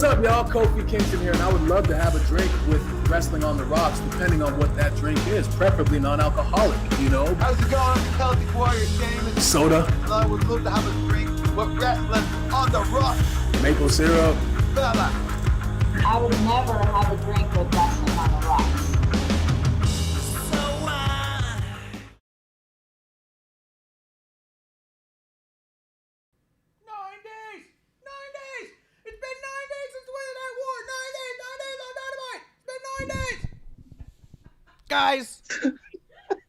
What's up, y'all? Kofi Kingston here, and I would love to have a drink with Wrestling on the Rocks, depending on what that drink is, preferably non-alcoholic, you know? How's it going, Celtic Warrior Damon? Soda. I would love to have a drink with Wrestling on the Rocks. Maple syrup. Fella. I would never have a drink with Wrestling on the Rocks. Guys,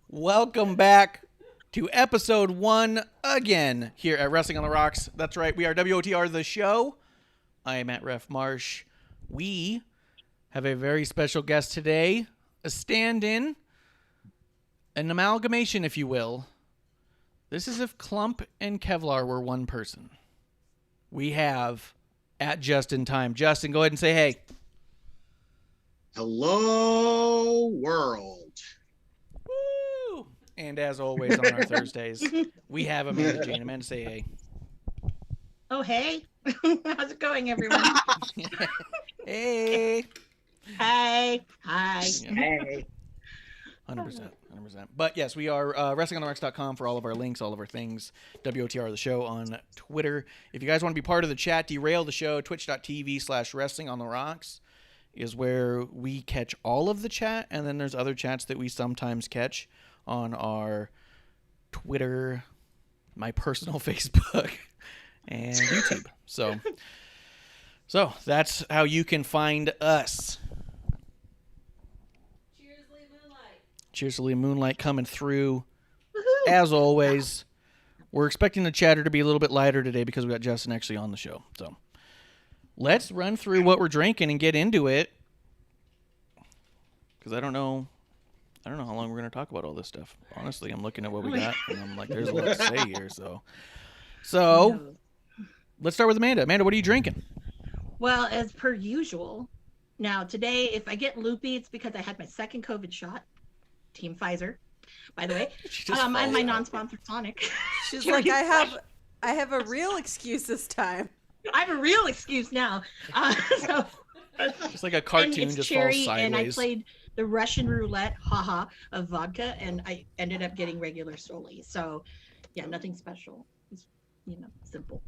welcome back to episode 1 again here at Wrestling on the Rocks. That's right, we are WOTR The Show. I am at Ref Marsh. We have a very special guest today, a stand-in, an amalgamation, if you will. This is if Clump and Kevlar were one person. We have, at Just in Time. Justin, go ahead and say hey. Hello, world. Woo! And as always on our Thursdays, we have Amanda Jane. Amanda, say hey. Oh, hey. How's it going, everyone? Hey. Hi. Hi. Hey. 100%. But yes, we are WrestlingOnTheRocks.com for all of our links, all of our things. WOTR The Show on Twitter. If you guys want to be part of the chat, derail the show, twitch.tv/WrestlingOnTheRocks is where we catch all of the chat, and then there's other chats that we sometimes catch on our Twitter, my personal Facebook, and YouTube. So that's how you can find us. Cheers to Lee Moonlight coming through. Woohoo. As always, we're expecting the chatter to be a little bit lighter today because we got Justin actually on the show. So let's run through what we're drinking and get into it. Because I don't know how long we're going to talk about all this stuff. Honestly, I'm looking at what we got, and I'm like, there's a lot to say here. So let's start with Amanda. Amanda, what are you drinking? Well, as per usual, now today, if I get loopy, it's because I had my second COVID shot. Team Pfizer, by the way. And my non-sponsored Sonic. She's like, I have a real excuse this time. I have a real excuse now. So Just like a cartoon it's just cherry, falls sideways. and I played the Russian roulette, of vodka, and I ended up getting regular Soli. So, yeah, nothing special. It's, simple.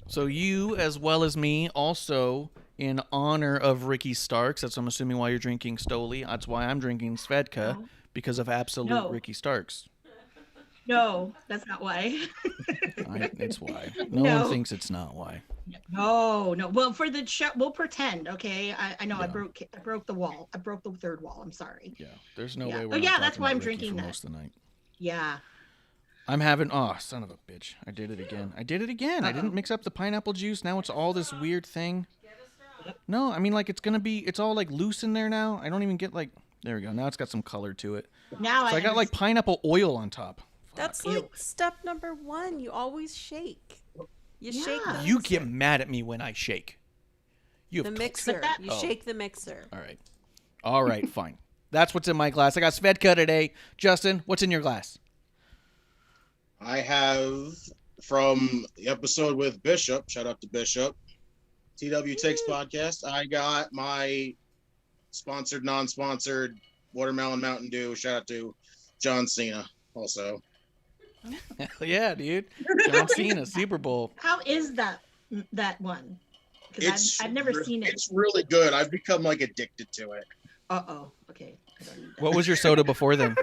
So you, as well as me, also in honor of Ricky Starks, that's I'm assuming why you're drinking Stoli. That's why I'm drinking Svedka, because of absolute Ricky Starks. No, that's not why. It's why. No one thinks it's not why. No. Well, for the show, we'll pretend. Okay, I know. Yeah. I broke the wall. I broke the third wall. I'm sorry. Yeah, there's no way. That's why I'm drinking that. Most of the night. Yeah. I'm having. Oh, son of a bitch! I did it again. I didn't mix up the pineapple juice. Now it's all this weird thing. No, I mean it's all like loose in there now. I don't even get like. There we go. Now it's got some color to it. Now I got like pineapple oil on top. That's like step number 1. You always shake. You shake the You get mad at me when I shake. You have the mixer. You shake the mixer. All right, fine. That's what's in my glass. I got Svedka today. Justin, what's in your glass? I have from the episode with Bishop, shout out to Bishop, TW Takes Podcast, I got my sponsored, non-sponsored Watermelon Mountain Dew. Shout out to John Cena also. Hell yeah, dude. John Cena, Super Bowl. How is that one? Because I've never seen it. It's really good. I've become like addicted to it. Uh-oh. Okay. What was your soda before then?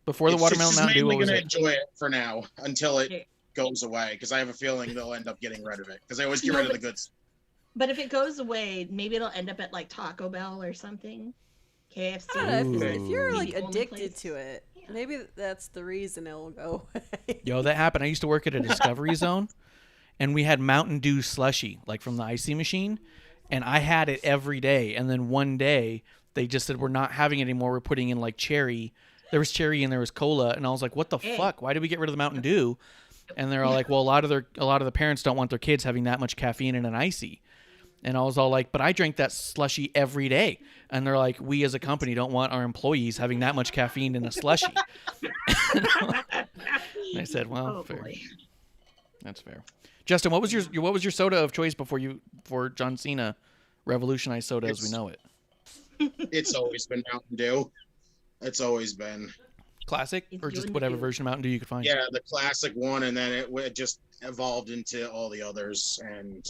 Before the Watermelon Mountain Dew, what was it? I'm going to enjoy it for now until it goes away, because I have a feeling they'll end up getting rid of it, because they always get rid of the good stuff. But if it goes away, maybe it'll end up at like Taco Bell or something. KFC. If you're like addicted to it, maybe that's the reason it'll go away. Yo, that happened. I used to work at a Discovery Zone, and we had Mountain Dew slushy, like from the icy machine, and I had it every day. And then one day, they just said, we're not having it anymore. We're putting in like cherry. There was cherry and there was cola, and I was like, what the fuck? Why did we get rid of the Mountain Dew? And they're all like, well, a lot of the parents don't want their kids having that much caffeine in an icy. And I was all like, but I drink that slushy every day. And they're like, we as a company don't want our employees having that much caffeine in a slushy. And I said, well, fair. That's fair. Justin, what was your soda of choice before John Cena revolutionized soda as we know it? It's always been Mountain Dew. It's always been Classic, He's or just doing whatever Dew. version of Mountain Dew you could find. yeah, the classic one, and then it just evolved into all the others, and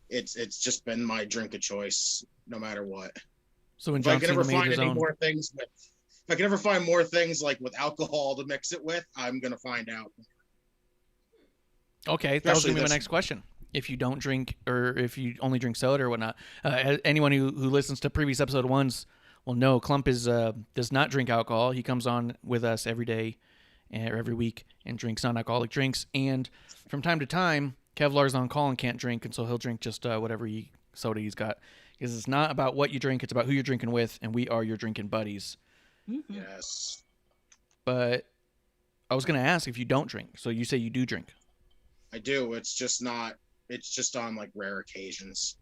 it's just been my drink of choice, no matter what. So when If I John can Cena ever made find his any own, more things with, if I can ever find more things like with alcohol to mix it with, I'm gonna find out. okay, that was Especially gonna be my this- next question. If you don't drink, or if you only drink soda or whatnot, anyone who listens to previous episode ones will know Clump does not drink alcohol. He comes on with us every day or every week and drinks non-alcoholic drinks. And from time to time, Kevlar's on call and can't drink, and so he'll drink just whatever soda he's got. Because it's not about what you drink; it's about who you're drinking with, and we are your drinking buddies. Yes. But I was gonna ask if you don't drink. So you say you do drink. I do. It's just on like rare occasions.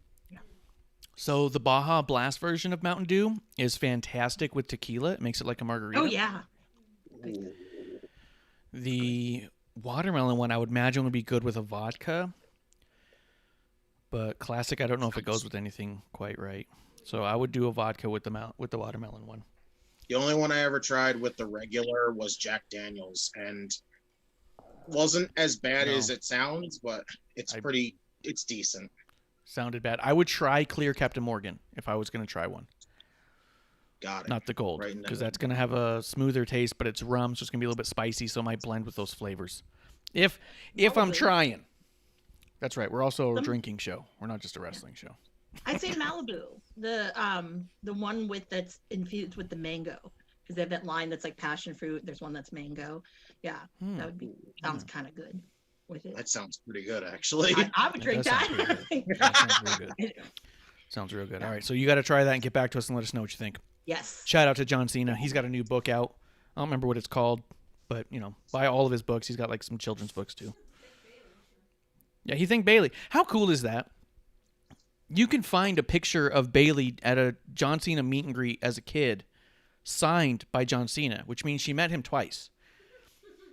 So the Baja Blast version of Mountain Dew is fantastic with tequila. It makes it like a margarita. Oh yeah. Ooh. The watermelon one I would imagine would be good with a vodka. But classic, I don't know if it goes with anything quite right. So I would do a vodka with the watermelon one. The only one I ever tried with the regular was Jack Daniels, and wasn't as bad No. as it sounds, but it's decent. Sounded bad. I would try clear Captain Morgan if I was going to try one. Got it. Not the gold, Right in because there. that's going to have a smoother taste, but it's rum, so it's going to be a little bit spicy, so it might blend with those flavors. If I'm trying. That's right. We're also a drinking show. We're not just a wrestling show. I'd say Malibu, the one that's infused with the mango, because they have that line that's like passion fruit. There's one that's mango. Yeah, that would be sounds kind of good with it. That sounds pretty good, actually. I would drink does sound that. pretty good. That sounds real good. Sounds real good. All right, so you got to try that and get back to us and let us know what you think. Yes. Shout out to John Cena. He's got a new book out. I don't remember what it's called, but buy all of his books. He's got like some children's books too. Yeah, he thanked Bailey. How cool is that? You can find a picture of Bailey at a John Cena meet and greet as a kid, signed by John Cena, which means she met him twice.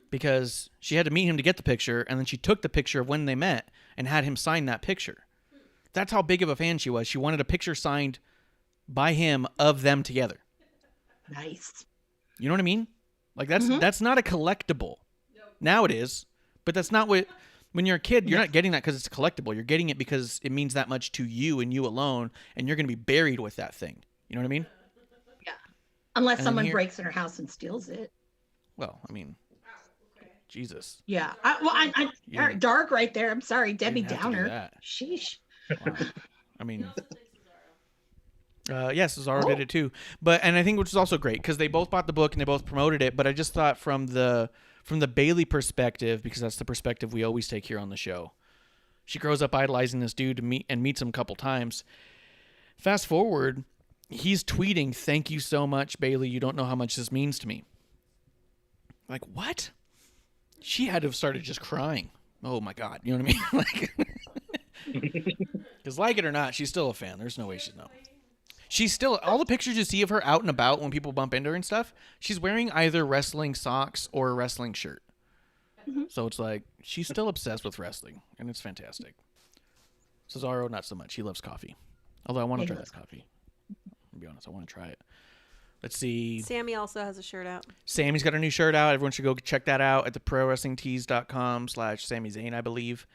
Because she had to meet him to get the picture, and then she took the picture of when they met and had him sign that picture. That's how big of a fan she was. She wanted a picture signed by him of them together. Nice. You know what I mean? Like that's not a collectible. Now it is, but that's not what. When you're a kid, you're not getting that because it's collectible. You're getting it because it means that much to you and you alone, and you're going to be buried with that thing. You know what I mean? Yeah. Unless And someone here- breaks in her house and steals it. Well, I mean, Jesus. Yeah. I Yeah. dark right there. I'm sorry, Debbie didn't have to do Downer. that. Sheesh. Wow. I mean, yes, Cesaro did it too. And I think which is also great because they both bought the book and they both promoted it. But I just thought from the Bailey perspective, because that's the perspective we always take here on the show. She grows up idolizing this dude and meets him a couple times. Fast forward, he's tweeting, "Thank you so much, Bailey. You don't know how much this means to me." Like, what? She had to have started just crying. Oh my God. You know what I mean? Because like it or not, she's still a fan. There's no way she's not. She's still, all the pictures you see of her out and about when people bump into her and stuff, she's wearing either wrestling socks or a wrestling shirt. So it's like, she's still obsessed with wrestling, and it's fantastic. Cesaro, not so much. He loves coffee. Although I want to try that coffee. To be honest, I want to try it. Let's see. Sammy also has a shirt out. Sammy's got a new shirt out. Everyone should go check that out at the prowrestlingtees.com/Sami Zayn, I believe.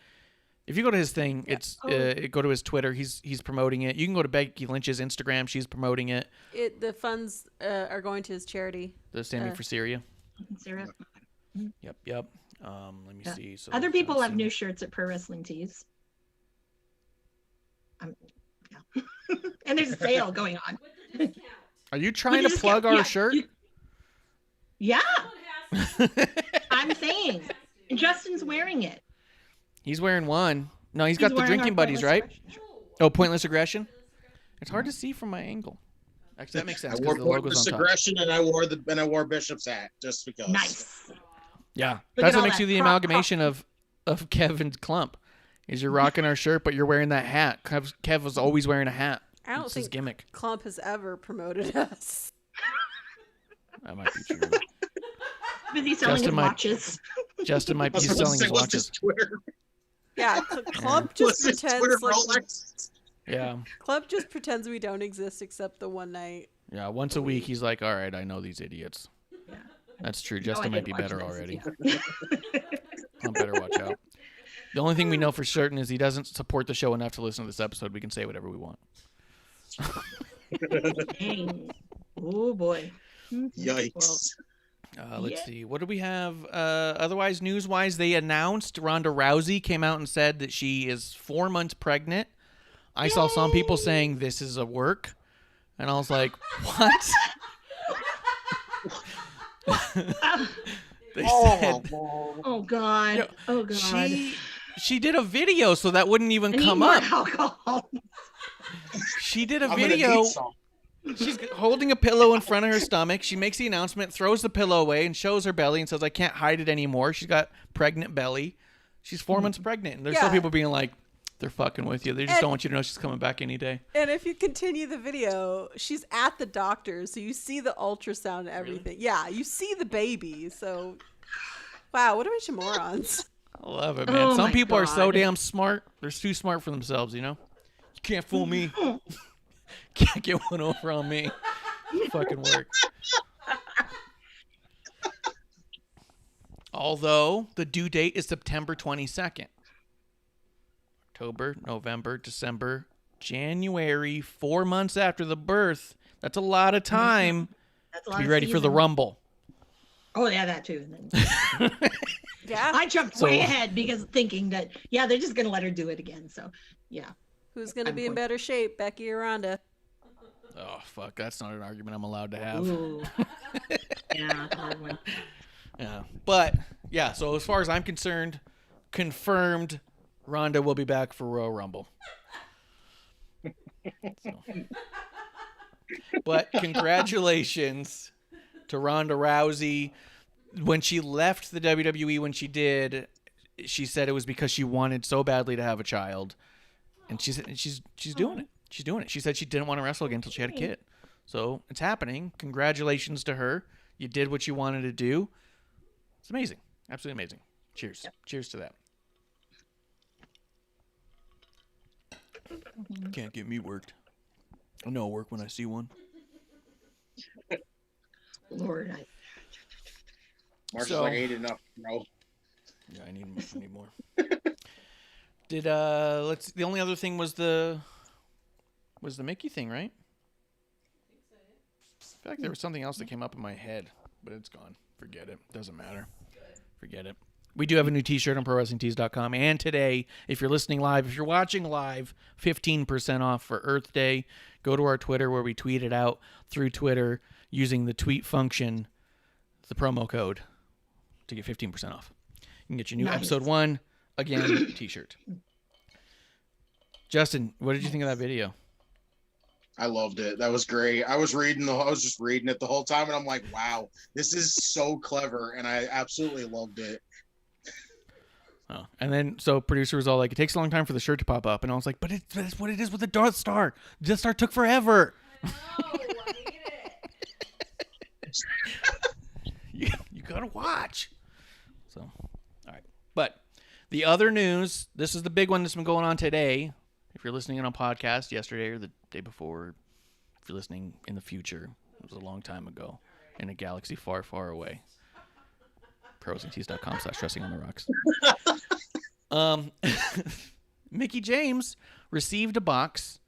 If you go to his thing, it's go to his Twitter. He's promoting it. You can go to Becky Lynch's Instagram. She's promoting it. The funds are going to his charity. The Sammy for Syria. Sarah. Yep. Let me see. So Other people have Johnson- new shirts at Pro Wrestling Tees. Yeah. And there's a sale going on. Are you trying With to a plug discount. our shirt? Yeah. I'm saying. Justin's wearing it. He's wearing one. No, he's got the wearing drinking our buddies, Pointless right? Aggression. Oh, Pointless Aggression. It's hard to see from my angle. Actually, that makes sense I because wore the logo's Pointless on top. Aggression, and I wore Bishop's hat just because. Nice. Yeah, Look that's at what all makes that you the crop amalgamation of Kevin's clump. Is you're rocking our shirt, but you're wearing that hat. Kev was always wearing a hat. I don't It's his think gimmick. Clump has ever promoted us. That might be true. Busy selling his watches. Justin might be selling his watches. Yeah, Club just pretends Yeah. Club just pretends we don't exist except the one night. Yeah, once a week he's like, all right, I know these idiots. Yeah. That's true. Justin might be better already. Yeah. I better watch out. The only thing we know for certain is he doesn't support the show enough to listen to this episode. We can say whatever we want. Dang. Oh boy. Yikes. Let's see. What do we have? Otherwise, news-wise, they announced Ronda Rousey came out and said that she is 4 months pregnant. I saw some people saying this is a work. And I was like, what? They said, oh God. Oh God. She did a video so that wouldn't even come up. Alcohol. She did a video. She's holding a pillow in front of her stomach. She makes the announcement, throws the pillow away, and shows her belly and says, I can't hide it anymore. She's got pregnant belly. She's 4 months pregnant. And there's still people being like, they're fucking with you. They just don't want you to know she's coming back any day. And if you continue the video, she's at the doctor, so you see the ultrasound and everything. Really? Yeah, you see the baby. So, wow, what a bunch of morons. I love it, man. Some people are so damn smart. They're too smart for themselves, you know? You can't fool me. Can't get one over on me. Fucking work. Although the due date is September 22nd. October, November, December, January, 4 months after the birth. That's a lot of time to be ready for the Rumble. Oh, yeah, that too. Yeah. I jumped way ahead because thinking that, they're just going to let her do it again. So, yeah. Who's going to be in better shape, Becky or Ronda? Oh, fuck. That's not an argument I'm allowed to have. Ooh. Yeah, hard one. Yeah. But, yeah, so as far as I'm concerned, confirmed Ronda will be back for Royal Rumble. So. But congratulations to Ronda Rousey. When she left the WWE, when she did, she said it was because she wanted so badly to have a child, and she's doing it. She's doing it. She said she didn't want to wrestle again until she had a kid. So it's happening. Congratulations to her. You did what you wanted to do. It's amazing. Absolutely amazing. Cheers. Yep. Cheers to that. Can't get me worked. I know I'll work when I see one. Lord, Marsh is like, I ate enough, bro. Yeah, I need more. Did the only other thing was the Mickie thing, right? I feel like there was something else that came up in my head, but it's gone. Forget it. Doesn't matter. Forget it. We do have a new t-shirt on ProWrestlingTees.com. And today, if you're listening live, if you're watching live, 15% off for Earth Day. Go to our Twitter where we tweet it out through Twitter using the tweet function, the promo code, to get 15% off. You can get your new episode 1, again, t-shirt. Justin, what did you think of that video? I loved it. That was great. I was just reading it the whole time, and I'm like, wow, this is so clever, and I absolutely loved it. Oh, and then so producer was all like, it takes a long time for the shirt to pop up, and I was like, but that's what it is with the Death Star. The Death Star took forever. I know, I hate it. you gotta watch. So, all right. But the other news, this is the big one that's been going on today. If you're listening on a podcast yesterday or the day before, if you're listening in the future, it was a long time ago in a galaxy far, far away. ProWrestlingTees.com/stressingontheRocks. Mickie James received a box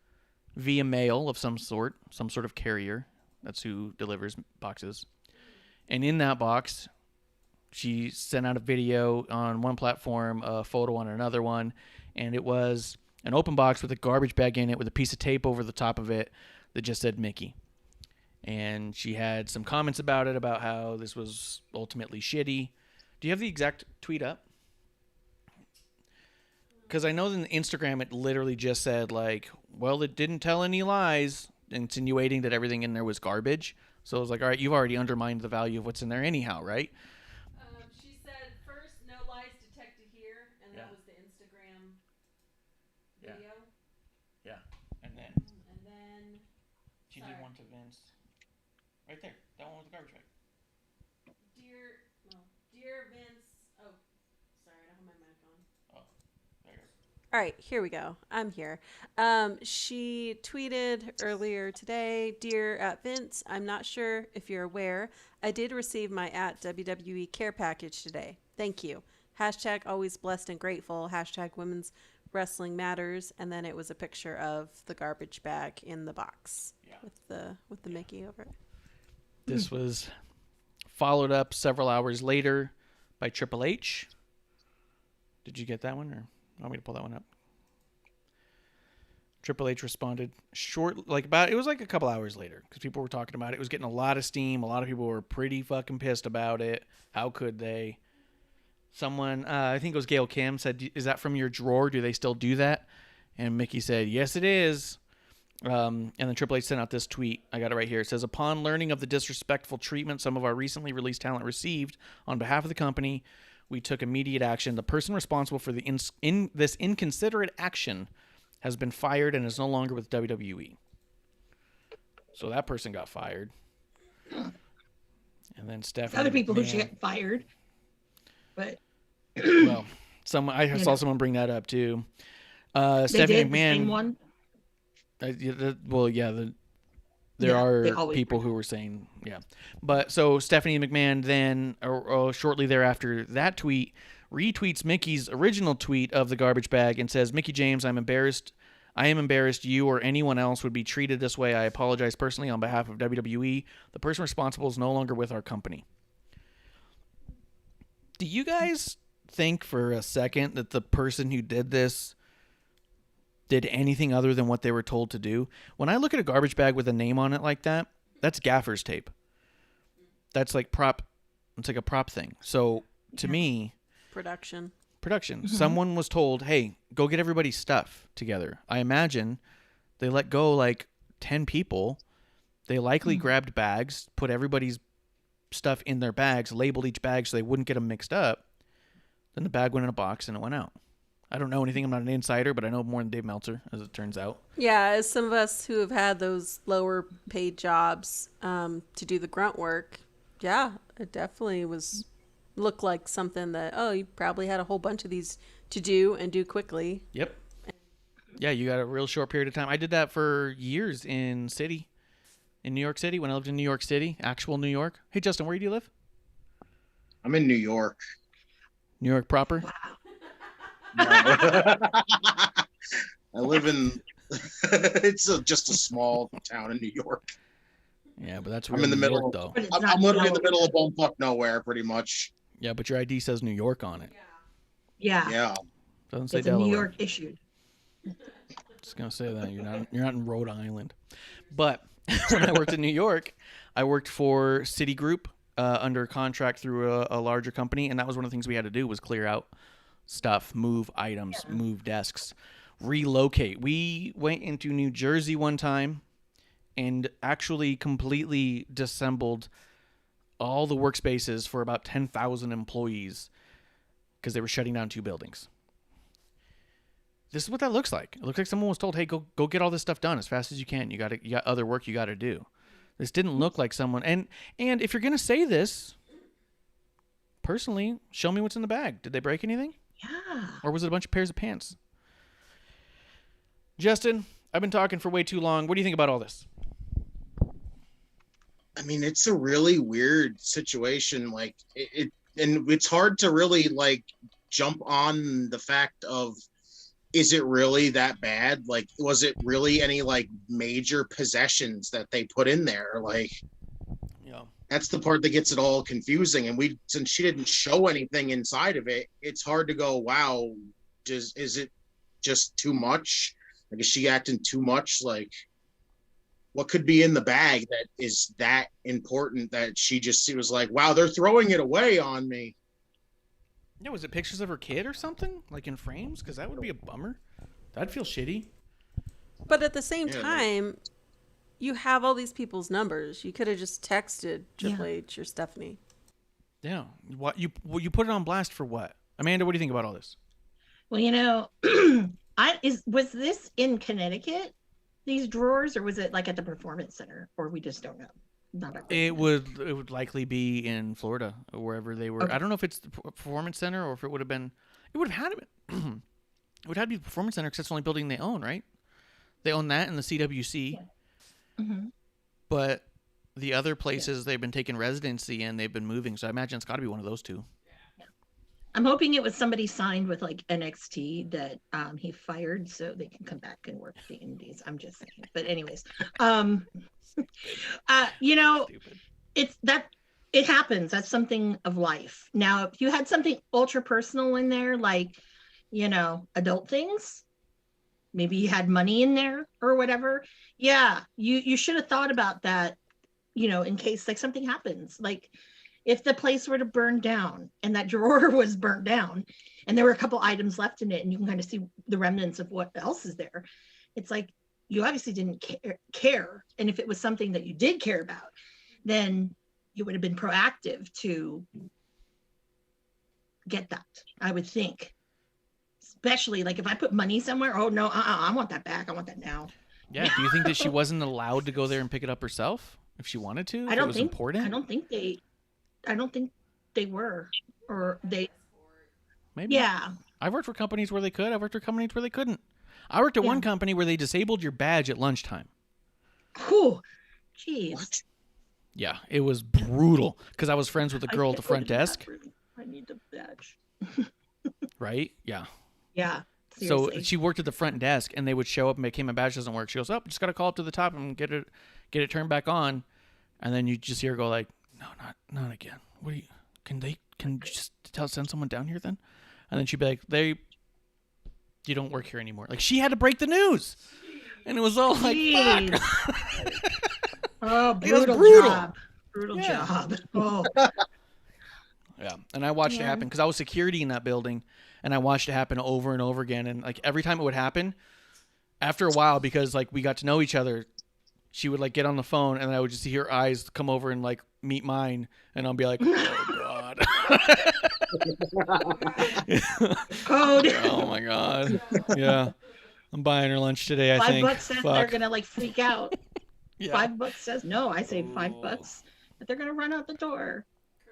via mail of some sort of carrier. That's who delivers boxes. And in that box, she sent out a video on one platform, a photo on another one, and it was an open box with a garbage bag in it with a piece of tape over the top of it that just said Mickie. And she had some comments about it, about how this was ultimately shitty. Do you have the exact tweet up? Because I know in Instagram it literally just said, like, well, it didn't tell any lies, insinuating that everything in there was garbage. So I was like, all right, you've already undermined the value of what's in there anyhow, right? She said, first, no lies detected here, and that was the Instagram video. Yeah. And then she did one to Vince. Right there. That one with the garbage bag. Dear... Oh, Dear Vince. Oh, sorry, I don't have my mic on. All right, here we go. I'm here. She tweeted earlier today, Dear Vince, I'm not sure if you're aware, I did receive my @WWE care package today. Thank you. Hashtag always blessed and grateful. Hashtag women's wrestling matters. And then it was a picture of the garbage bag in the box with the Mickie over it. This was followed up several hours later by Triple H. Did you get that one, or want me to pull that one up? Triple H responded it was like a couple hours later because people were talking about it. It was getting a lot of steam. A lot of people were pretty fucking pissed about it. How could they? Someone, I think it was Gail Kim, said, "Is that from your drawer? Do they still do that?" And Mickie said, "Yes, it is." And then Triple H sent out this tweet. I got it right here. It says, upon learning of the disrespectful treatment some of our recently released talent received on behalf of the company, we took immediate action. The person responsible for this inconsiderate action has been fired and is no longer with WWE. So that person got fired. And then Stephanie Other people who McMahon, should get fired. But well, I saw someone bring that up too. they Stephanie did McMahon. the same one. There are people who were saying, But so Stephanie McMahon then, or shortly thereafter, that tweet retweets Mickey's original tweet of the garbage bag and says, Mickie James, I am embarrassed you or anyone else would be treated this way. I apologize personally on behalf of WWE. The person responsible is no longer with our company. Do you guys think for a second that the person who did this did anything other than what they were told to do? When I look at a garbage bag with a name on it like that, that's gaffer's tape. That's like it's like a prop thing. So to me, Production. Mm-hmm. Someone was told, hey, go get everybody's stuff together. I imagine they let go like 10 people. They likely grabbed bags, put everybody's stuff in their bags, labeled each bag so they wouldn't get them mixed up. Then the bag went in a box and it went out. I don't know anything. I'm not an insider, but I know more than Dave Meltzer, as it turns out. Yeah, as some of us who have had those lower paid jobs to do the grunt work, yeah, it definitely looked like something that, you probably had a whole bunch of these to do and do quickly. Yep. Yeah, you got a real short period of time. I did that for years in New York City, when I lived in New York City, actual New York. Hey, Justin, where do you live? I'm in New York. New York proper? No. I live in it's just a small town in New York. Yeah, but that's I'm in the New middle York, though. I'm literally in the middle of bumfuck nowhere, pretty much. Yeah, but your ID says New York on it. Yeah. Doesn't say It's a Delaware. New York issued. Just gonna say that you're not in Rhode Island. But when I worked in New York, I worked for Citigroup under contract through a larger company, and that was one of the things we had to do was clear out stuff, move items, move desks, relocate. We went into New Jersey one time and actually completely disassembled all the workspaces for about 10,000 employees because they were shutting down 2 buildings. This is what that looks like. It looks like someone was told, hey, go get all this stuff done as fast as you can. You got other work you got to do. This didn't look like someone. And if you're going to say this, personally, show me what's in the bag. Did they break anything? Yeah. Or was it a bunch of pairs of pants? Justin, I've been talking for way too long. What do you think about all this? I mean, it's a really weird situation. Like and it's hard to really like jump on the fact of, is it really that bad? Like, was it really any like major possessions that they put in there? Like, that's the part that gets it all confusing. And since she didn't show anything inside of it, it's hard to go, wow, is it just too much? Like, is she acting too much? Like, what could be in the bag that is that important that she was like, wow, they're throwing it away on me? Yeah, was it pictures of her kid or something? Like in frames? Because that would be a bummer. That'd feel shitty. But at the same time, you have all these people's numbers. You could have just texted Triple H or Stephanie. Yeah. What you put it on blast for what? Amanda, what do you think about all this? Well, was this in Connecticut, these drawers, or was it like at the Performance Center, or we just don't know? not at It would likely be in Florida or wherever they were. Okay. I don't know if it's the Performance Center or if it would have been. It would have had it. It would have to be the Performance Center because that's the only building they own, right? They own that and the CWC. Yeah. Mm-hmm. But the other places they've been taking residency in, they've been moving. So I imagine it's got to be one of those two. I'm hoping it was somebody signed with like NXT that he fired so they can come back and work the indies. I'm just saying. But anyways, you know, it happens. That's something of life. Now, if you had something ultra personal in there, like, you know, adult things, maybe you had money in there or whatever. Yeah, you should have thought about that, you know, in case like something happens. Like if the place were to burn down and that drawer was burnt down and there were a couple items left in it and you can kind of see the remnants of what else is there. It's like, you obviously didn't care. And if it was something that you did care about, then you would have been proactive to get that, I would think. Especially like if I put money somewhere, oh no, I want that back. I want that now. Yeah. Do you think that she wasn't allowed to go there and pick it up herself if she wanted to? I don't think important? I don't think they were, or they. Maybe. Yeah. I've worked for companies where they could. I've worked for companies where they couldn't. I worked at one company where they disabled your badge at lunchtime. Whew. Jeez. What? Yeah, it was brutal because I was friends with the girl at the front desk. I need the badge. Right? Yeah. Yeah. So Seriously. she worked at the front desk, and they would show up and make, "Hey, my badge doesn't work." She goes, "Oh, just got to call up to the top and get it turned back on." And then you just hear her go like, "No, not again. What do you? Can you just send someone down here then?" And then she'd be like, "You don't work here anymore." Like she had to break the news, and it was all like, Jeez. "Fuck." Oh, It was brutal brutal. job. Brutal job. Oh. Yeah, and I watched it happen because I was security in that building, and I watched it happen over and over again. And like every time it would happen, after a while, because like we got to know each other, she would like get on the phone, and I would just see her eyes come over and like meet mine, and I'll be like, "Oh God." Code. Oh my God. Yeah, I'm buying her lunch today. I think. $5 says Fuck. they're gonna like freak out. Yeah. $5 says no. I say $5, but they're gonna run out the door.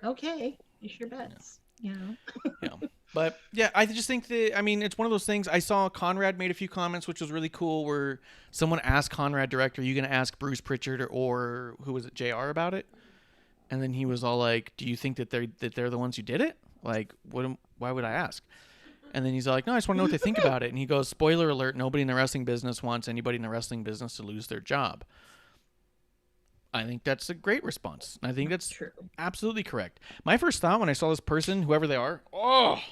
Okay, it's your bets. You know. Yeah. But yeah, I just think that, I mean, it's one of those things. I saw Conrad made a few comments, which was really cool, where someone asked Conrad directly, "Are you going to ask Bruce Pritchard or who was it, JR, about it?" And then he was all like, "Do you think that they're the ones who did it? Like, why would I ask?" And then he's like, "No, I just want to know what they think about it." And he goes, "Spoiler alert, nobody in the wrestling business wants anybody in the wrestling business to lose their job." I think that's a great response. I think that's True. absolutely correct. My first thought when I saw this person, whoever they are, oh,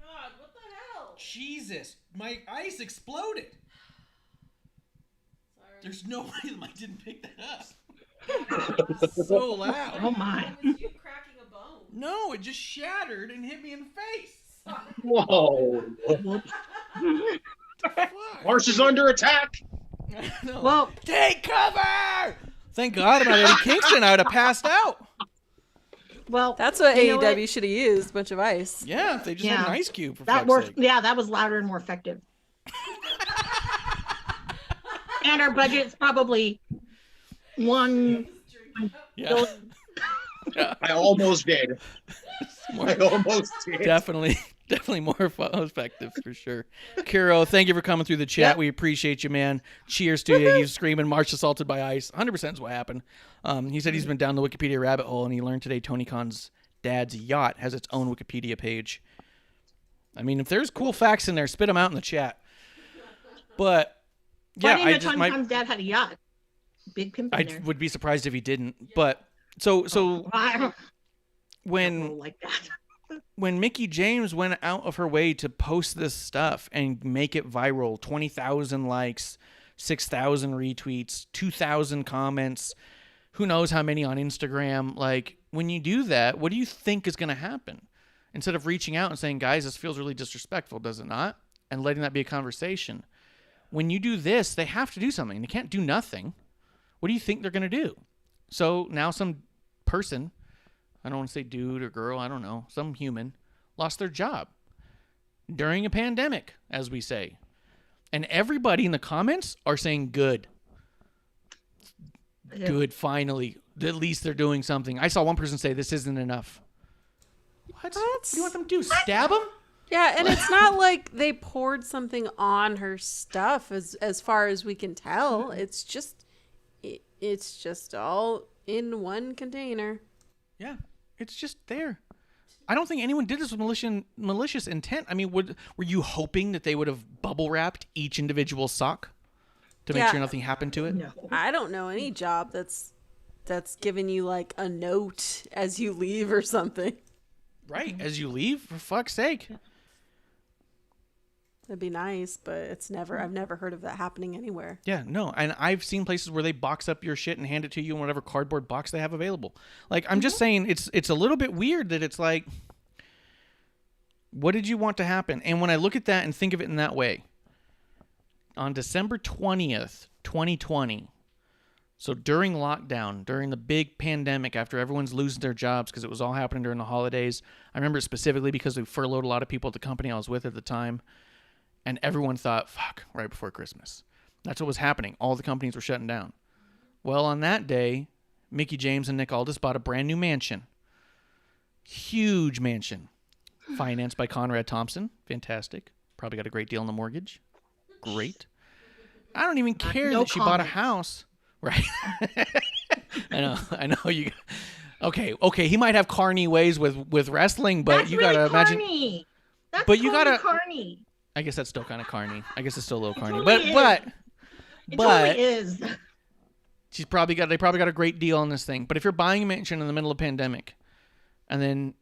God, what the hell? Jesus, my ice exploded. Sorry. There's no way the mic didn't pick that up. It's so loud. Oh my. That was you cracking a bone. No, it just shattered and hit me in the face. Whoa. Fuck. Marsh is under attack. No. Well, Take cover! Thank God about Eddie Kingston. I would have passed out. well, That's what you know AEW should have used. A bunch of ice. Yeah, if they just had an ice cube. For that fuck's worked. sake. Yeah, that was louder and more effective. And our budget's probably one. Yeah. Yeah. I almost did. I almost did. Definitely more effective for sure. Kiro, thank you for coming through the chat. Yep. We appreciate you, man. Cheers to you. He's screaming, "March assaulted by ice." 100% is what happened. He said he's been down the Wikipedia rabbit hole, and he learned today Tony Khan's dad's yacht has its own Wikipedia page. I mean, if there's cool facts in there, spit them out in the chat. But Why yeah, do you know Tony Khan's dad had a yacht? Big pimp in I there. would be surprised if he didn't. But so I don't when like that. when Mickie James went out of her way to post this stuff and make it viral, 20,000 likes, 6,000 retweets, 2,000 comments, who knows how many on Instagram. Like, when you do that, what do you think is going to happen? Instead of reaching out and saying, "Guys, this feels really disrespectful," does it not? And letting that be a conversation. When you do this, they have to do something. They can't do nothing. What do you think they're going to do? So now some person, I don't want to say dude or girl, I don't know, some human, lost their job during a pandemic, as we say. And everybody in the comments are saying, good. Yeah. Good, finally. at least they're doing something. I saw one person say this isn't enough. What do you want them to do? Stab him? Yeah, and it's not like they poured something on her stuff as far as we can tell. It's just all in one container. Yeah, it's just there. I don't think anyone did this with malicious intent. I mean, were you hoping that they would have bubble wrapped each individual sock to make sure nothing happened to it? No. I don't know any job that's giving you like a note as you leave or something. Right, as you leave, for fuck's sake. That'd be nice, but I've never heard of that happening anywhere. Yeah, no, and I've seen places where they box up your shit and hand it to you in whatever cardboard box they have available. Like, I'm just saying, it's a little bit weird that it's like, what did you want to happen? And when I look at that and think of it in that way, on December 20th, 2020, so during lockdown, during the big pandemic, after everyone's losing their jobs because it was all happening during the holidays, I remember it specifically because we furloughed a lot of people at the company I was with at the time. And everyone thought, fuck, right before Christmas. That's what was happening. All the companies were shutting down. Well, on that day, Mickie James and Nick Aldis bought a brand new mansion. Huge mansion. Financed by Conrad Thompson. Fantastic. Probably got a great deal on the mortgage. Great. I don't even care that she bought a house. Right. I know you. Okay. He might have carny ways with wrestling, but That's you really gotta imagine. carny. That's But you totally gotta. carny. I guess that's still kind of carny. I guess it's still a little carny. totally is. But It totally is. they probably got a great deal on this thing. But if you're buying a mansion in the middle of a pandemic, and then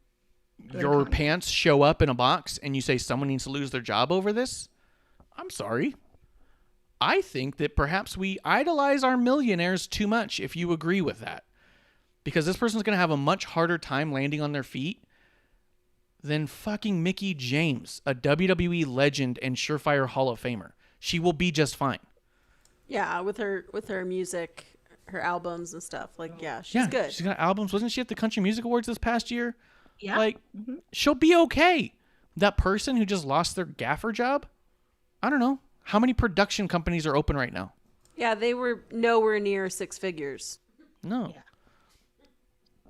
your pants show up in a box and you say someone needs to lose their job over this, I'm sorry. I think that perhaps we idolize our millionaires too much if you agree with that. Because this person's going to have a much harder time landing on their feet than fucking Mickie James, a WWE legend and surefire Hall of Famer. She will be just fine. Yeah, with her music, her albums and stuff. Like, she's good. She's got albums. Wasn't she at the Country Music Awards this past year? Yeah. Like, she'll be okay. That person who just lost their gaffer job, I don't know. How many production companies are open right now? Yeah, they were nowhere near six figures. No. Yeah.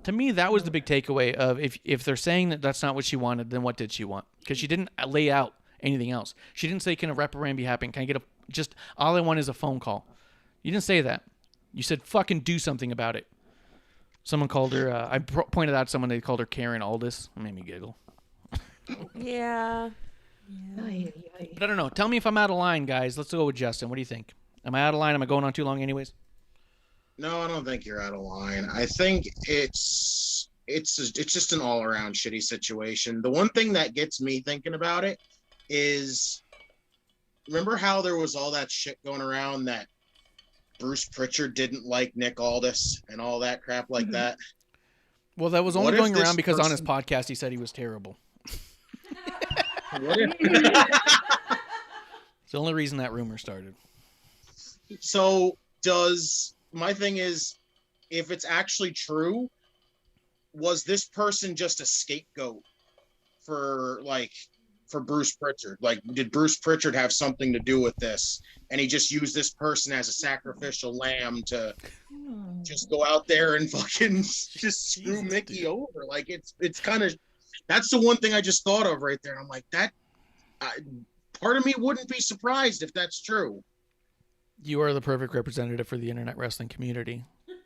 To me, that was the big takeaway of if they're saying that that's not what she wanted, then what did she want? Because she didn't lay out anything else. She didn't say, can a reprimand be happening? Can I get just all I want is a phone call. You didn't say that. You said fucking do something about it. Someone called her, I pointed out someone, they called her Karen Aldis. It made me giggle. Yeah. But I don't know. Tell me if I'm out of line, guys. Let's go with Justin. What do you think? Am I out of line? Am I going on too long anyways? No, I don't think you're out of line. I think it's just an all around shitty situation. The one thing that gets me thinking about it is, remember how there was all that shit going around that Bruce Pritchard didn't like Nick Aldis and all that crap like that? Well, that was only going around because on his podcast he said he was terrible. It's the only reason that rumor started. So my thing is, if it's actually true, was this person just a scapegoat for Bruce Pritchard? Like, did Bruce Pritchard have something to do with this? And he just used this person as a sacrificial lamb to just go out there and fucking just screw Mickie over. Like, it's kind of, that's the one thing I just thought of right there. I'm like, part of me wouldn't be surprised if that's true. You are the perfect representative for the internet wrestling community.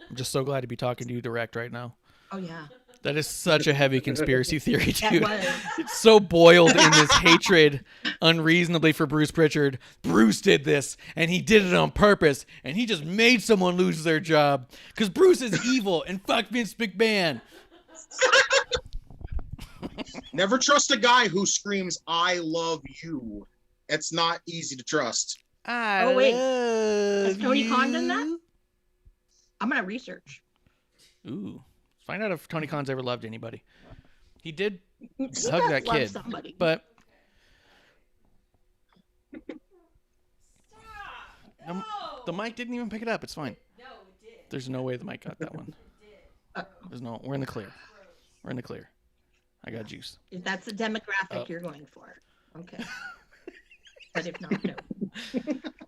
I'm just so glad to be talking to you direct right now. Oh, yeah. That is such a heavy conspiracy theory, dude. was. It's so boiled in this hatred unreasonably for Bruce Pritchard. Bruce did this, and he did it on purpose, and he just made someone lose their job because Bruce is evil and fuck Vince McMahon. Never trust a guy who screams, "I love you." It's not easy to trust. Oh, wait. Has Tony Khan done that? I'm going to research. Ooh. Find out if Tony Khan's ever loved anybody. He did He hug does that love kid. somebody. But the mic didn't even pick it up. It's fine. No, it did. There's no way the mic got that one. We're in the clear. We're in the clear. I got juice. If that's the demographic you're going for. Okay. But if not, no.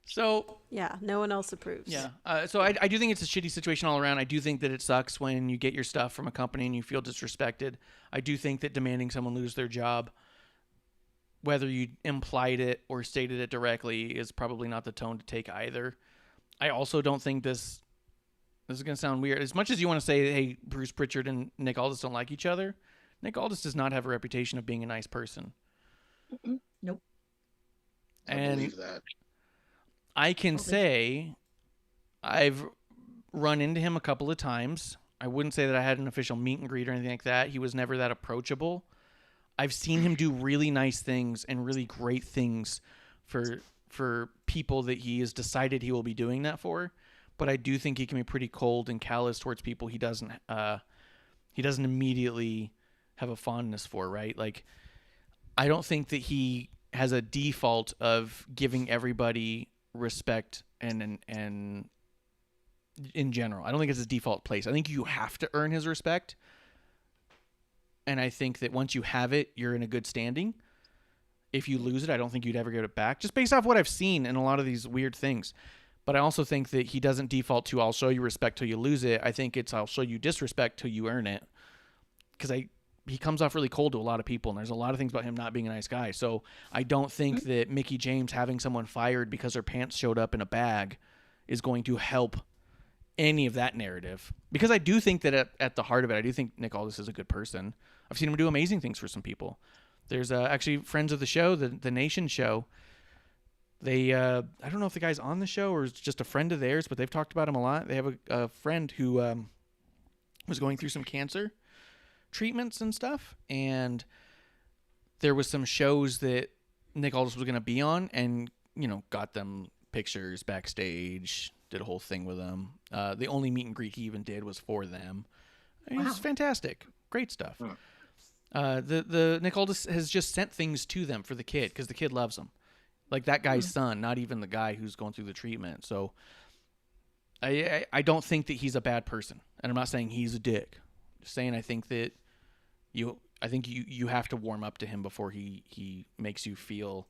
So Yeah, no one else approves. yeah, so I do think it's a shitty situation all around. I do think that it sucks when you get your stuff from a company and you feel disrespected. I do think that demanding someone lose their job, whether you implied it or stated it directly, is probably not the tone to take either. I also don't think this is going to sound weird. As much as you want to say, hey, Bruce Pritchard and Nick Aldis don't like each other, Nick Aldis does not have a reputation of being a nice person. Nope. I And believe that. I can say I've run into him a couple of times. I wouldn't say that I had an official meet and greet or anything like that. He was never that approachable. I've seen him do really nice things and really great things for people that he has decided he will be doing that for. But I do think he can be pretty cold and callous towards people he doesn't immediately have a fondness for, right? Like, I don't think that he has a default of giving everybody respect and in general. I don't think it's his default place. I think you have to earn his respect. And I think that once you have it, you're in a good standing. If you lose it, I don't think you'd ever get it back, just based off what I've seen in a lot of these weird things. But I also think that he doesn't default to I'll show you respect till you lose it. I think it's I'll show you disrespect till you earn it. Because he comes off really cold to a lot of people, and there's a lot of things about him not being a nice guy. So I don't think that Mickie James having someone fired because her pants showed up in a bag is going to help any of that narrative. Because I do think that at the heart of it, I do think Nick Aldis is a good person. I've seen him do amazing things for some people. There's actually friends of the show, the Nation show. They I don't know if the guy's on the show or is just a friend of theirs, but they've talked about him a lot. They have a friend who was going through some cancer treatments and stuff, and there was some shows that Nick Aldis was going to be on, and got them pictures backstage, did a whole thing with them. The only meet and greet he even did was for them. It was fantastic, great stuff. The Nick Aldis has just sent things to them for the kid because the kid loves him, like that guy's son, not even the guy who's going through the treatment. So I don't think that he's a bad person, and I'm not saying he's a dick. Just saying I think that you have to warm up to him before he makes you feel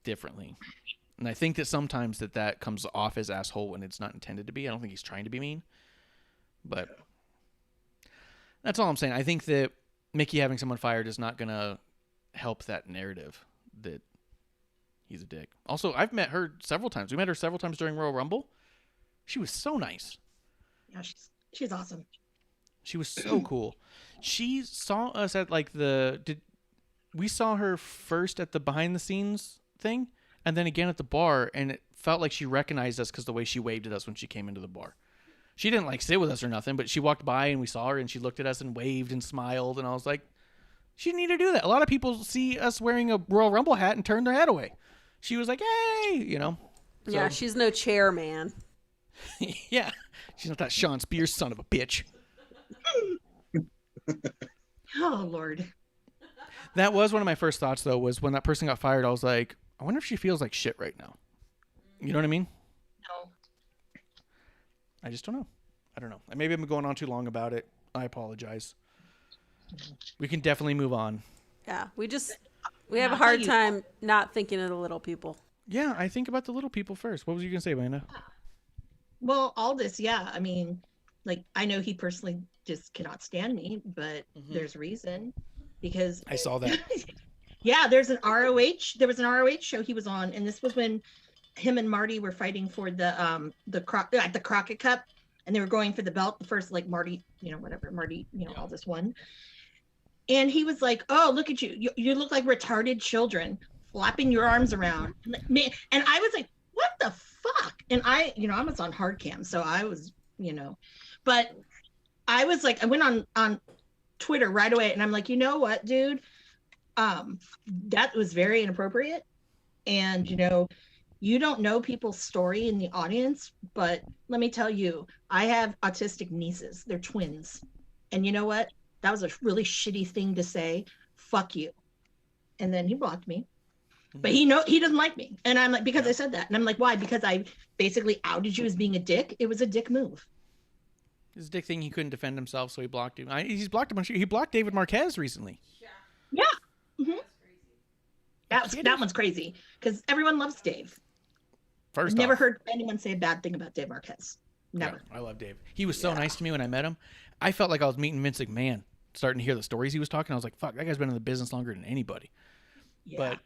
differently. And I think that sometimes that comes off as asshole when it's not intended to be. I don't think he's trying to be mean, but that's all I'm saying. I think that Mickie having someone fired is not going to help that narrative that he's a dick. Also, I've met her several times. We met her several times during Royal Rumble. She was so nice. Yeah, she's awesome. She was so cool. She saw us at we saw her first at the behind the scenes thing, and then again at the bar, and it felt like she recognized us because the way she waved at us when she came into the bar. She didn't sit with us or nothing, but she walked by and we saw her and she looked at us and waved and smiled, and I was like, she didn't need to do that. A lot of people see us wearing a Royal Rumble hat and turn their head away. She was like, hey, Yeah, she's no chairman. Yeah, she's not that Sean Spears son of a bitch. Oh, Lord. That was one of my first thoughts, though, was when that person got fired, I was like, I wonder if she feels like shit right now. You know what I mean? No. I just don't know. I don't know. Maybe I've been going on too long about it. I apologize. We can definitely move on. Yeah, we have a hard time not thinking of the little people. Yeah, I think about the little people first. What was you going to say, Amanda? Well, Aldis, yeah. I mean, I know he personally just cannot stand me, but there's reason because I saw that. Yeah, there was an ROH show he was on, and this was when him and Marty were fighting for the Crockett Cup, and they were going for the belt. The first, Marty, Marty, Aldis won. And he was like, "Oh, look at you! You look like retarded children, flapping your arms around." And I was like, "What the fuck?" And I was on hard cam, so I was, but I was like, I went on Twitter right away, and I'm like, you know what, dude, that was very inappropriate, and you don't know people's story in the audience, but let me tell you, I have autistic nieces. They're twins, and you know what? That was a really shitty thing to say. Fuck you. And then he blocked me. But he doesn't like me. And I'm like, because I said that. And I'm like, why? Because I basically outed you as being a dick. It was a dick move. It's a dick thing. He couldn't defend himself, so he blocked him. He's blocked a bunch. He blocked David Marquez recently. Yeah. Mm-hmm. That one's crazy because everyone loves Dave. First I've never off, heard anyone say a bad thing about Dave Marquez. Never. Yeah, I love Dave. He was so nice to me when I met him. I felt like I was meeting Vince McMahon, starting to hear the stories he was talking. I was like, fuck, that guy's been in the business longer than anybody. Yeah. But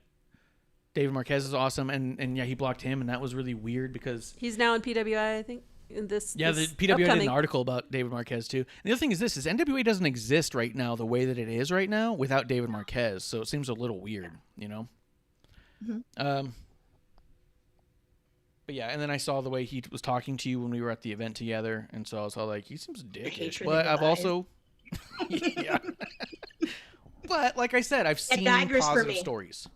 David Marquez is awesome, and yeah, he blocked him, and that was really weird because He's now in PWI, I think. In this, the this PWI did upcoming. an article about David Marquez too. And the other thing is NWA doesn't exist right now the way that it is right now without David Marquez, so it seems a little weird, you know. Mhm. But yeah, and then I saw the way he was talking to you when we were at the event together, and so I was all like, he seems dickish. hatred But in I've his also, yeah. But like I said, I've seen daggers for positive me. stories.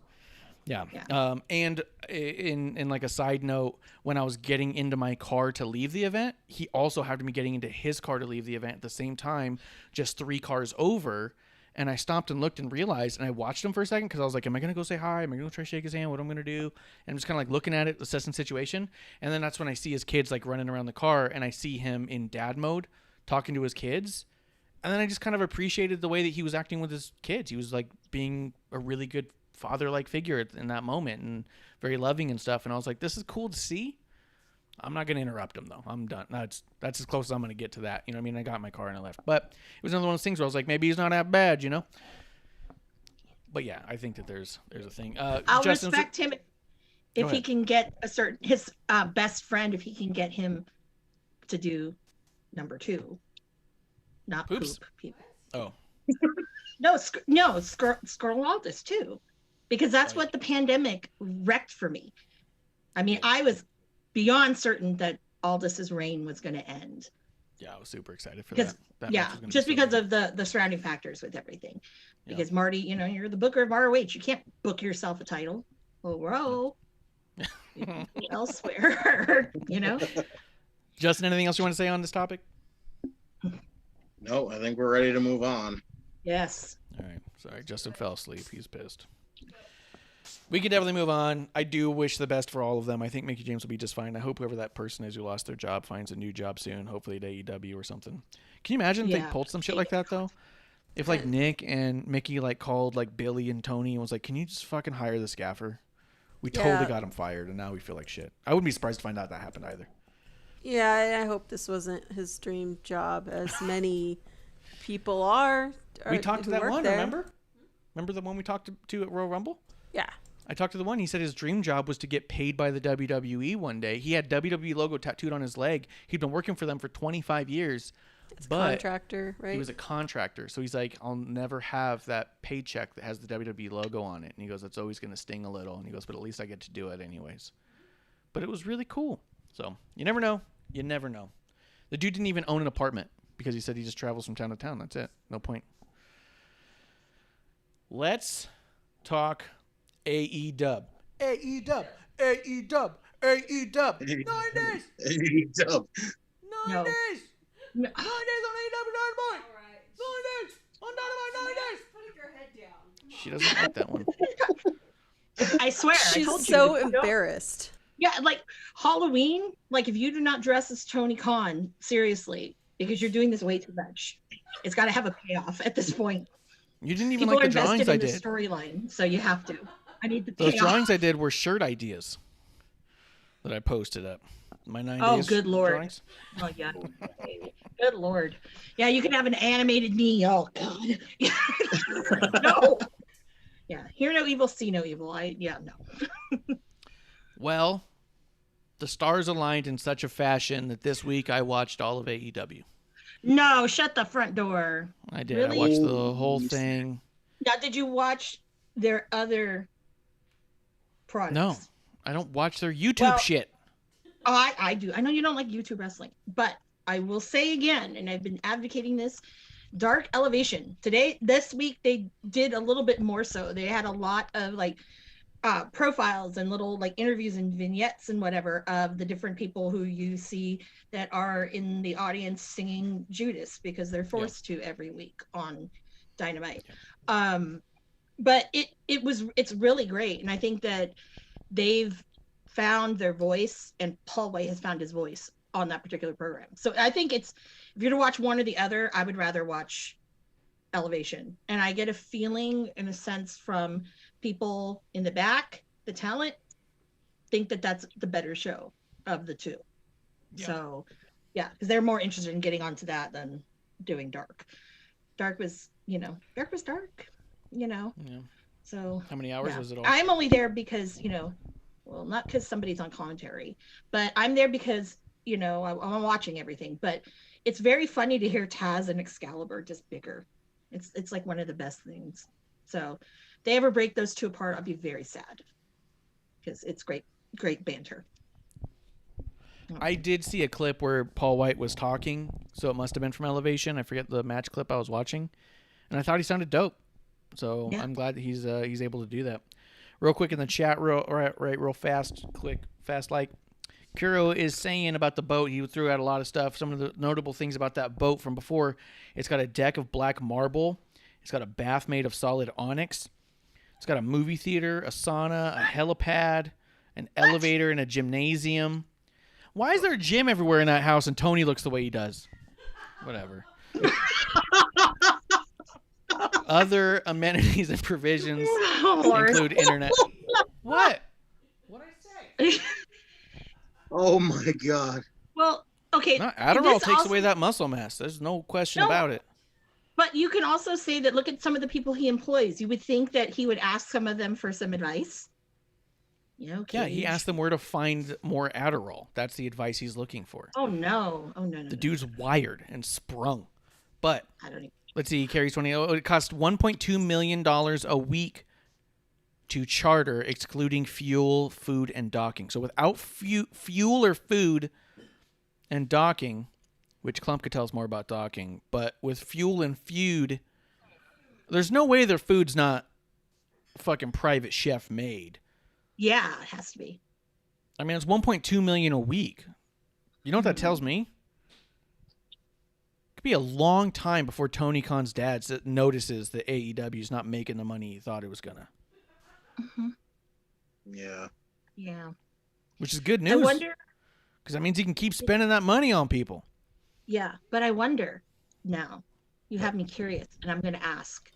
Yeah. Yeah. And in like a side note, when I was getting into my car to leave the event, he also happened to be getting into his car to leave the event at the same time, just 3 cars over. And I stopped and looked and realized, and I watched him for a second because I was like, am I going to go say hi? Am I going to try to shake his hand? What am I going to do? And I'm just kind of like looking at it, assessing the situation. And then that's when I see his kids like running around the car, and I see him in dad mode talking to his kids. And then I just kind of appreciated the way that he was acting with his kids. He was like being a really good father-like figure in that moment and very loving and stuff. And I was like, this is cool to see. I'm not going to interrupt him, though. I'm done. That's as close as I'm going to get to that. You know what I mean? I got in my car and I left. But it was another one of those things where I was like, maybe he's not that bad, you know? But yeah, I think that there's a thing. I'll Justin, respect him Go if he ahead. can get his best friend, if he can get him to do number 2. Not Poops? poop people. Oh, No, Scarlatus too, because that's what the pandemic wrecked for me. I mean, I was beyond certain that Aldis's reign was going to end. yeah, I was super excited for Because that. yeah, just because of the surrounding factors with everything. Yeah. Because Marty, you know, you're the booker of ROH. You can't book yourself a title. Well, whoa. You can go elsewhere, you know. Justin, anything else you want to say on this topic? No, I think we're ready to move on. Yes. All right. Sorry, Justin fell asleep. He's pissed. We can definitely move on. I do wish the best for all of them. I think Mickie James will be just fine. I hope whoever that person is who lost their job finds a new job soon, hopefully at AEW or something. Can you imagine if they Yeah. pulled some shit like that, though? If, like, Nick and Mickie, like, called, like, Billy and Tony and was like, can you just fucking hire this gaffer? We totally Yeah. got him fired, and now we feel like shit. I wouldn't be surprised to find out that happened either. Yeah, I hope this wasn't his dream job, as many people are. We talked to who that work one, there. remember? Remember the one we talked to at Royal Rumble? Yeah. I talked to the one. He said his dream job was to get paid by the WWE one day. He had WWE logo tattooed on his leg. He'd been working for them for 25 years. It's but contractor, right? he was a contractor. So he's like, I'll never have that paycheck that has the WWE logo on it. And he goes, it's always going to sting a little. And he goes, but at least I get to do it anyways. But it was really cool. So you never know. You never know. The dude didn't even own an apartment because he said he just travels from town to town. That's it. No point. Let's talk AEW. AEW. AEW. AEW. 9 days. 9 No. days. No. 9 days on AEW Dynamite. 9 days on Dynamite. 9 days. Put your head down. She doesn't like that one. I swear. I She's told you, so if you don't- embarrassed. Yeah, like Halloween, like if you do not dress as Tony Khan, seriously, because you're doing this way too much, it's got to have a payoff at this point. You didn't even People like are the drawings invested I in the did. storyline, so you have to. I need the Those payoff. drawings I did were shirt ideas that I posted up. My 9 Oh, days good Lord. drawings. Oh yeah, good Lord. Yeah, you could have an animated knee. Oh God. No. Yeah, hear no evil, see no evil. No. Well, the stars aligned in such a fashion that this week I watched all of AEW. No, shut the front door. I did. Really? I watched the whole thing. Now, did you watch their other products? No, I don't watch their YouTube Well- shit. Oh, I do. I know you don't like YouTube wrestling, but I will say again, and I've been advocating this, Dark Elevation. This week, they did a little bit more so. They had a lot of like profiles and little like interviews and vignettes and whatever of the different people who you see that are in the audience singing Judas because they're forced to every week on Dynamite. But it's really great. And I think that they've found their voice, and Paul White has found his voice on that particular program. So I think if you're to watch one or the other, I would rather watch Elevation. And I get a feeling in a sense from people in the back, the talent, think that that's the better show of the two. Yeah. So, yeah, because they're more interested in getting onto that than doing Dark. Dark was dark, Yeah. So how many hours was it all? I'm only there because, well, not because somebody's on commentary, but I'm there because, I'm watching everything. But it's very funny to hear Taz and Excalibur just bigger. It's like one of the best things. So if they ever break those two apart, I'll be very sad because it's great banter. I did see a clip where Paul White was talking, so it must have been from Elevation. I forget the match clip I was watching, and I thought he sounded dope. So yeah. I'm glad that he's able to do that. Real quick in the chat, real fast, like Kuro is saying about the boat. He threw out a lot of stuff. Some of the notable things about that boat from before: it's got a deck of black marble. It's got a bath made of solid onyx. It's got a movie theater, a sauna, a helipad, an elevator, and a gymnasium. Why is there a gym everywhere in that house and Tony looks the way he does? Whatever. Other amenities and provisions include internet. What? What'd I say? Oh my God. Well, okay. No, Adderall takes away that muscle mass. There's no question about it. But you can also say that look at some of the people he employs. You would think that he would ask some of them for some advice. Yeah, he asked them where to find more Adderall. That's the advice he's looking for. Oh no. The dude's wired and sprung. But I don't even. Let's see, he carries 20. It costs $1.2 million a week to charter, excluding fuel, food, and docking. So without fuel or food and docking, which Klump could tell us more about docking, but with fuel and food, there's no way their food's not fucking private chef made. Yeah, it has to be. I mean, it's $1.2 million a week. You know what that tells me? Be a long time before Tony Khan's dad notices that AEW is not making the money he thought it was gonna. Mm-hmm. Yeah. Which is good news. I wonder, because that means he can keep spending that money on people. Yeah, but I wonder now. You have me curious, and I'm going to ask.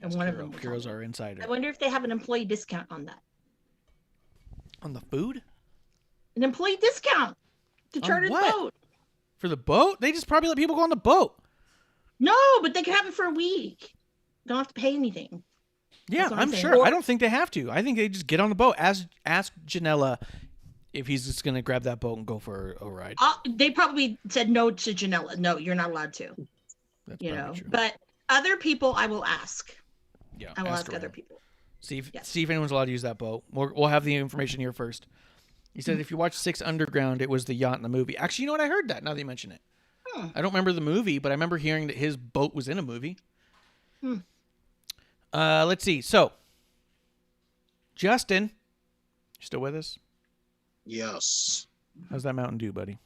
And That's one Kuro. of them. Kuro's our insider. I wonder if they have an employee discount on that. On the food? An employee discount to charter the boat. For the boat? They just probably let people go on the boat. No, but they can have it for a week. Don't have to pay anything. Yeah, I'm sure. I don't think they have to. I think they just get on the boat. Ask Janela if he's just going to grab that boat and go for a ride. They probably said no to Janela. No, you're not allowed to. That's probably true. But other people, I will ask. Yeah, I will ask other people. See if anyone's allowed to use that boat. We'll have the information here first. He said if you watch 6 Underground, it was the yacht in the movie. Actually, you know what? I heard that now that you mention it. I don't remember the movie, but I remember hearing that his boat was in a movie. Let's see. So, Justin, you still with us? Yes. How's that Mountain Dew, buddy?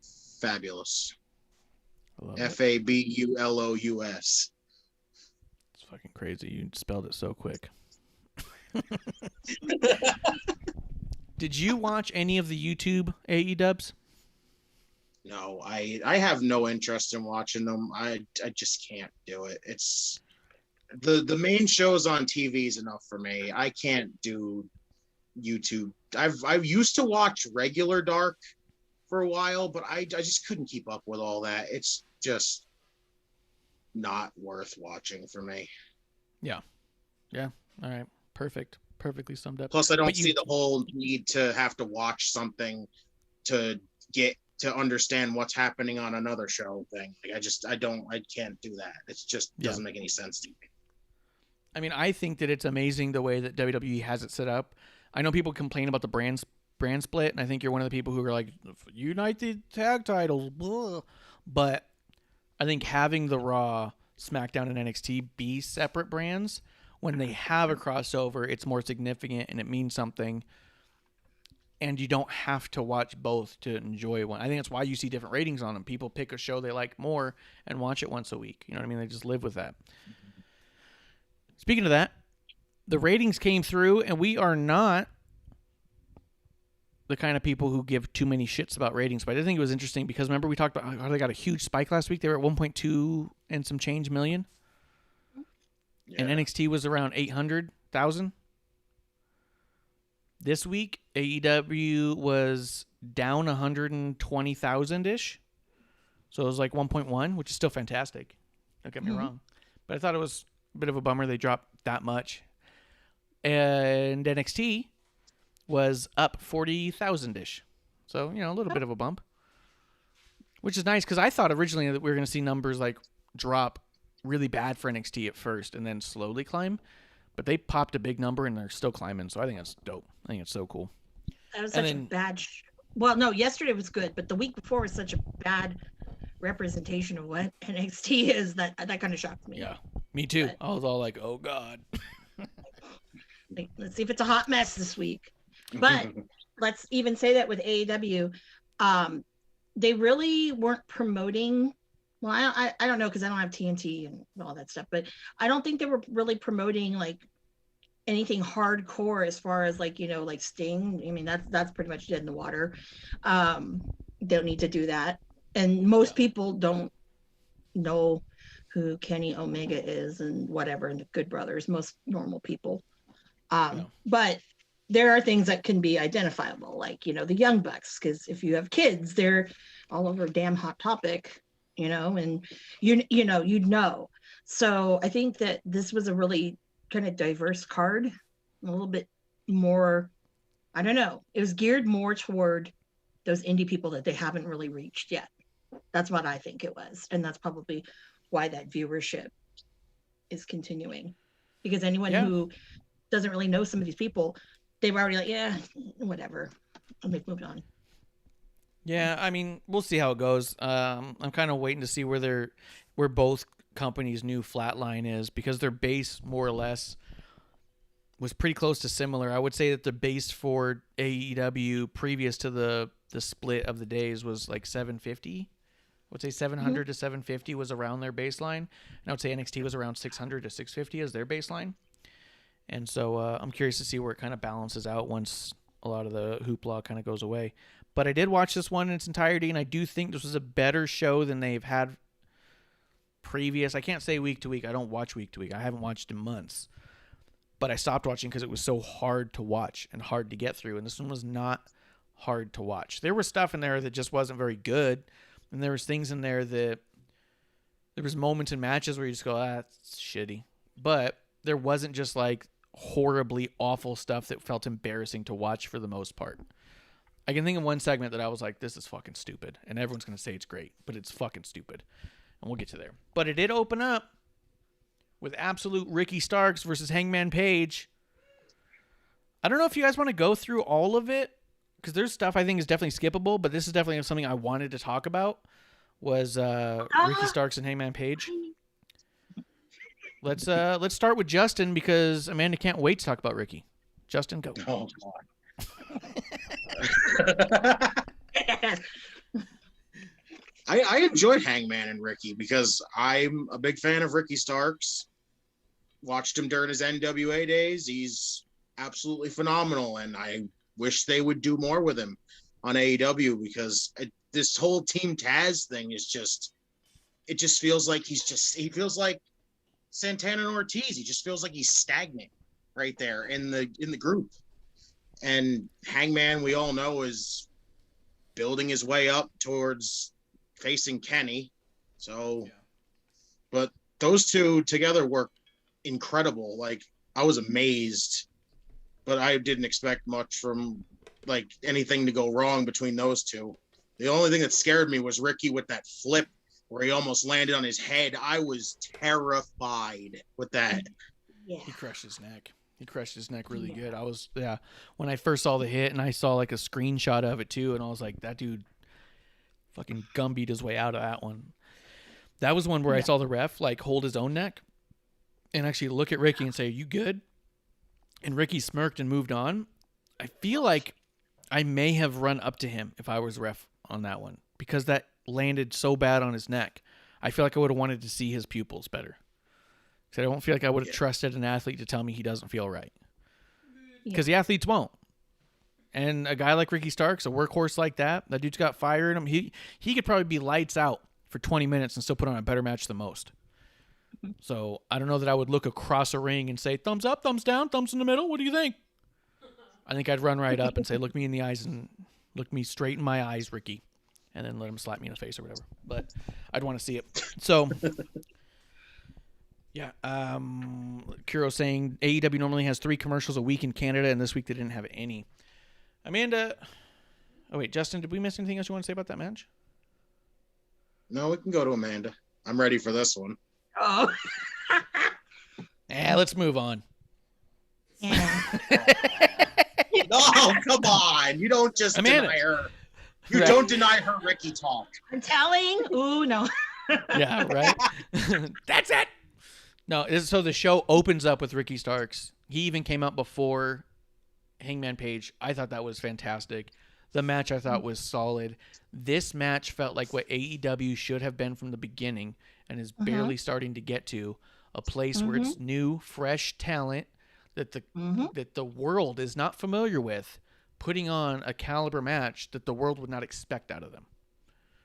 Fabulous. Fabulous. It's fucking crazy. You spelled it so quick. Did you watch any of the YouTube AE dubs? No, I have no interest in watching them. I just can't do it. It's the main shows on TV is enough for me. I can't do YouTube. I've used to watch regular Dark for a while, but I just couldn't keep up with all that. It's just not worth watching for me. Yeah. All right. Perfectly summed up. Plus, I don't see the whole need to have to watch something to get to understand what's happening on another show thing. Like, I can't do that. It just doesn't make any sense to me. I mean, I think that it's amazing the way that WWE has it set up. I know people complain about the brand split, and I think you're one of the people who are like, unite the tag titles, blah. But I think having the Raw, SmackDown, and NXT be separate brands, when they have a crossover, it's more significant and it means something. And you don't have to watch both to enjoy one. I think that's why you see different ratings on them. People pick a show they like more and watch it once a week. You know what I mean? They just live with that. Speaking of that, the ratings came through, and we are not the kind of people who give too many shits about ratings. But I did think it was interesting because remember we talked about how they got a huge spike last week? They were at 1.2 and some change million. Yeah. And NXT was around 800 thousand. This week, AEW was down 120,000 ish. So it was like 1.1, which is still fantastic. Don't get me wrong. But I thought it was a bit of a bummer they dropped that much. And NXT was up 40,000 ish. So, a little bit of a bump. Which is nice because I thought originally that we were going to see numbers like drop really bad for NXT at first and then slowly climb. But they popped a big number and they're still climbing. So I think that's dope. I think it's so cool. That was such a bad. Well, no, yesterday was good, but the week before was such a bad representation of what NXT is that kind of shocked me. Yeah, me too. But I was all like, "Oh God." Let's see if it's a hot mess this week. But let's even say that with AEW, they really weren't promoting. Well, I don't know because I don't have TNT and all that stuff, but I don't think they were really promoting like anything hardcore as far as like like Sting. I mean that's pretty much dead in the water. Don't need to do that, and most people don't know who Kenny Omega is and whatever, and the Good Brothers. Most normal people, but there are things that can be identifiable, like the Young Bucks, because if you have kids, they're all over damn Hot Topic. And you'd know. So I think that this was a really kind of diverse card, a little bit more, I don't know. It was geared more toward those indie people that they haven't really reached yet. That's what I think it was. And that's probably why that viewership is continuing. Because anyone who doesn't really know some of these people, they were already like, yeah, whatever. And they've moved on. Yeah, I mean, we'll see how it goes. I'm kind of waiting to see where both companies' new flatline is, because their base more or less was pretty close to similar. I would say that the base for AEW previous to the split of the days was like 750. I would say 700 to 750 was around their baseline, and I would say NXT was around 600 to 650 as their baseline. And so I'm curious to see where it kind of balances out once a lot of the hoopla kind of goes away. But I did watch this one in its entirety, and I do think this was a better show than they've had previous. I can't say week to week. I don't watch week to week. I haven't watched in months. But I stopped watching because it was so hard to watch and hard to get through. And this one was not hard to watch. There was stuff in there that just wasn't very good. And there was things in there that there was moments in matches where you just go, that's shitty. But there wasn't just like horribly awful stuff that felt embarrassing to watch for the most part. I can think of one segment that I was like, this is fucking stupid. And everyone's going to say it's great, but it's fucking stupid. And we'll get to there. But it did open up with absolute Ricky Starks versus Hangman Page. I don't know if you guys want to go through all of it, because there's stuff I think is definitely skippable, but this is definitely something I wanted to talk about, was Ricky Starks and Hangman Page. Let's start with Justin, because Amanda can't wait to talk about Ricky. Justin, go. Oh, God. I enjoyed Hangman and Ricky because I'm a big fan of Ricky Starks. Watched him during his NWA days. He's absolutely phenomenal, and I wish they would do more with him on AEW, because this whole Team Taz thing is it just feels like he feels like Santana and Ortiz. He just feels like he's stagnant right there in the group. And Hangman, we all know, is building his way up towards facing Kenny. So, but those two together work incredible. Like, I was amazed, but I didn't expect much from like anything to go wrong between those two. The only thing that scared me was Ricky with that flip where he almost landed on his head. I was terrified with that. Yeah. He crushed his neck. He crushed his neck really good. When I first saw the hit and I saw like a screenshot of it too, and I was like, that dude fucking gumbied his way out of that one. That was one where I saw the ref like hold his own neck and actually look at Ricky and say, "You good?" And Ricky smirked and moved on. I feel like I may have run up to him if I was ref on that one, because that landed so bad on his neck. I feel like I would have wanted to see his pupils better. Because I don't feel like I would have trusted an athlete to tell me he doesn't feel right. Because the athletes won't. And a guy like Ricky Starks, a workhorse like that dude's got fire in him. He could probably be lights out for 20 minutes and still put on a better match than most. So I don't know that I would look across a ring and say, thumbs up, thumbs down, thumbs in the middle. What do you think? I think I'd run right up and say, look me in the eyes and look me straight in my eyes, Ricky. And then let him slap me in the face or whatever. But I'd want to see it. So, yeah. Kuro saying AEW normally has 3 commercials a week in Canada, and this week they didn't have any. Amanda. Oh, wait, Justin, did we miss anything else you want to say about that match? No, we can go to Amanda. I'm ready for this one. Oh. Let's move on. Yeah. No, come on. You don't just Amanda. deny her. You Right. don't deny her Ricky talk. I'm telling. Ooh, no. Yeah, right? That's it. No, so the show opens up with Ricky Starks. He even came out before Hangman Page. I thought that was fantastic. The match I thought was solid. This match felt like what AEW should have been from the beginning and is barely starting to get to a place where it's new, fresh talent that the world is not familiar with, putting on a caliber match that the world would not expect out of them.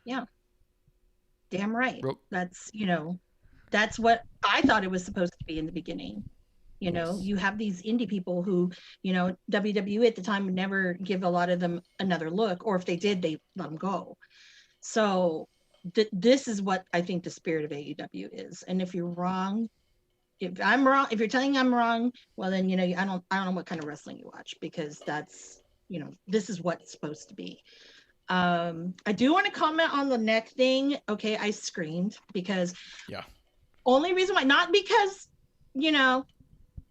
Yeah. Damn right. That's, that's what I thought it was supposed to be in the beginning. You have these indie people who, WWE at the time would never give a lot of them another look, or if they did, they let them go. So this is what I think the spirit of AEW is. And if you're wrong, if I'm wrong, if you're telling me I'm wrong, well then, I don't know what kind of wrestling you watch, because that's, this is what it's supposed to be. I do want to comment on the neck thing. Okay, I screamed because only reason why, not because,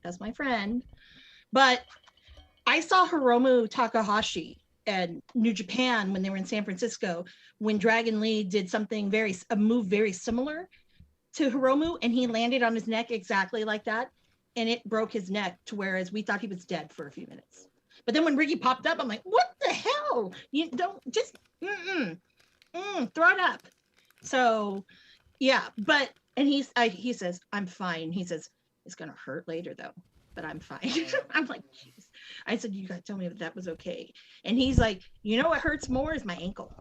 that's my friend, but I saw Hiromu Takahashi and New Japan when they were in San Francisco, when Dragon Lee did something a move very similar to Hiromu, and he landed on his neck exactly like that, and it broke his neck to whereas we thought he was dead for a few minutes. But then when Ricky popped up, I'm like, what the hell? You don't just throw it up. So yeah, and he says, I'm fine. He says, it's gonna hurt later though, but I'm fine. I'm like, jeez. I said, you gotta tell me if that was okay. And he's like, what hurts more is my ankle.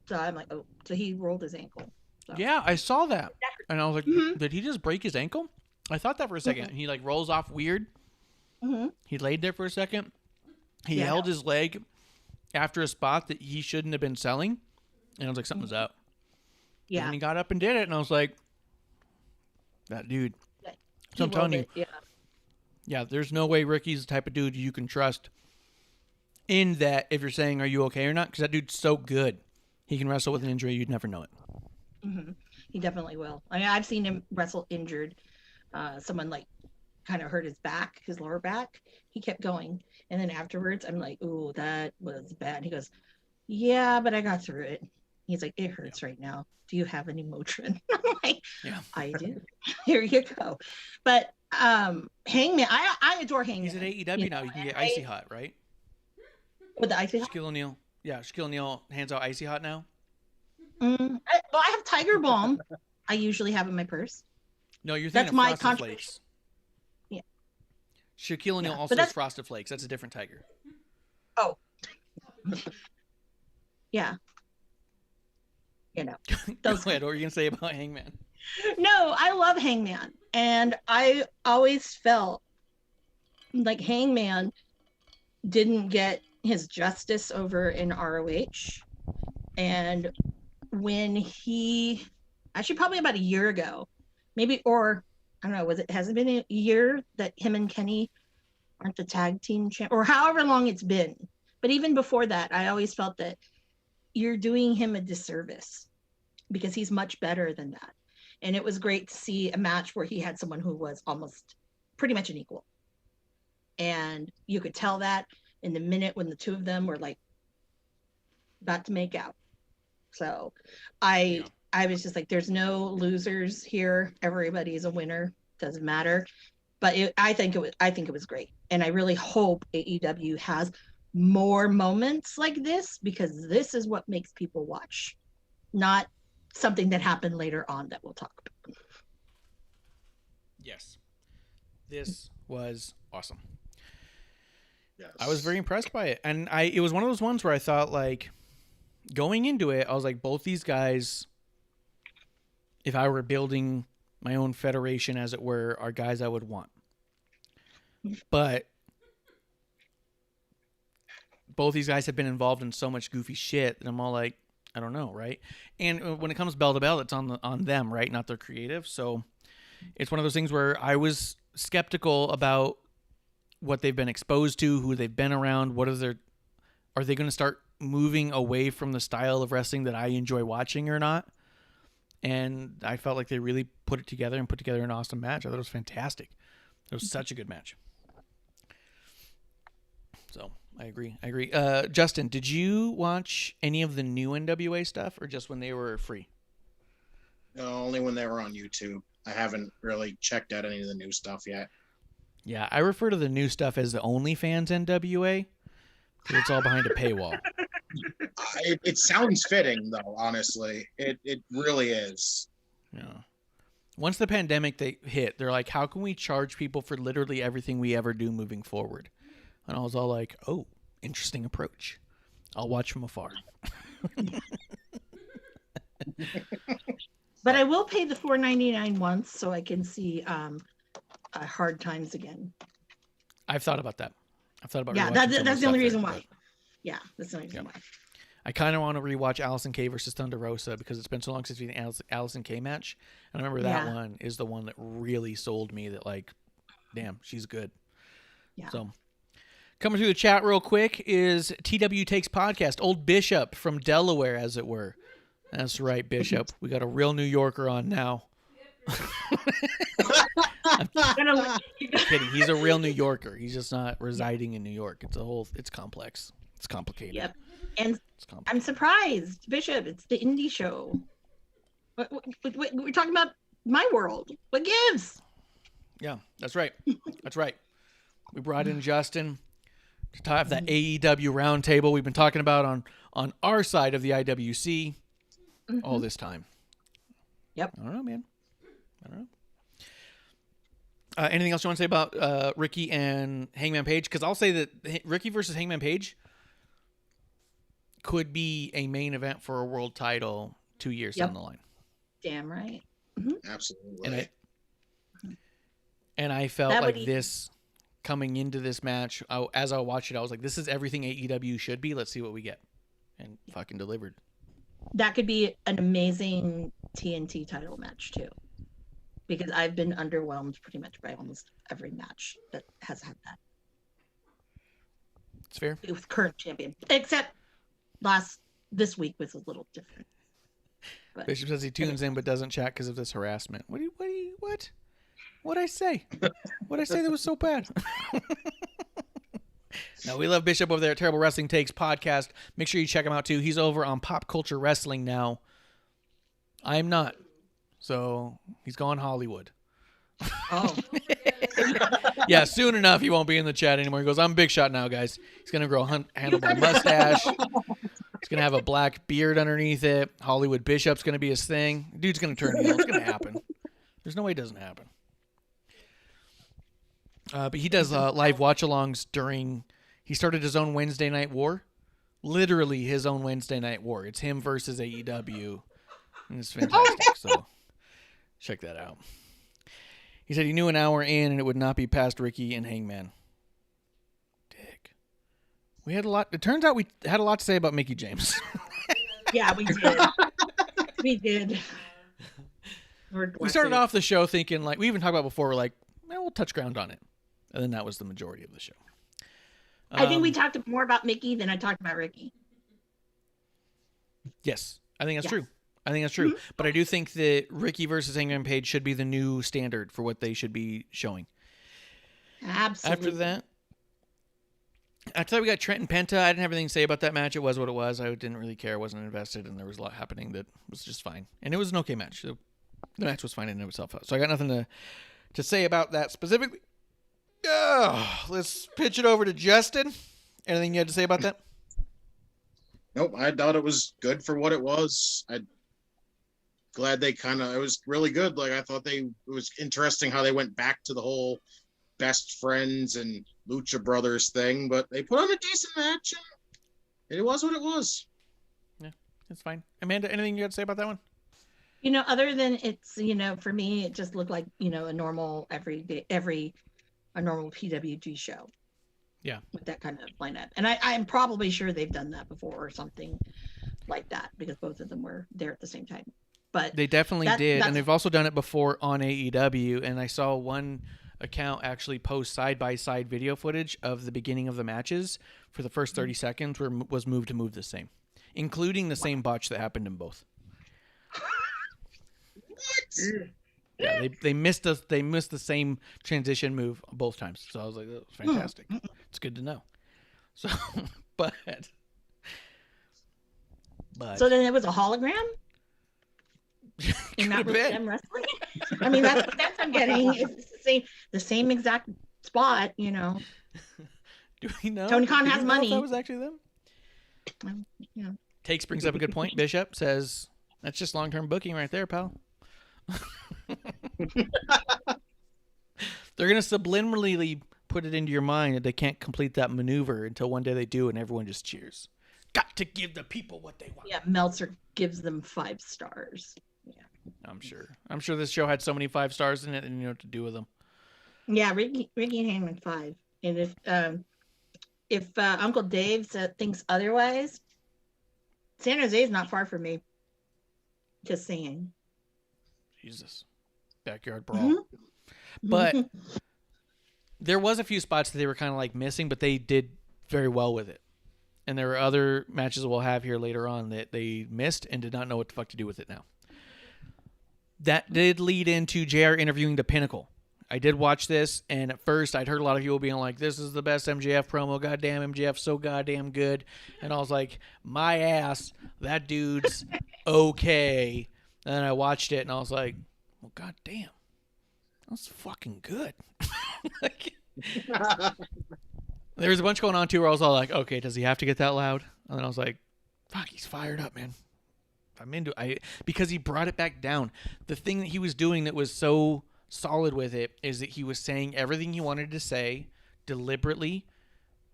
So I'm like, oh, so he rolled his ankle. So. Yeah, I saw that. And I was like, did he just break his ankle? I thought that for a second. He rolls off weird. He laid there for a second. He held his leg after a spot that he shouldn't have been selling. And I was like, something's up. Yeah. And he got up and did it. And I was like, that dude. So I'm telling you. Yeah, there's no way Ricky's the type of dude you can trust in that if you're saying, are you okay or not? Because that dude's so good. He can wrestle with an injury. You'd never know it. He definitely will. I mean, I've seen him wrestle injured. Someone kind of hurt his back, his lower back. He kept going. And then afterwards, I'm like, ooh, that was bad. He goes, yeah, but I got through it. He's like, it hurts right now. Do you have any Motrin? I'm like, I do. Here you go. But Hangman, I adore Hangman. He's at AEW now. You can get Icy Hot, right? With the Icy Hot? Shaquille O'Neal. Yeah, Shaquille O'Neal hands out Icy Hot now. I have Tiger Balm. I usually have in my purse. No, you're thinking That's of my Frosted Flakes. Yeah. Shaquille O'Neal also has Frosted Flakes. That's a different tiger. Oh. Yeah. Those. Go ahead. What were you going to say about Hangman? No, I love Hangman. And I always felt like Hangman didn't get his justice over in ROH. And when he, actually probably about a year ago, maybe, or I don't know, has it been a year that him and Kenny aren't the tag team champ, or however long it's been. But even before that, I always felt that you're doing him a disservice because he's much better than that. And it was great to see a match where he had someone who was almost pretty much an equal. And you could tell that in the minute when the two of them were about to make out. So I was just like, there's no losers here. Everybody's a winner. Doesn't matter. But I think it was great. And I really hope AEW has more moments like this, because this is what makes people watch, not something that happened later on that we'll talk about. Yes. This was awesome. Yes. I was very impressed by it. And it was one of those ones where I thought, going into it, I was like, both these guys, if I were building my own federation, as it were, are guys I would want. But both these guys have been involved in so much goofy shit that I'm all like, I don't know, right? And when it comes bell to bell, it's on them, right? Not their creative. So it's one of those things where I was skeptical about what they've been exposed to, who they've been around, are they going to start moving away from the style of wrestling that I enjoy watching or not? And I felt like they really put together an awesome match. I thought it was fantastic. It was such a good match. So I agree. Justin, did you watch any of the new NWA stuff or just when they were free? No, only when they were on YouTube. I haven't really checked out any of the new stuff yet. Yeah, I refer to the new stuff as the OnlyFans NWA because it's all behind a paywall. It sounds fitting, though, honestly. It really is. Yeah. Once the pandemic hit, they're like, how can we charge people for literally everything we ever do moving forward? And I was all like, oh, interesting approach. I'll watch from afar. But I will pay the $4.99 once so I can see Hard Times again. I've thought about that. Yeah, that's the only reason why. Yeah, that's the only reason why. I kind of want to rewatch Allison Kay versus Thunder Rosa because it's been so long since we've seen the Allison Kay match. And I remember that one is the one that really sold me that, like, damn, she's good. Yeah. So coming through the chat real quick is TW Takes Podcast. Old Bishop from Delaware, as it were. That's right, Bishop. We got a real New Yorker on now. I'm kidding. He's a real New Yorker. He's just not residing in New York. It's complex. It's complicated. Yep. And I'm surprised, Bishop. It's the indie show. We're talking about my world. What gives? Yeah, that's right. That's right. We brought in Justin to have that AEW roundtable we've been talking about on our side of the IWC all this time. Yep. I don't know, man. I don't know. Anything else you want to say about Ricky and Hangman Page? Because I'll say that Ricky versus Hangman Page could be a main event for a world title 2 years down the line. Damn right. Absolutely. And I felt like this coming into this match, as I watched it, I was like, this is everything AEW should be. Let's see what we get. And fucking delivered. That could be an amazing TNT title match too. Because I've been underwhelmed pretty much by almost every match that has had that. It's fair. With current champion. Except this week was a little different. But, Bishop says he tunes in but doesn't chat because of this harassment. What? What'd I say? What'd I say that was so bad? No, we love Bishop over there at Terrible Wrestling Takes Podcast. Make sure you check him out too. He's over on Pop Culture Wrestling now. I am not. So he's gone Hollywood. Oh. Yeah, soon enough he won't be in the chat anymore. He goes, I'm Big Shot now, guys. He's going to grow a handlebar mustache. He's going to have a black beard underneath it. Hollywood Bishop's going to be his thing. Dude's going to turn heel. It's going to happen. There's no way it doesn't happen. But he does live watch-alongs during... He started his own Wednesday Night War. Literally his own Wednesday Night War. It's him versus AEW. And it's fantastic. So check that out. He said he knew an hour in and it would not be past Ricky and Hangman. Dick. We had a lot. It turns out we had a lot to say about Mickie James. Yeah, we did. We did. We started off the show thinking, like, we even talked about before, we're like, we'll touch ground on it. And then that was the majority of the show. I think we talked more about Mickie than I talked about Ricky. Yes, I think that's true. Mm-hmm. But I do think that Ricky versus Hangman Page should be the new standard for what they should be showing. Absolutely. After that, we got Trent and Penta. I didn't have anything to say about that match. It was what it was. I didn't really care. I wasn't invested, and there was a lot happening that was just fine. And it was an okay match. The match was fine in and of itself. So I got nothing to say about that specifically. Let's pitch it over to Justin. Anything you had to say about that? Nope. I thought it was good for what it was. Glad they it was really good. Like, I thought it was interesting how they went back to the whole best friends and Lucha Brothers thing, but they put on a decent match and it was what it was. Yeah, it's fine. Amanda, anything you had to say about that one? Other than it's, for me, it just looked like, a normal a normal PWG show. Yeah. With that kind of lineup. And I'm probably sure they've done that before or something like that, because both of them were there at the same time. But they definitely did. And they've also done it before on AEW. And I saw one account actually post side-by-side video footage of the beginning of the matches for the first 30 seconds was moved to move the same, including the same botch that happened in both. What? Yeah, they missed us. They missed the same transition move both times. So I was like, that was fantastic. It's good to know. So, but so then it was a hologram. And that was them wrestling. I mean, that's I'm getting. It's the same exact spot. Do we know? Tony Khan has money. If that was actually them. Yeah. Takes brings up a good point. Bishop says that's just long-term booking right there, pal. They're gonna subliminally put it into your mind that they can't complete that maneuver until one day they do, and everyone just cheers. Got to give the people what they want. Yeah, Meltzer gives them 5 stars. Yeah, I'm sure this show had so many 5 stars in it, and you know what to do with them. Yeah, Ricky and Heyman 5, and if Uncle Dave thinks otherwise, San Jose is not far from me. Just saying. Jesus. Backyard brawl. But there was a few spots that they were kind of like missing, but they did very well with it. And there are other matches we'll have here later on that they missed and did not know what the fuck to do with it now. That did lead into JR interviewing the Pinnacle. I did watch this, and at first I'd heard a lot of people being like, this is the best MJF promo. Goddamn, MJF's so goddamn good. And I was like, my ass, that dude's okay. And then I watched it, and I was like, well, goddamn, that's fucking good. There was a bunch going on, too, where I was all like, okay, does he have to get that loud? And then I was like, fuck, he's fired up, man. I'm into it. Because he brought it back down. The thing that he was doing that was so solid with it is that he was saying everything he wanted to say deliberately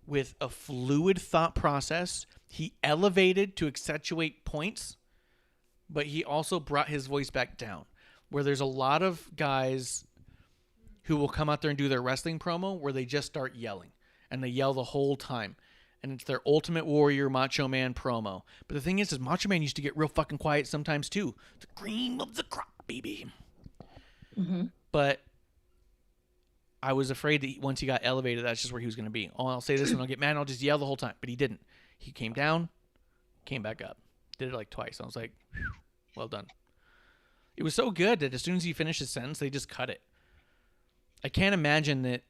with a fluid thought process. He elevated to accentuate points, but he also brought his voice back down, where there's a lot of guys who will come out there and do their wrestling promo where they just start yelling, and they yell the whole time, and it's their Ultimate Warrior Macho Man promo. But the thing is Macho Man used to get real fucking quiet sometimes too. The cream of the crop, baby. Mm-hmm. But I was afraid that once he got elevated, that's just where he was going to be. Oh, I'll say this and I'll get mad and I'll just yell the whole time. But he didn't. He came down, came back up. Did it like twice. I was like, whew, well done. It was so good that as soon as he finished his sentence, they just cut it. I can't imagine that.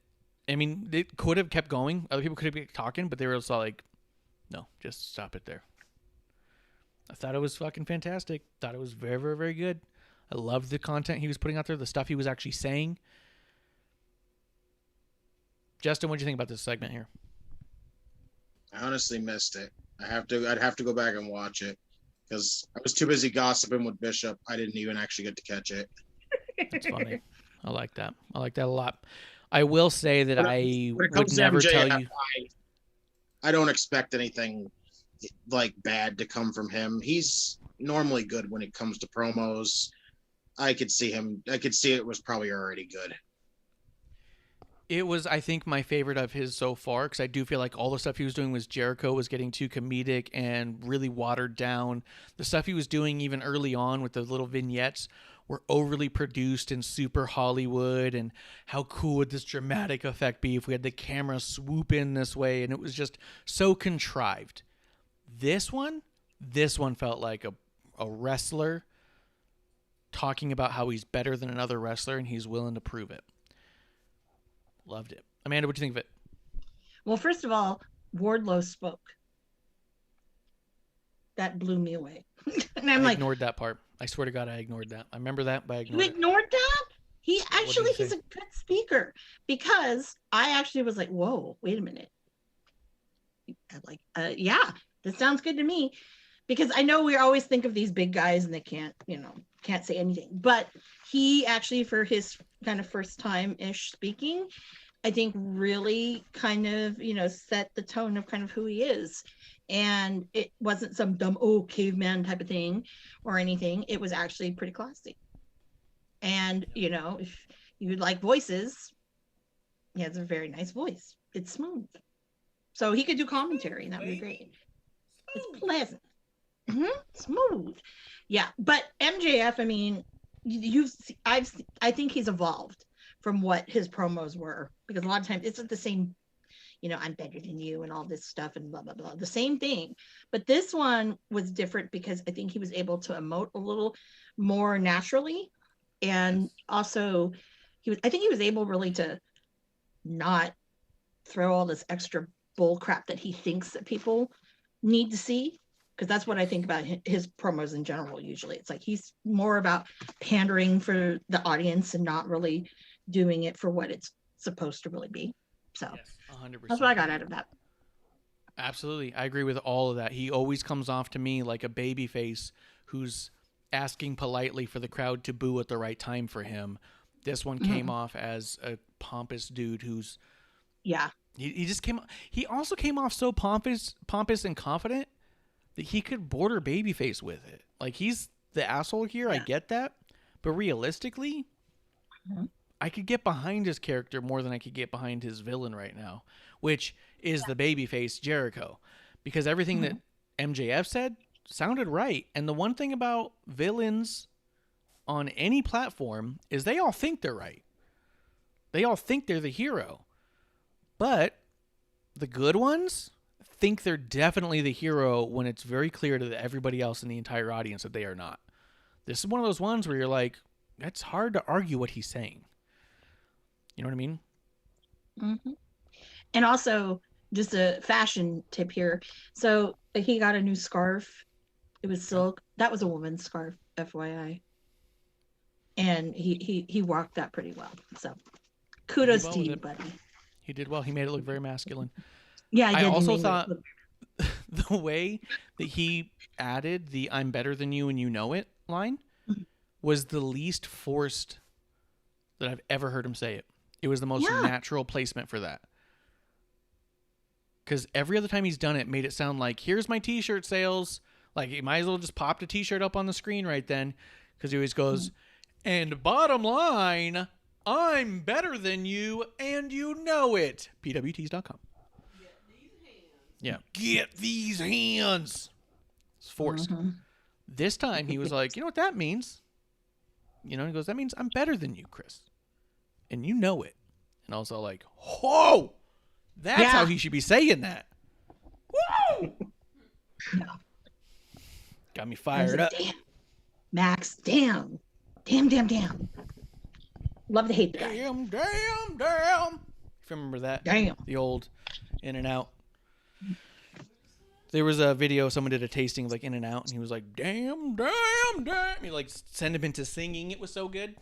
I mean, it could have kept going. Other people could have kept talking, but they were also like, no, just stop it there. I thought it was fucking fantastic. Thought it was very, very, very good. I loved the content he was putting out there, the stuff he was actually saying. Justin, what do you think about this segment here? I honestly missed it. I'd have to go back and watch it because I was too busy gossiping with Bishop. I didn't even actually get to catch it. That's funny. I like that. I like that a lot. I will say that I would to never MJF, tell you. I don't expect anything like bad to come from him. He's normally good when it comes to promos. I could see it was probably already good. It was, I think, my favorite of his so far, because I do feel like all the stuff he was doing with Jericho was getting too comedic and really watered down. The stuff he was doing even early on with the little vignettes were overly produced and super Hollywood, and how cool would this dramatic effect be if we had the camera swoop in this way, and it was just so contrived. This one felt like a wrestler talking about how he's better than another wrestler and he's willing to prove it. Loved it. Amanda, what do you think of it? Well, first of all, Wardlow spoke. That blew me away. And I ignored that part. I swear to God, I ignored that. I remember that, but I ignored it. You ignored that? He's a good speaker, because I actually was like, whoa, wait a minute. Like, yeah, this sounds good to me. Because I know we always think of these big guys and they can't say anything. But he actually, for his kind of first time-ish speaking, I think really kind of, set the tone of kind of who he is. And it wasn't some dumb, caveman type of thing or anything. It was actually pretty classy. And, if you like voices, he has a very nice voice. It's smooth. So he could do commentary, and that would be great. It's pleasant. Smooth. Yeah. But MJF, I mean, I think he's evolved from what his promos were, because a lot of times it's the same, I'm better than you and all this stuff and blah, blah, blah, the same thing. But this one was different because I think he was able to emote a little more naturally. And also I think he was able really to not throw all this extra bull crap that he thinks that people need to see. Because that's what I think about his promos in general. Usually it's like he's more about pandering for the audience and not really doing it for what it's supposed to really be. So 100%. That's what I got out of that. Absolutely. I agree with all of that. He always comes off to me like a baby face who's asking politely for the crowd to boo at the right time for him. This one came off as a pompous dude who's... Yeah. He also came off so pompous and confident that he could border babyface with it. Like, he's the asshole here. Yeah. I get that. But realistically, I could get behind his character more than I could get behind his villain right now, which is the babyface Jericho. Because everything that MJF said sounded right. And the one thing about villains on any platform is they all think they're right. They all think they're the hero. But the good ones think they're definitely the hero when it's very clear to everybody else in the entire audience that they are not. This is one of those ones where you're like, that's hard to argue what he's saying. You know what I mean? Mm-hmm. And also, just a fashion tip here. So he got a new scarf. It was silk. That was a woman's scarf, FYI. And he rocked that pretty well. So kudos to you, buddy. He did well. He made it look very masculine. Yeah, I also thought the way that he added the "I'm better than you and you know it" line was the least forced that I've ever heard him say it. It was the most natural placement for that. Because every other time he's done it, made it sound like, here's my t-shirt sales. Like, you might as well just popped a t-shirt up on the screen right then. Because he always goes, and bottom line, I'm better than you and you know it. PWTs.com. Yeah. Get these hands. It's forced. This time he was like, you know what that means? He goes, that means I'm better than you, Chris. And you know it. And also like, whoa! That's how he should be saying that. Woo! Yeah. Got me fired up. Damn. Max, damn. Damn. Love to hate the guy. Damn. If you remember that. Damn. The old In and Out. There was a video, someone did a tasting of like In and Out, and he was like, damn. He like sent him into singing. It was so good.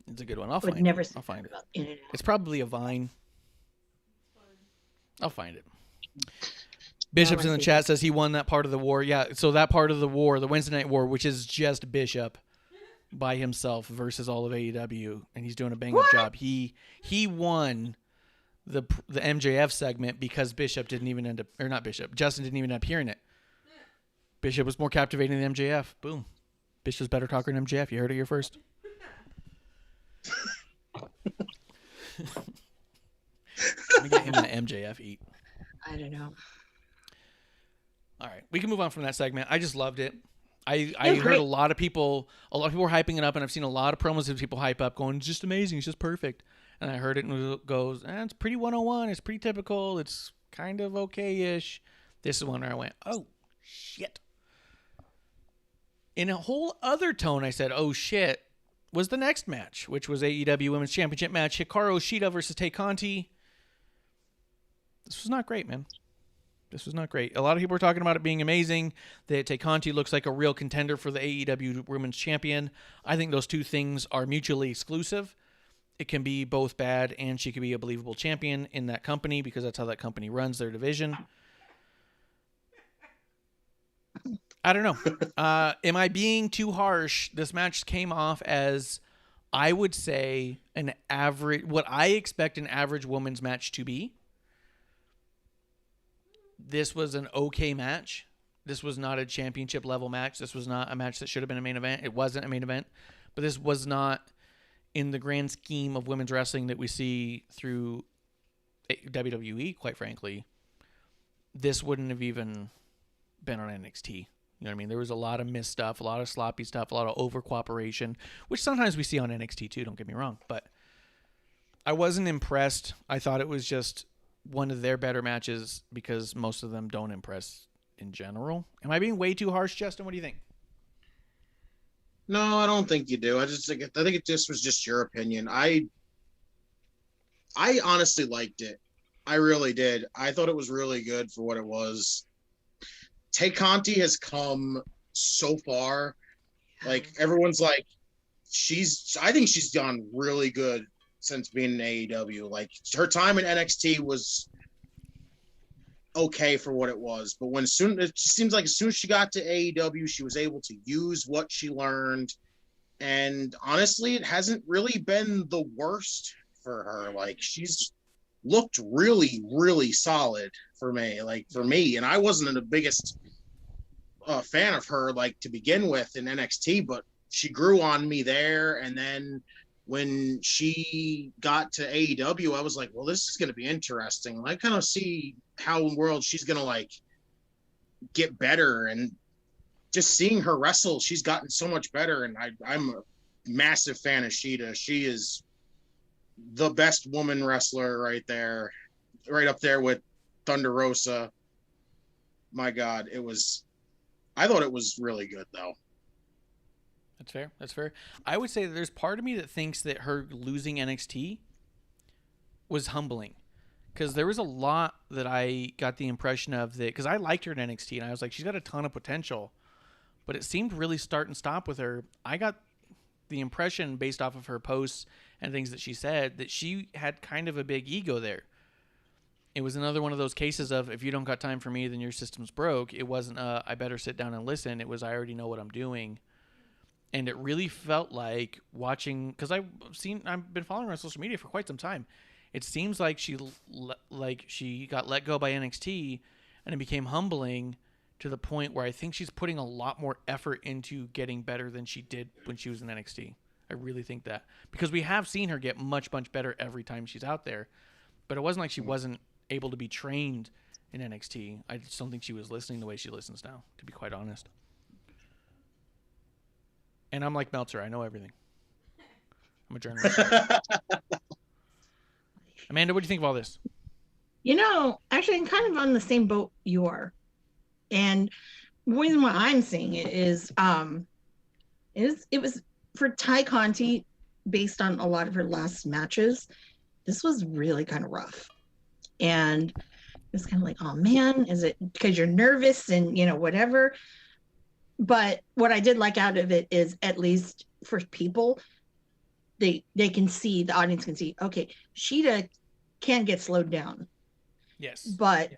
It's a good one. I'll find it. It's probably a Vine. I'll find it. Bishop's in the chat says he won that part of the war. Yeah, so that part of the war, the Wednesday Night War, which is just Bishop by himself versus all of AEW, and he's doing a bang-up job. He won the MJF segment because Bishop didn't even end up, or not Bishop, Justin didn't even end up hearing it. Bishop was more captivating than MJF. Boom. Bishop's better talker than MJF. You heard it here first. Let me get him that MJF eat. I don't know. All right, we can move on from that segment. I just loved it. I heard a lot of people were hyping it up, and I've seen a lot of promos of people hype up, going, "It's just amazing, it's just perfect." And I heard it, and it goes, "It's pretty 101. It's pretty typical. It's kind of okay-ish." This is one where I went, "Oh shit!" In a whole other tone, I said, "Oh shit!" Was the next match, which was AEW Women's Championship match, Hikaru Shida versus Tay Conti. This was not great, man. This was not great. A lot of people were talking about it being amazing, that Tay Conti looks like a real contender for the AEW Women's Champion. I think those two things are mutually exclusive. It can be both bad, and she could be a believable champion in that company, because that's how that company runs their division. I don't know. Am I being too harsh? This match came off as, I would say, an average, what I expect an average women's match to be. this was an okay match. This was not a championship level match. This was not a match that should have been a main event. It wasn't a main event, but this was not in the grand scheme of women's wrestling that we see through WWE, quite frankly. This wouldn't have even been on NXT. You know what I mean? There was a lot of missed stuff, a lot of sloppy stuff, a lot of over cooperation, which sometimes we see on NXT too, don't get me wrong. But I wasn't impressed. I thought it was just one of their better matches because most of them don't impress in general. Am I being way too harsh, Justin? What do you think? No, I don't think you do. I think it just was just your opinion. I honestly liked it. I really did. I thought it was really good for what it was. Tay Conti has come so far. Like, everyone's like, I think she's done really good since being in AEW. Like, her time in NXT was okay for what it was, but it seems like as soon as she got to AEW, she was able to use what she learned. And honestly, it hasn't really been the worst for her. Like, she's looked really, really solid for me. And I wasn't the biggest fan of her, like, to begin with in NXT, but she grew on me there. And then when she got to AEW, I was like, well, this is going to be interesting. I kind of see how in the world she's going to, like, get better. And just seeing her wrestle, she's gotten so much better. And I'm a massive fan of Sheeta. She is the best woman wrestler right there, right up there with Thunder Rosa. My God, I thought it was really good, though. That's fair. That's fair. I would say that there's part of me that thinks that her losing NXT was humbling, because there was a lot that I got the impression of that, because I liked her in NXT and I was like, she's got a ton of potential, but it seemed really start and stop with her. I got the impression based off of her posts and things that she said that she had kind of a big ego there. It was another one of those cases of, if you don't got time for me, then your system's broke. It wasn't I better sit down and listen. It was, I already know what I'm doing. And it really felt like watching, because I've been following her on social media for quite some time. It seems like she got let go by NXT, and it became humbling to the point where I think she's putting a lot more effort into getting better than she did when she was in NXT. I really think that, because we have seen her get much, much better every time she's out there, but it wasn't like she wasn't able to be trained in NXT. I just don't think she was listening the way she listens now, to be quite honest. And I'm like Meltzer. I know everything. I'm a journalist. Amanda, what do you think of all this? Actually, I'm kind of on the same boat you are. And the reason why I'm saying it is it was for Ty Conti, based on a lot of her last matches, this was really kind of rough. And it's kind of like, oh man, is it because you're nervous and, whatever? But what I did like out of it is, at least for people, they can see, the audience can see, okay, Sheeta can get slowed down. Yes. But,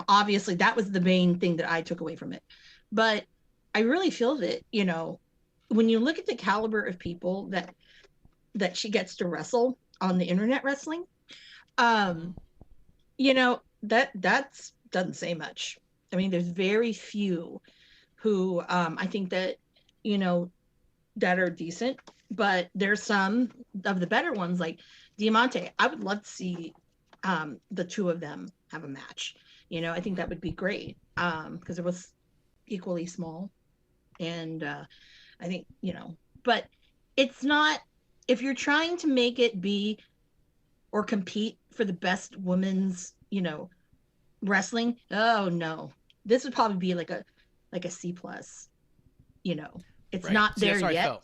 obviously that was the main thing that I took away from it. But I really feel that, when you look at the caliber of people that she gets to wrestle on the internet wrestling, that's doesn't say much. I mean, there's very few who I think that, that are decent, but there's some of the better ones like Diamante. I would love to see the two of them have a match. I think that would be great because it was equally small. And I think, but it's not, if you're trying to make it be or compete for the best women's, wrestling, oh no, this would probably be like a C+. It's right. not there yet.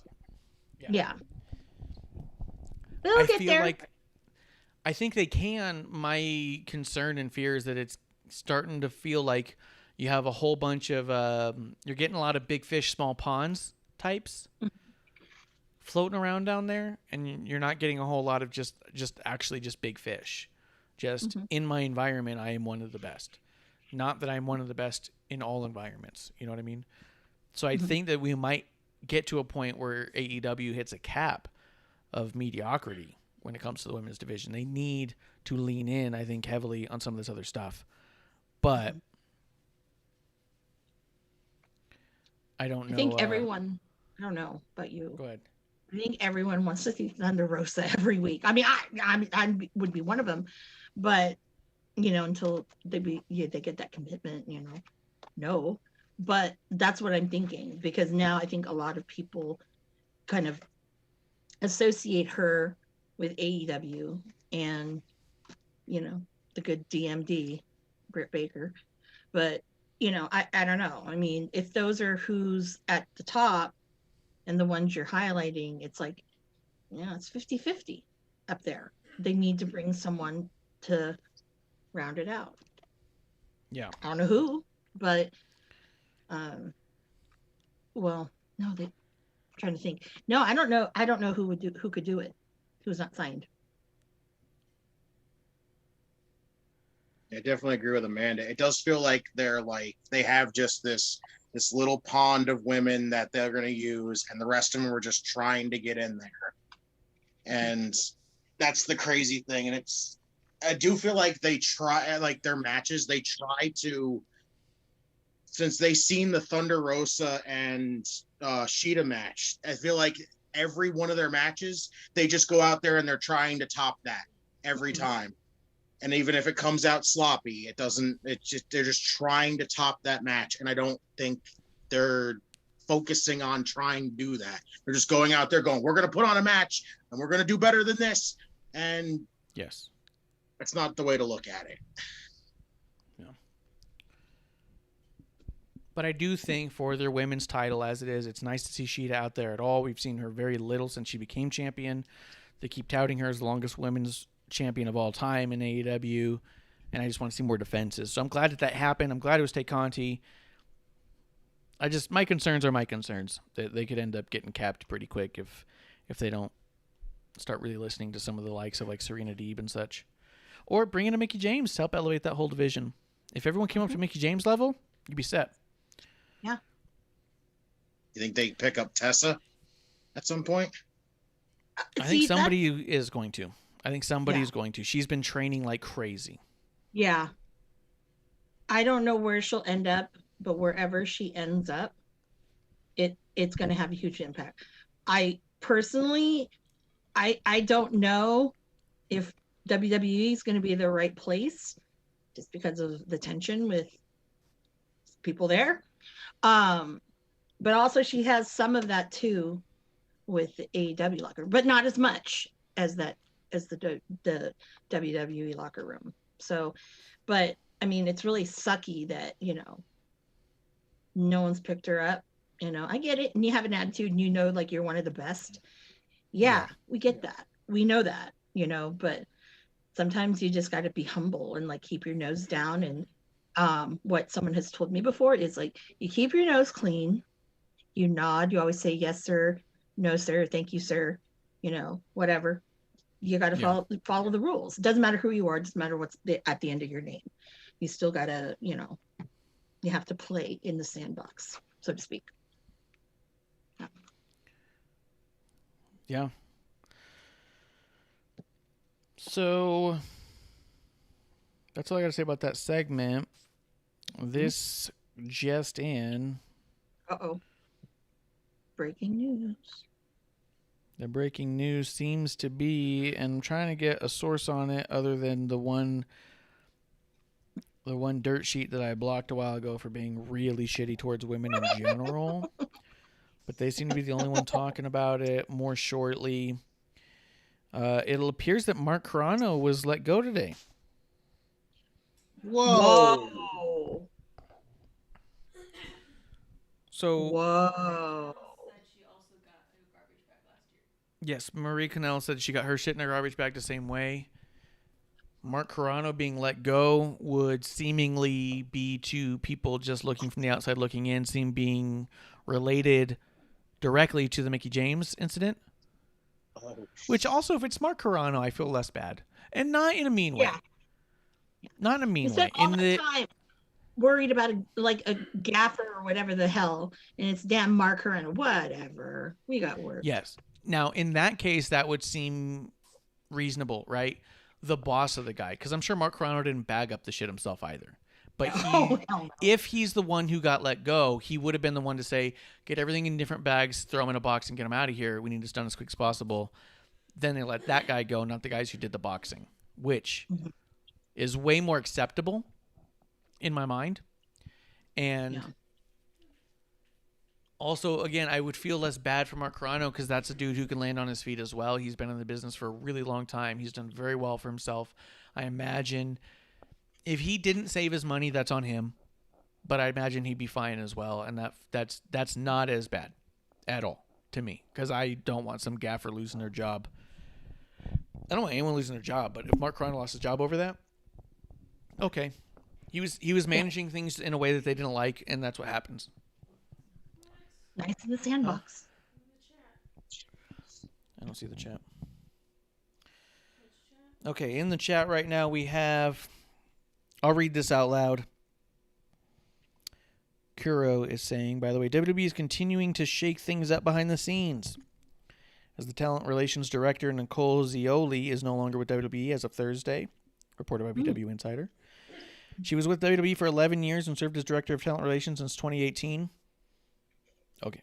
Yeah. They'll get there. I think they can. My concern and fear is that it's starting to feel like you have a whole bunch of you're getting a lot of big fish, small ponds types floating around down there, and you're not getting a whole lot of just big fish. Just in my environment, I am one of the best. Not that I'm one of the best in all environments. You know what I mean? So I think that we might get to a point where AEW hits a cap of mediocrity when it comes to the women's division. They need to lean in, I think, heavily on some of this other stuff. But I don't know. I think everyone. I don't know about you. Go ahead. I think everyone wants to see Thunder Rosa every week. I mean, I would be one of them, but until they get that commitment, no. But that's what I'm thinking, because now I think a lot of people kind of associate her with AEW and the good DMD, Britt Baker. But I don't know. I mean, if those are who's at the top and the ones you're highlighting, it's like, it's 50-50 up there. They need to bring someone to round it out. Yeah. I don't know who, but well, no, I'm trying to think. No, I don't know. I don't know who could do it. Who's not signed. I definitely agree with Amanda. It does feel like they have just this little pond of women that they're going to use, and the rest of them were just trying to get in there. And that's the crazy thing. And I do feel like they try, like their matches, they try to, since they seen the Thunder Rosa and Sheeta match, I feel like every one of their matches, they just go out there and they're trying to top that every time. And even if it comes out sloppy, they're just trying to top that match. And I don't think they're focusing on trying to do that. They're just going out there going, we're going to put on a match and we're going to do better than this. And yes, that's not the way to look at it. Yeah. But I do think for their women's title as it is, it's nice to see Sheeta out there at all. We've seen her very little since she became champion. They keep touting her as the longest women's champion of all time in AEW, and I just want to see more defenses. So I'm glad that happened. I'm glad it was Tay Conti. My concerns are my concerns. They could end up getting capped pretty quick if they don't start really listening to some of the likes of like Serena Deeb and such. Or bring in a Mickie James to help elevate that whole division. If everyone came up to Mickie James level, you'd be set. Yeah. You think they pick up Tessa at some point? I think somebody is going to. Is going to. She's been training like crazy. Yeah. I don't know where she'll end up, but wherever she ends up, it's going to have a huge impact. I personally, I don't know if WWE is going to be the right place just because of the tension with people there. But also she has some of that too with the AEW locker, but not as much as the WWE locker room. So, but I mean, it's really sucky that, no one's picked her up. I get it. And you have an attitude and like you're one of the best. Yeah. We get that. We know that, but sometimes you just got to be humble and like keep your nose down. And what someone has told me before is like, you keep your nose clean, you nod, you always say, yes, sir, no, sir, thank you, sir, whatever. You got to follow the rules. It doesn't matter who you are. It doesn't matter what's at the end of your name. You still got to, you have to play in the sandbox, so to speak. Yeah. So that's all I got to say about that segment. This just in. Uh-oh. Breaking news. The breaking news seems to be, and I'm trying to get a source on it other than the one dirt sheet that I blocked a while ago for being really shitty towards women in general. But they seem to be the only one talking about it more shortly. It appears that Mark Carano was let go today. Whoa. So Whoa. Yes, Marie Cannell said she got her shit in her garbage bag the same way. Mark Carano being let go would seemingly be to people just looking from the outside looking in, being related directly to the Mickie James incident. Oh. Which also, if it's Mark Carano, I feel less bad. And not in a mean way. Yeah. Not in a mean You way. spend all the time worried about a gaffer or whatever the hell, and it's damn Mark Carano. Whatever. We got work. Yes. Now, in that case, that would seem reasonable, right? The boss of the guy. Because I'm sure Mark Carano didn't bag up the shit himself either. But Oh, hell no. if he's the one who got let go, he would have been the one to say, get everything in different bags, throw them in a box, and get them out of here. We need this done as quick as possible. Then they let that guy go, not the guys who did the boxing, which is way more acceptable in my mind. And also, again, I would feel less bad for Mark Carrano because that's a dude who can land on his feet as well. He's been in the business for a really long time. He's done very well for himself. I imagine if he didn't save his money, that's on him. But I imagine he'd be fine as well. And that's not as bad at all to me because I don't want some gaffer losing their job. I don't want anyone losing their job, but if Mark Carrano lost his job over that, okay. He was managing things in a way that they didn't like, and that's what happens. Nice in the sandbox. I don't see the chat. Okay, in the chat right now we have... I'll read this out loud. Kuro is saying, by the way, WWE is continuing to shake things up behind the scenes. As the talent relations director, Nicole Zioli is no longer with WWE as of Thursday, reported by BW Insider. She was with WWE for 11 years and served as director of talent relations since 2018. Okay.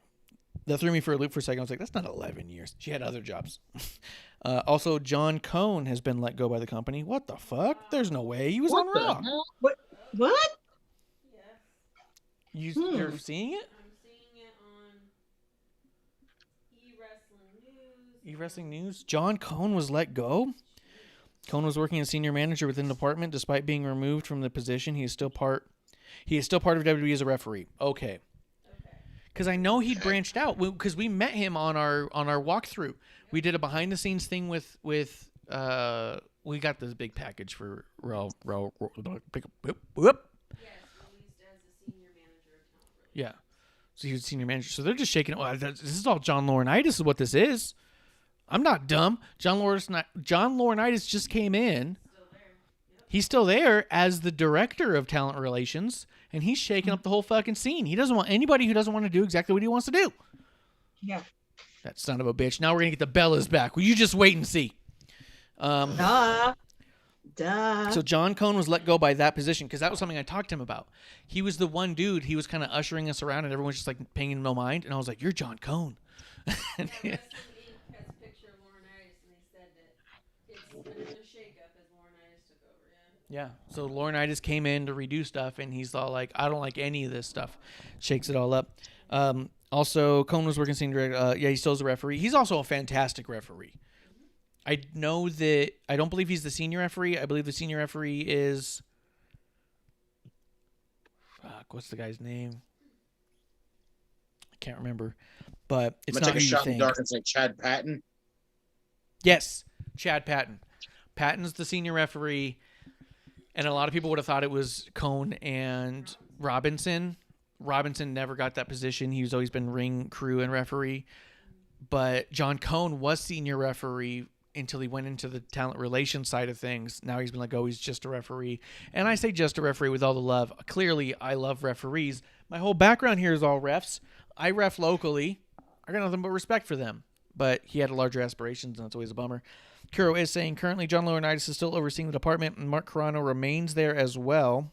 That threw me for a loop for a second. I was like, that's not 11 years. She had other jobs. Also, John Cone has been let go by the company. What the fuck? There's no way. He was on Raw. What? Yes. You're seeing it? I'm seeing it on E-Wrestling News. E-Wrestling News? John Cone was let go? Cone was working as senior manager within the department. Despite being removed from the position, he is still part of WWE as a referee. Okay. Because I know he'd branched out. Because we met him on our walkthrough. We did a behind the scenes thing with we got this big package for Yes, released as the senior manager of talent relations. Yeah. So he was senior manager. So they're just shaking it. Oh, this is all John Laurinaitis is what this is. I'm not dumb. John Laurinaitis just came in. Still there. Yep. He's still there as the director of talent relations, and he's shaking up the whole fucking scene. He doesn't want anybody who doesn't want to do exactly what he wants to do. Yeah. That son of a bitch. Now we're going to get the Bellas back. Will you just wait and see? Duh. So John Cone was let go by that position because that was something I talked to him about. He was the one dude. He was kind of ushering us around, and everyone's just like paying him no mind. And I was like, "You're John Cone." Wrestling Inc. has a picture of Laurinaitis, and they said that it's been a shakeup as Laurinaitis took over. Yeah. So Laurinaitis came in to redo stuff, and he's all like, "I don't like any of this stuff." Shakes it all up. Also, Cone was working senior director. Yeah, he still is a referee. He's also a fantastic referee. I know that I don't believe he's the senior referee. I believe the senior referee is what's the guy's name? I can't remember. But it's I'm not gonna take a who you shot in think. the dark and say Chad Patton. Yes, Chad Patton. Patton's the senior referee, and a lot of people would have thought it was Cone and Robinson. Robinson never got that position. He's always been ring crew and referee. But John Cone was senior referee until he went into the talent relations side of things. Now he's been like, oh, he's just a referee. And I say just a referee with all the love. Clearly, I love referees. My whole background here is all refs. I ref locally. I got nothing but respect for them. But he had larger aspirations, and that's always a bummer. Kuro is saying, currently John Laurinaitis is still overseeing the department, and Mark Carrano remains there as well.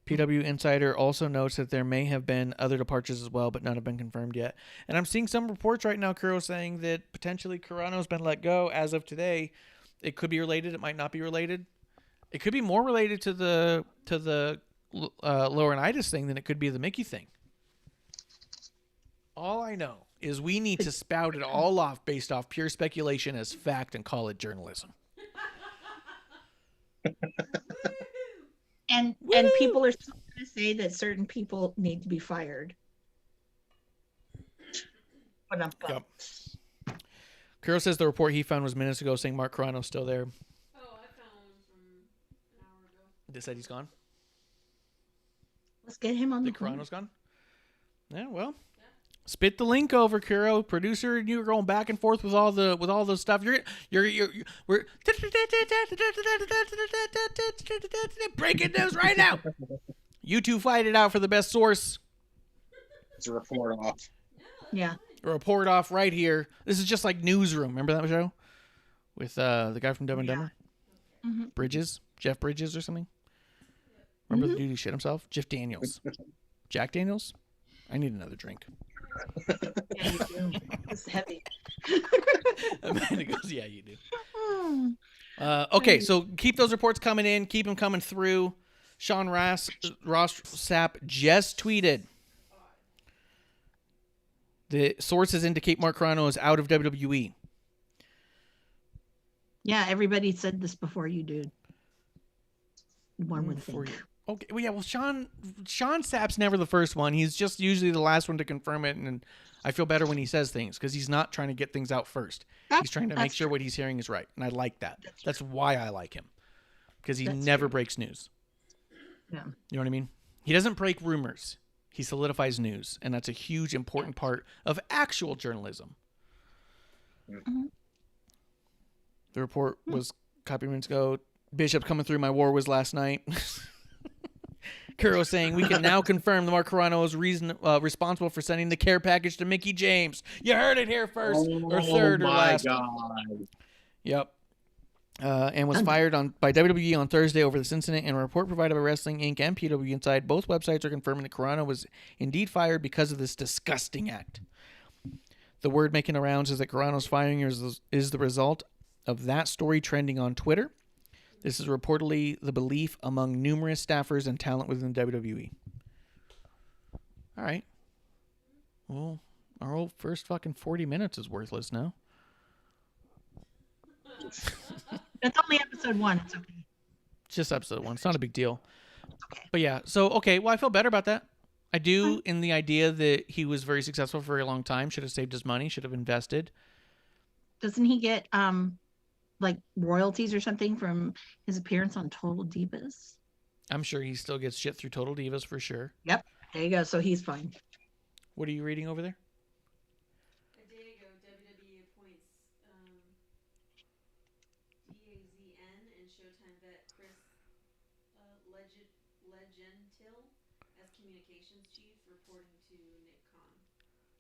PW Insider also notes that there may have been other departures as well, but none have been confirmed yet. And I'm seeing some reports right now, Kuro, saying that potentially Carrano's been let go as of today. It could be related. It might not be related. It could be more related to the Laurinaitis thing than it could be the Mickie thing. All I know is we need to spout it all off based off pure speculation as fact and call it journalism. And people are still going to say that certain people need to be fired. But Yep. Kuro says the report he found was minutes ago saying Mark Carrano's still there. Oh, I found one from an hour ago. They said he's gone? let's get him on the The Carrano's gone? Yeah, well. Spit the link over, Kuro. Producer, and you are going back and forth with all the stuff. We're breaking news right now. You two fight it out for the best source. It's a report off. Yeah. A report off right here. This is just like Newsroom. Remember that show with the guy from Dumb and Dumber? Mm-hmm. Bridges, Jeff Bridges or something. Remember the dude who shit himself? Jeff Daniels. Jack Daniels? I need another drink. Yeah, you do. It's heavy. Amanda goes, yeah, you do. Okay, so keep those reports coming in. Keep them coming through. Sean Ross Sapp just tweeted. The sources indicate Mark Carrano is out of WWE. Yeah, everybody said this before you, dude. One would Before think. you. Okay, well, yeah, well, Sean Sapp's never the first one. He's just usually the last one to confirm it, and I feel better when he says things because he's not trying to get things out first. He's trying to make sure what he's hearing is right, and I like that. That's why I like him, because he never breaks news. Yeah. You know what I mean? He doesn't break rumors. He solidifies news, and that's a huge, important part of actual journalism. Mm-hmm. The report was a couple minutes ago. Bishop coming through. My war was last night. Kuro saying we can now confirm that Mark Carrano is responsible for sending the care package to Mickie James. You heard it here first, or third, or last. Oh my God. Yep. And was fired by WWE on Thursday over this incident. And a report provided by Wrestling Inc. and PW Inside, both websites are confirming that Carrano was indeed fired because of this disgusting act. The word making the rounds is that Carrano's firing is the result of that story trending on Twitter. This is reportedly the belief among numerous staffers and talent within WWE. All right. Well, our old first fucking 40 minutes is worthless now. That's only episode 1. It's okay. It's just episode 1. It's not a big deal. But yeah, so, okay. Well, I feel better about that. I do in the idea that he was very successful for a very long time. Should have saved his money. Should have invested. Doesn't he get like royalties or something from his appearance on Total Divas? I'm sure he still gets shit through Total Divas for sure. Yep. There you go. So he's fine. What are you reading over there? A day ago, WWE appoints DAZN and Showtime vet Chris Legentil as communications chief, reporting to Nick Khan,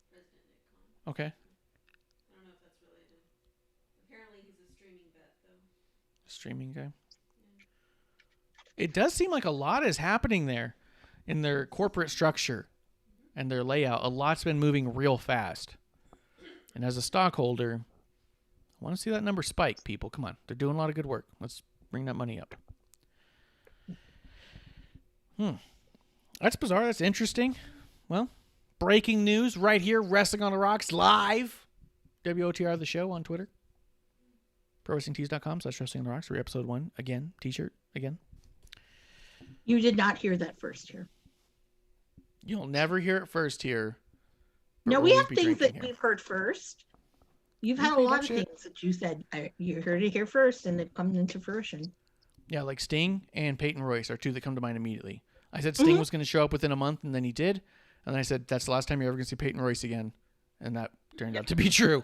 President Nick Khan. Okay. I don't know if that's related. Apparently, he's a streaming vet, though. Streaming guy. Yeah. It does seem like a lot is happening there in their corporate structure and their layout. A lot's been moving real fast. And as a stockholder, I want to see that number spike, people. Come on. They're doing a lot of good work. Let's bring that money up. That's bizarre. That's interesting. Well, breaking news right here. Wrestling on the Rocks live. WOTR the show on Twitter. ProWrestlingTees.com/Wrestling on the Rocks. For episode 1. Again. T-shirt. Again. You did not hear that first here. You'll never hear it first here. No, we have things that we've heard first. You've had a lot of things that you said you heard it here first, and it comes into fruition. Yeah, like Sting and Peyton Royce are two that come to mind immediately. I said Sting was going to show up within a month, and then he did. And then I said, that's the last time you're ever going to see Peyton Royce again. And that turned out to be true.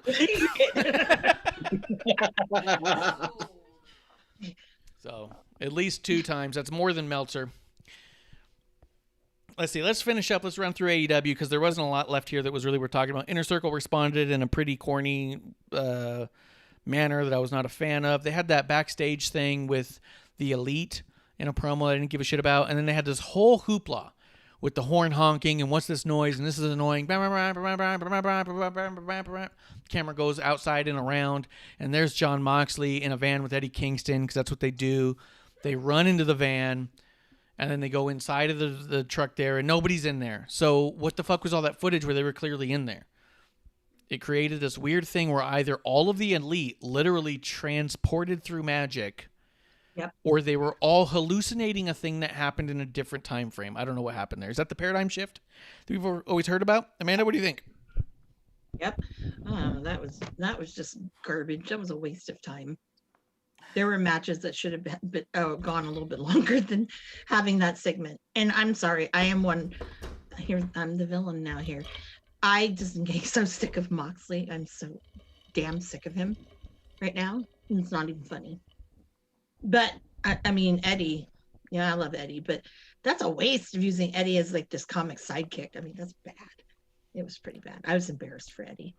So, at least 2 times. That's more than Meltzer. Let's see. Let's finish up. Let's run through AEW because there wasn't a lot left here that was really worth talking about. Inner Circle responded in a pretty corny manner that I was not a fan of. They had that backstage thing with the Elite in a promo that I didn't give a shit about. And then they had this whole hoopla with the horn honking and what's this noise and this is annoying. Camera goes outside and around and there's Jon Moxley in a van with Eddie Kingston because that's what they do. They run into the van and then they go inside of the truck there and nobody's in there. So what the fuck was all that footage where they were clearly in there? It created this weird thing where either all of the Elite literally transported through magic. Yep. Or they were all hallucinating a thing that happened in a different time frame. I don't know what happened there. Is that the paradigm shift that we've always heard about? Amanda, what do you think? Yep. That was just garbage. That was a waste of time. There were matches that should have gone a little bit longer than having that segment. And I'm sorry, I am one here. I'm the villain now here. I just get so sick of Moxley. I'm so damn sick of him right now. It's not even funny. But I mean, Eddie, yeah, I love Eddie, but that's a waste of using Eddie as like this comic sidekick. I mean, that's bad. It was pretty bad. I was embarrassed for Eddie.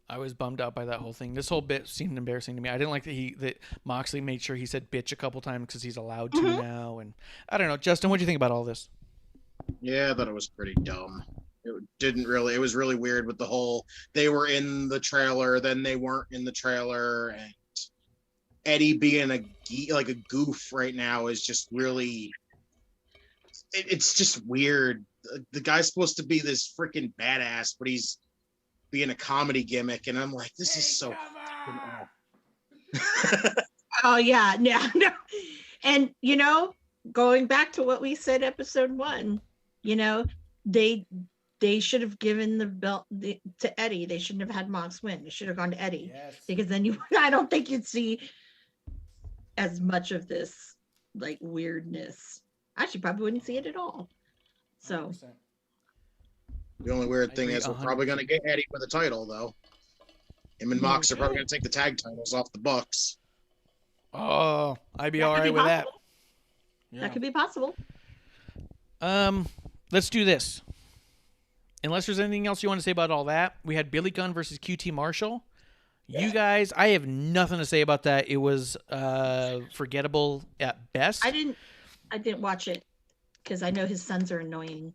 I was bummed out by that whole thing. This whole bit seemed embarrassing to me. I didn't like that Moxley made sure he said bitch a couple times because he's allowed to now. And I don't know. Justin, what do you think about all this? Yeah, I thought it was pretty dumb. It was really weird with the whole, they were in the trailer, then they weren't in the trailer. And Eddie being a goof right now is just really, it's just weird. The guy's supposed to be this freaking badass, but he's being a comedy gimmick, and I'm like, this is so Oh yeah, no. And going back to what we said episode 1, they should have given the belt to Eddie. They shouldn't have had Mox win. It should have gone to Eddie. Yes. Because then I don't think you'd see as much of this like weirdness. Actually, probably wouldn't see it at all. So 100%. The only weird thing is we're probably going to get Eddie for the title, though. Him and Mox are probably going to take the tag titles off the Bucks. Oh, I'd be all right with that. Yeah. That could be possible. Let's do this. Unless there's anything else you want to say about all that, we had Billy Gunn versus QT Marshall. You guys, I have nothing to say about that. It was forgettable at best. I didn't watch it because I know his sons are annoying.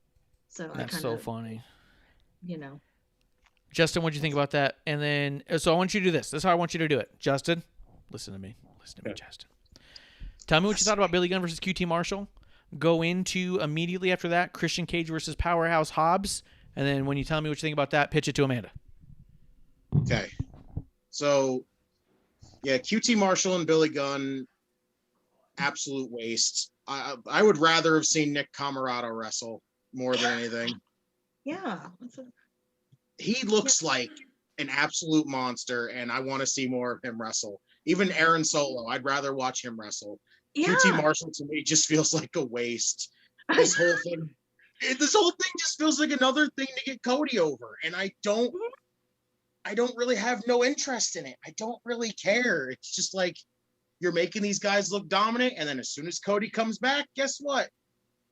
So that's so funny. Justin, what'd you think about that? And then, so I want you to do this. This is how I want you to do it. Justin, listen to me. Listen to me, Justin. Tell me what you thought about Billy Gunn versus QT Marshall. Go into immediately after that Christian Cage versus Powerhouse Hobbs. And then when you tell me what you think about that, pitch it to Amanda. Okay. So, yeah, QT Marshall and Billy Gunn, absolute waste. I would rather have seen Nick Comoroto wrestle more than anything. Yeah. He looks like an absolute monster, and I want to see more of him wrestle. Even Aaron Solo, I'd rather watch him wrestle. Yeah. QT Marshall to me just feels like a waste. This whole thing just feels like another thing to get Cody over, and I don't really have no interest in it. I don't really care. It's just like you're making these guys look dominant, and then as soon as Cody comes back, guess what?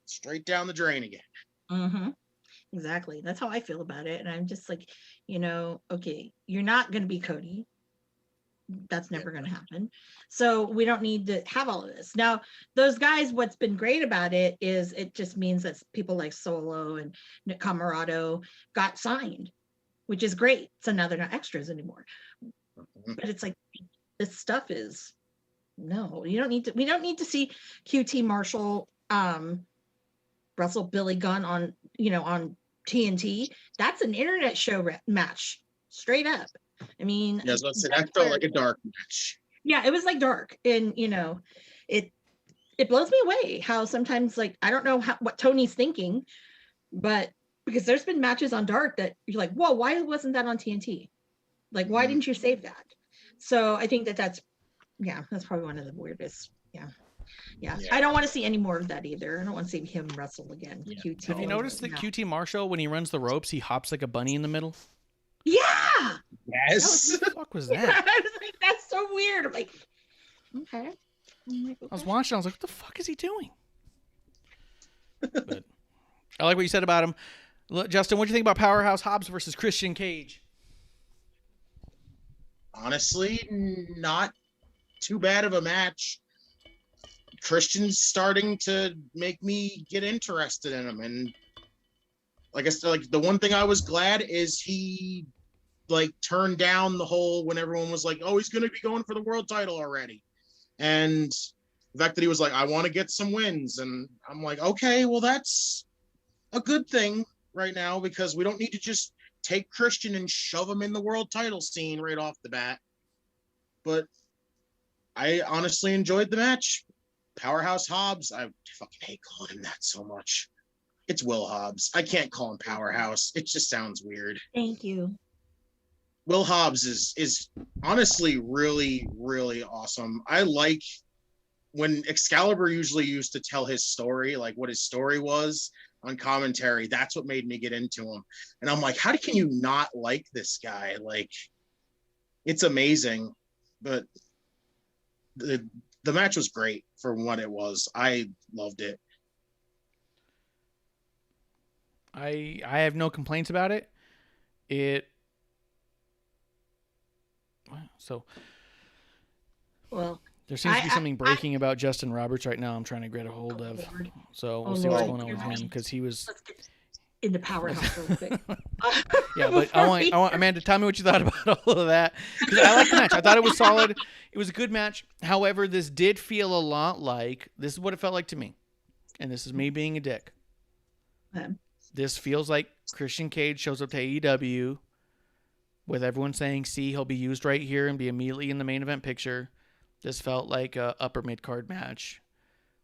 Straight down the drain again. Mm-hmm. Exactly. That's how I feel about it. And I'm just like, okay, you're not going to be Cody. That's never going to happen. So we don't need to have all of this. Now, those guys, what's been great about it is it just means that people like Solo and Nick Comoroto got signed, which is great. So now they're not extras anymore. But it's like, this stuff is, no, we don't need to see QT Marshall wrestle Billy Gunn on TNT. That's an internet show match, straight up. I mean, yeah, so that felt like a dark match. Yeah, it was like dark, and it blows me away how sometimes, like, I don't know what Tony's thinking, but because there's been matches on Dark that you're like, whoa, why wasn't that on TNT? Like, why didn't you save that? So I think that's probably one of the weirdest. Yeah. I don't want to see any more of that either. I don't want to see him wrestle again. Yeah. QT. Have you noticed that QT Marshall, when he runs the ropes, he hops like a bunny in the middle? Yeah. Yes. What the fuck was that? I was like, that's so weird. I'm like, okay. I was watching. I was like, what the fuck is he doing? But I like what you said about him. Justin, what do you think about Powerhouse Hobbs versus Christian Cage? Honestly, not too bad of a match. Christian's starting to make me get interested in him, and like I said, like the one thing I was glad is he turned down the whole when everyone was like, oh, he's going to be going for the world title already, and the fact that he was like, I want to get some wins, and I'm like, okay, well, that's a good thing right now, because we don't need to just take Christian and shove him in the world title scene right off the bat. But I honestly enjoyed the match. Powerhouse Hobbs, I fucking hate calling him that so much. It's Will Hobbs. I can't call him Powerhouse. It just sounds weird. Thank you. Will Hobbs is honestly really, really awesome. I like when Excalibur usually used to tell his story, like what his story was on commentary. That's what made me get into him. And I'm like, how can you not like this guy? Like, it's amazing. But the match was great for what it was. I loved it. I have no complaints about it. So Well, there seems to be something breaking about Justin Roberts right now. I'm trying to get a hold of. Lord. So we'll Oh, see what's Lord. going on with him because he was. Let's get in the powerhouse real quick. Yeah, but I want Amanda, tell me what you thought about all of that because I liked the match. I thought it was solid. It was a good match. However, this did feel a lot like this is what it felt like to me, and this is me being a dick. This feels like Christian Cage shows up to AEW with everyone saying, "See, he'll be used right here and be immediately in the main event picture." This felt like a upper mid card match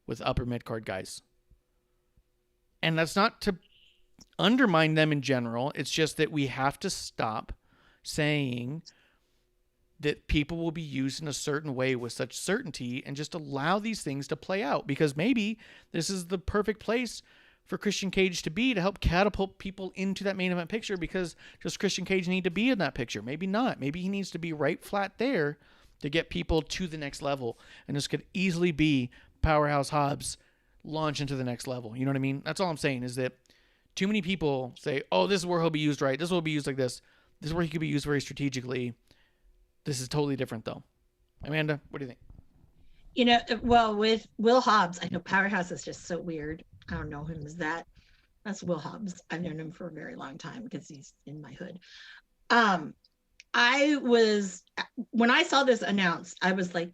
with upper mid card guys, and that's not to undermine them in general. It's just that we have to stop saying that people will be used in a certain way with such certainty and just allow these things to play out, because maybe this is the perfect place for Christian Cage to be to help catapult people into that main event picture, because does Christian Cage need to be in that picture? Maybe not. Maybe he needs to be right flat there to get people to the next level. And this could easily be Powerhouse Hobbs launch into the next level. You know what I mean? That's all I'm saying, is that too many people say, oh, this is where he'll be used right. This will be used like this. This is where he could be used very strategically. This is totally different, though. Amanda, what do you think? You know, well, with Will Hobbs, I know Powerhouse is just so weird. I don't know him as that. That's Will Hobbs. I've known him for a very long time because he's in my hood. When I saw this announced, I was like,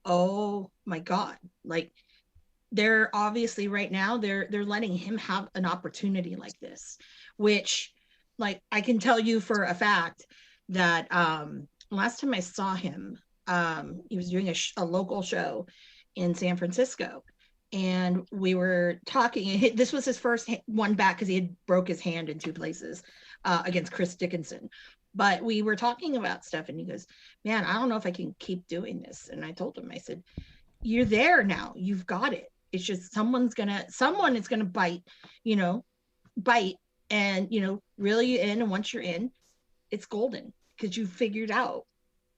oh my God. Like, they're obviously right now, they're letting him have an opportunity like this, which, like, I can tell you for a fact that last time I saw him, he was doing a local show in San Francisco, and we were talking. This was his first one back because he had broke his hand in 2 places against Chris Dickinson. But we were talking about stuff, and he goes, man, I don't know if I can keep doing this. And I told him, I said, you're there now. You've got it. It's just someone is gonna bite and, reel you in. And once you're in, it's golden because you figured out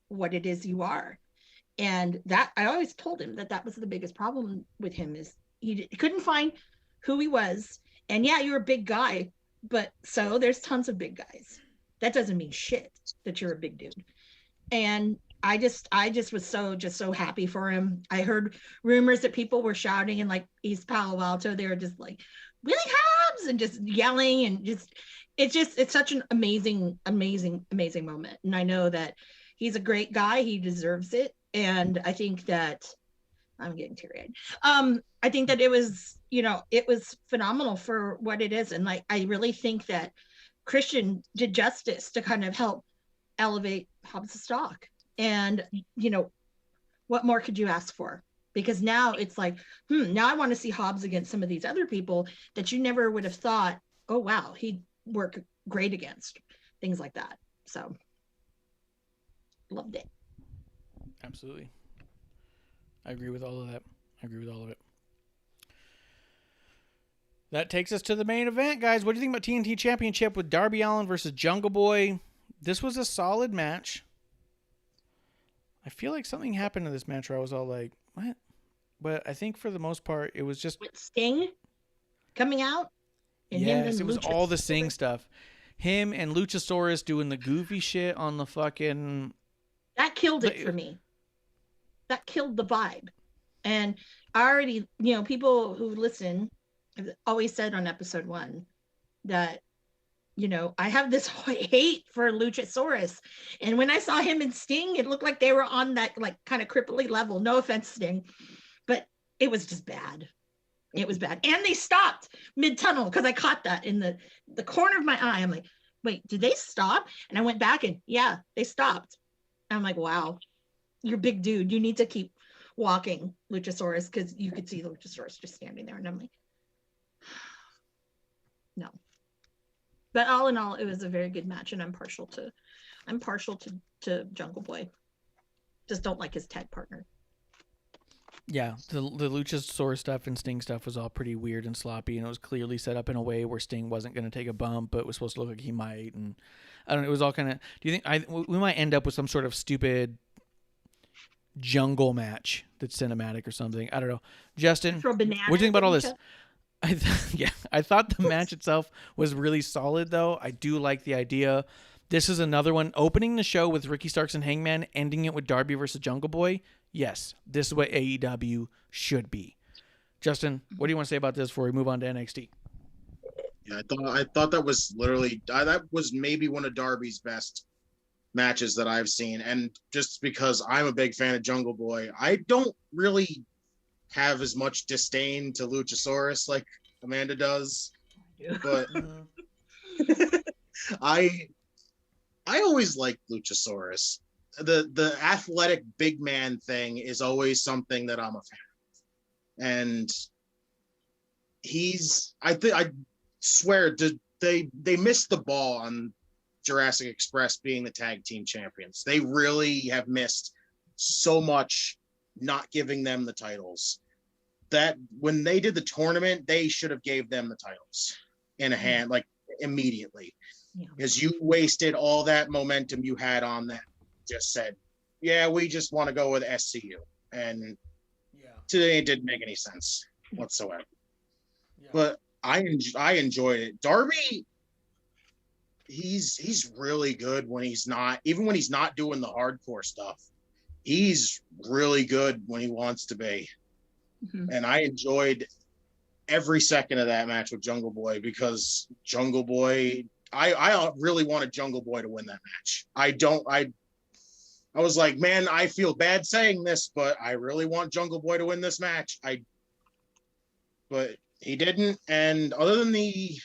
what it is you are. And that, I always told him that was the biggest problem with him, is he couldn't find who he was. And yeah, you're a big guy, but so there's tons of big guys. That doesn't mean shit that you're a big dude. And I just was so happy for him. I heard rumors that people were shouting in like East Palo Alto. They were just like, Willie Hobbs, and just yelling, and it's such an amazing moment. And I know that he's a great guy. He deserves it. And I think that I'm getting teary-eyed. I think that it was phenomenal for what it is. And like, I really think that Christian did justice to kind of help elevate Hobbs' stock. And, what more could you ask for? Because now it's like, now I want to see Hobbs against some of these other people that you never would have thought, oh, wow, he'd work great against. Things like that. So, loved it. Absolutely. I agree with all of that. That takes us to the main event, guys. What do you think about TNT Championship with Darby Allin versus Jungle Boy? This was a solid match. I feel like something happened in this match where I was all like, what? But I think for the most part, it was just... With Sting coming out? And yes, it was all the Sting stuff. Him and Luchasaurus doing the goofy shit on the fucking... That killed it for me. That killed the vibe. And I already, people who listen have always said on episode 1 that, I have this hate for Luchasaurus. And when I saw him and Sting, it looked like they were on that like kind of cripply level. No offense, Sting, but it was just bad. It was bad. And they stopped mid-tunnel because I caught that in the corner of my eye. I'm like, wait, did they stop? And I went back and yeah, they stopped. I'm like, wow, you're a big dude. You need to keep walking, Luchasaurus, because you could see Luchasaurus just standing there. And I'm like, no. But all in all, it was a very good match, and I'm partial to Jungle Boy. Just don't like his tag partner. Yeah, the Luchasaurus stuff and Sting stuff was all pretty weird and sloppy, and it was clearly set up in a way where Sting wasn't going to take a bump, but it was supposed to look like he might. And I don't know, it was all kind of... Do you think we might end up with some sort of stupid jungle match that's cinematic or something? I don't know. Justin, what do you think about all this? I thought the match itself was really solid, though. I do like the idea This is another one. Opening the show with Ricky Starks and Hangman, ending it with Darby versus Jungle Boy. Yes, this is what AEW should be. Justin, what do you want to say about this before we move on to NXT? Yeah, I thought that was literally that was maybe one of Darby's best matches that I've seen, and just because I'm a big fan of Jungle Boy, I don't really have as much disdain to Luchasaurus like Amanda does, but I always liked Luchasaurus. The athletic big man thing is always something that I'm a fan of. And I swear they missed the ball on Jurassic Express being the tag team champions. They really have missed so much not giving them the titles. That when they did the tournament, they should have gave them the titles in a hand, like immediately. Because you wasted all that momentum you had on that. Just said, yeah, we just want to go with SCU. And today it didn't make any sense whatsoever. Yeah. But I enjoyed it. Darby, he's really good when he's not, even when he's not doing the hardcore stuff. He's really good when he wants to be. Mm-hmm. And I enjoyed every second of that match with Jungle Boy, because Jungle Boy, I really wanted Jungle Boy to win that match. I was like, man, I feel bad saying this, but I really want Jungle Boy to win this match. But he didn't. And other than the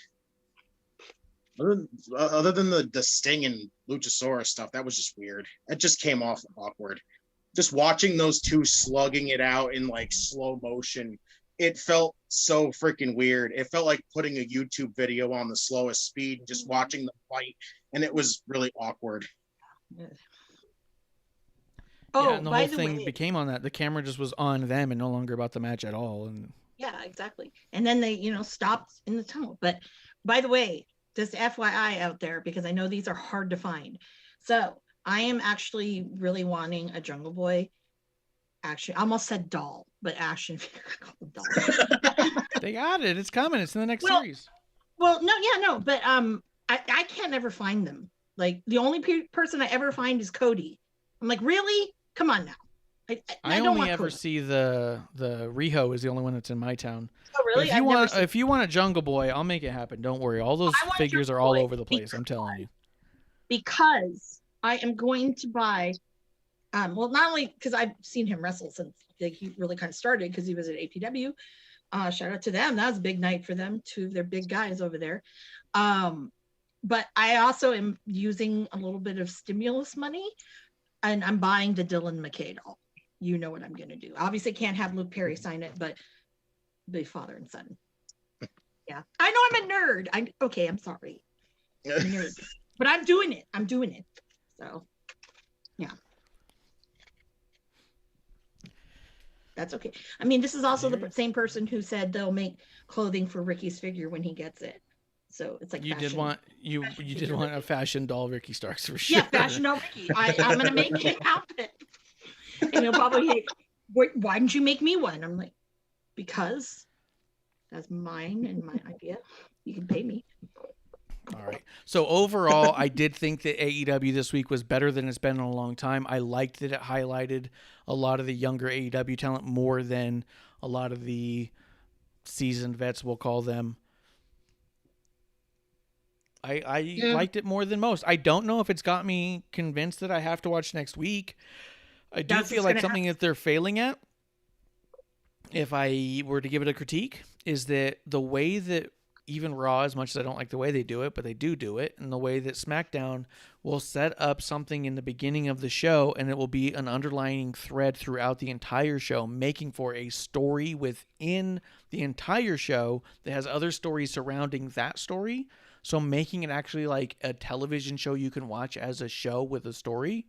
Sting and Luchasaurus stuff, that was just weird. It just came off awkward. Just watching those two slugging it out in like slow motion, it felt so freaking weird. It felt like putting a YouTube video on the slowest speed, just watching the fight, and it was really awkward. Oh, and the whole thing became on that. The camera just was on them and no longer about the match at all. And yeah, exactly. And then they, stopped in the tunnel. But by the way, just FYI out there, because I know these are hard to find. So I am actually really wanting a Jungle Boy. Actually, I almost said doll, but action figure called doll. They got it. It's coming. It's in the next series. Well, no. But I can't ever find them. Like the only person I ever find is Cody. I'm like, really? Come on now. I only ever see the Riho is the only one that's in my town. Oh, really? If you want a Jungle Boy, I'll make it happen. Don't worry. All those figures are all over the place. I'm telling you. Because I am going to buy, well, not only because I've seen him wrestle since he really kind of started, because he was at APW. Shout out to them. That was a big night for them. Two of their big guys over there. But I also am using a little bit of stimulus money, and I'm buying the Dylan McKay doll. You know what I'm going to do. Obviously can't have Luke Perry sign it, but the father and son. Yeah. I know I'm a nerd. I'm sorry. I'm a nerd. But I'm doing it. So, yeah. That's okay. I mean, this is also the same person who said they'll make clothing for Ricky's figure when he gets it. So it's like you did want a fashion doll Ricky Starks for sure. Yeah, fashion doll Ricky. I'm gonna make an outfit. And he'll probably say, why didn't you make me one? I'm like, because that's mine and my idea. You can pay me. All right. So overall, I did think that AEW this week was better than it's been in a long time. I liked that it highlighted a lot of the younger AEW talent more than a lot of the seasoned vets, we'll call them. I liked it more than most. I don't know if it's got me convinced that I have to watch next week. I do feel like something that they're failing at, if I were to give it a critique, is that the way that even Raw, as much as I don't like the way they do it, but they do it, and the way that SmackDown will set up something in the beginning of the show, and it will be an underlying thread throughout the entire show, making for a story within the entire show that has other stories surrounding that story. So making it actually like a television show you can watch as a show with a story.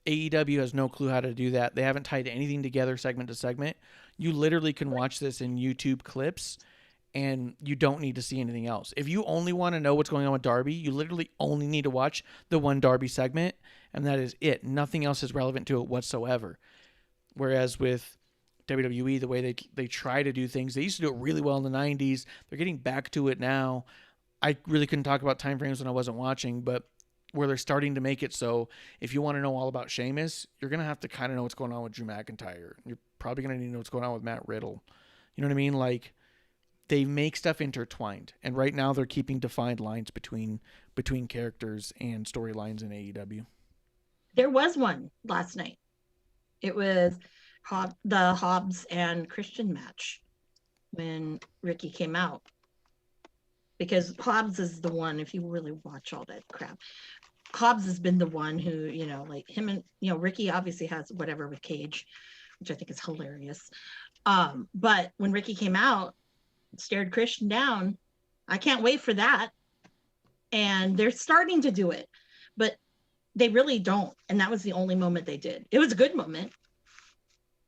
AEW has no clue how to do that. They haven't tied anything together segment to segment. You literally can watch this in YouTube clips, and you don't need to see anything else. If you only want to know what's going on with Darby, you literally only need to watch the one Darby segment, and that is it. Nothing else is relevant to it whatsoever. Whereas with WWE, the way they try to do things, they used to do it really well in the 90s. They're getting back to it now. I really couldn't talk about time frames when I wasn't watching, but where they're starting to make it so if you want to know all about Sheamus, you're going to have to kind of know what's going on with Drew McIntyre. You're probably going to need to know what's going on with Matt Riddle. You know what I mean? Like, they make stuff intertwined, and right now they're keeping defined lines between characters and storylines in AEW. There was one last night. It was the Hobbs and Christian match when Ricky came out. Because Hobbs is the one, if you really watch all that crap, Hobbs has been the one who, you know, like him and, you know, Ricky obviously has whatever with Cage, which I think is hilarious. But when Ricky came out, stared Christian down, I can't wait for that. And they're starting to do it, but they really don't. And that was the only moment they did. It was a good moment,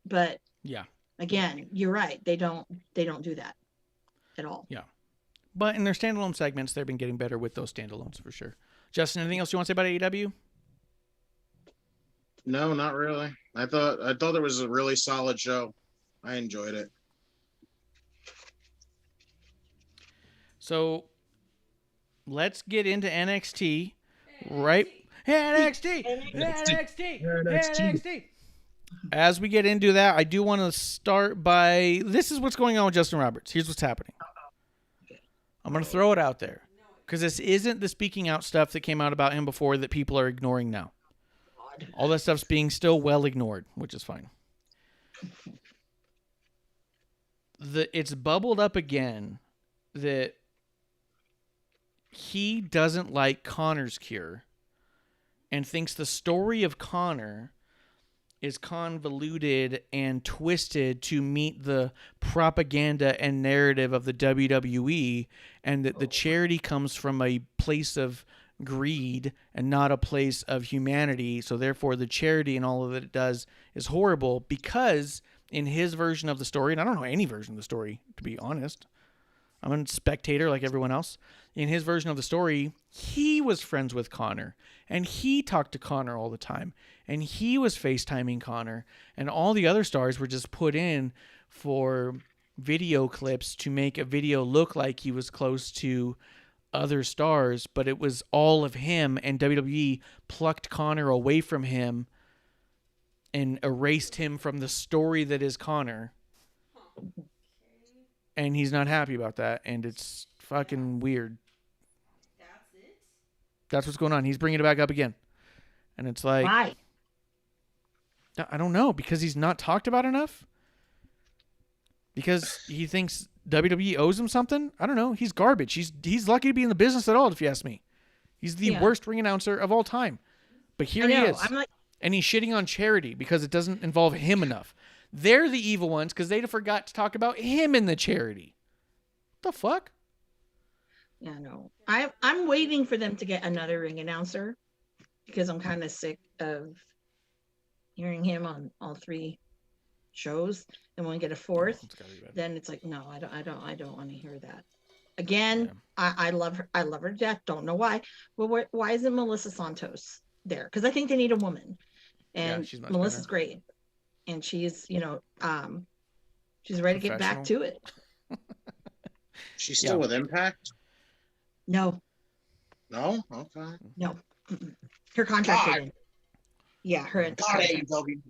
but yeah, again, you're right. They don't do that at all. Yeah. But in their standalone segments, they've been getting better with those standalones for sure. Justin, anything else you want to say about AEW? No, not really. I thought it was a really solid show. I enjoyed it. So let's get into NXT, right? NXT. As we get into that, I do want to start by, this is what's going on with Justin Roberts. Here's what's happening. I'm going to throw it out there because this isn't the speaking out stuff that came out about him before that people are ignoring now. All that stuff's being still well ignored, which is fine. It's bubbled up again that he doesn't like Connor's cure and thinks the story of Connor is convoluted and twisted to meet the propaganda and narrative of the WWE, and that the charity comes from a place of greed and not a place of humanity. So therefore the charity and all of that it does is horrible, because in his version of the story, and I don't know any version of the story, to be honest, I'm a spectator like everyone else. In his version of the story, he was friends with Connor, and he talked to Connor all the time, and he was FaceTiming Connor, and all the other stars were just put in for video clips to make a video look like he was close to other stars, but it was all of him, and WWE plucked Connor away from him and erased him from the story that is Connor. And he's not happy about that, and it's fucking weird. That's it? That's what's going on. He's bringing it back up again. And it's like... Why? I don't know, because he's not talked about enough? Because he thinks WWE owes him something? I don't know. He's garbage. He's lucky to be in the business at all, if you ask me. He's the worst ring announcer of all time. But here he is. And he's shitting on charity because it doesn't involve him enough. They're the evil ones because they forgot to talk about him in the charity. What the fuck? Yeah, no. I'm waiting for them to get another ring announcer because I'm kind of sick of hearing him on all three shows. And when we get a fourth, then it's like, no, I don't want to hear that. Again, I love her. I love her to death. Don't know why. Well, why isn't Melissa Santos there? Because I think they need a woman. And Melissa's great. And she's, she's ready to get back to it. She's still with Impact? No. No? Okay. No. Her contract. Her contract.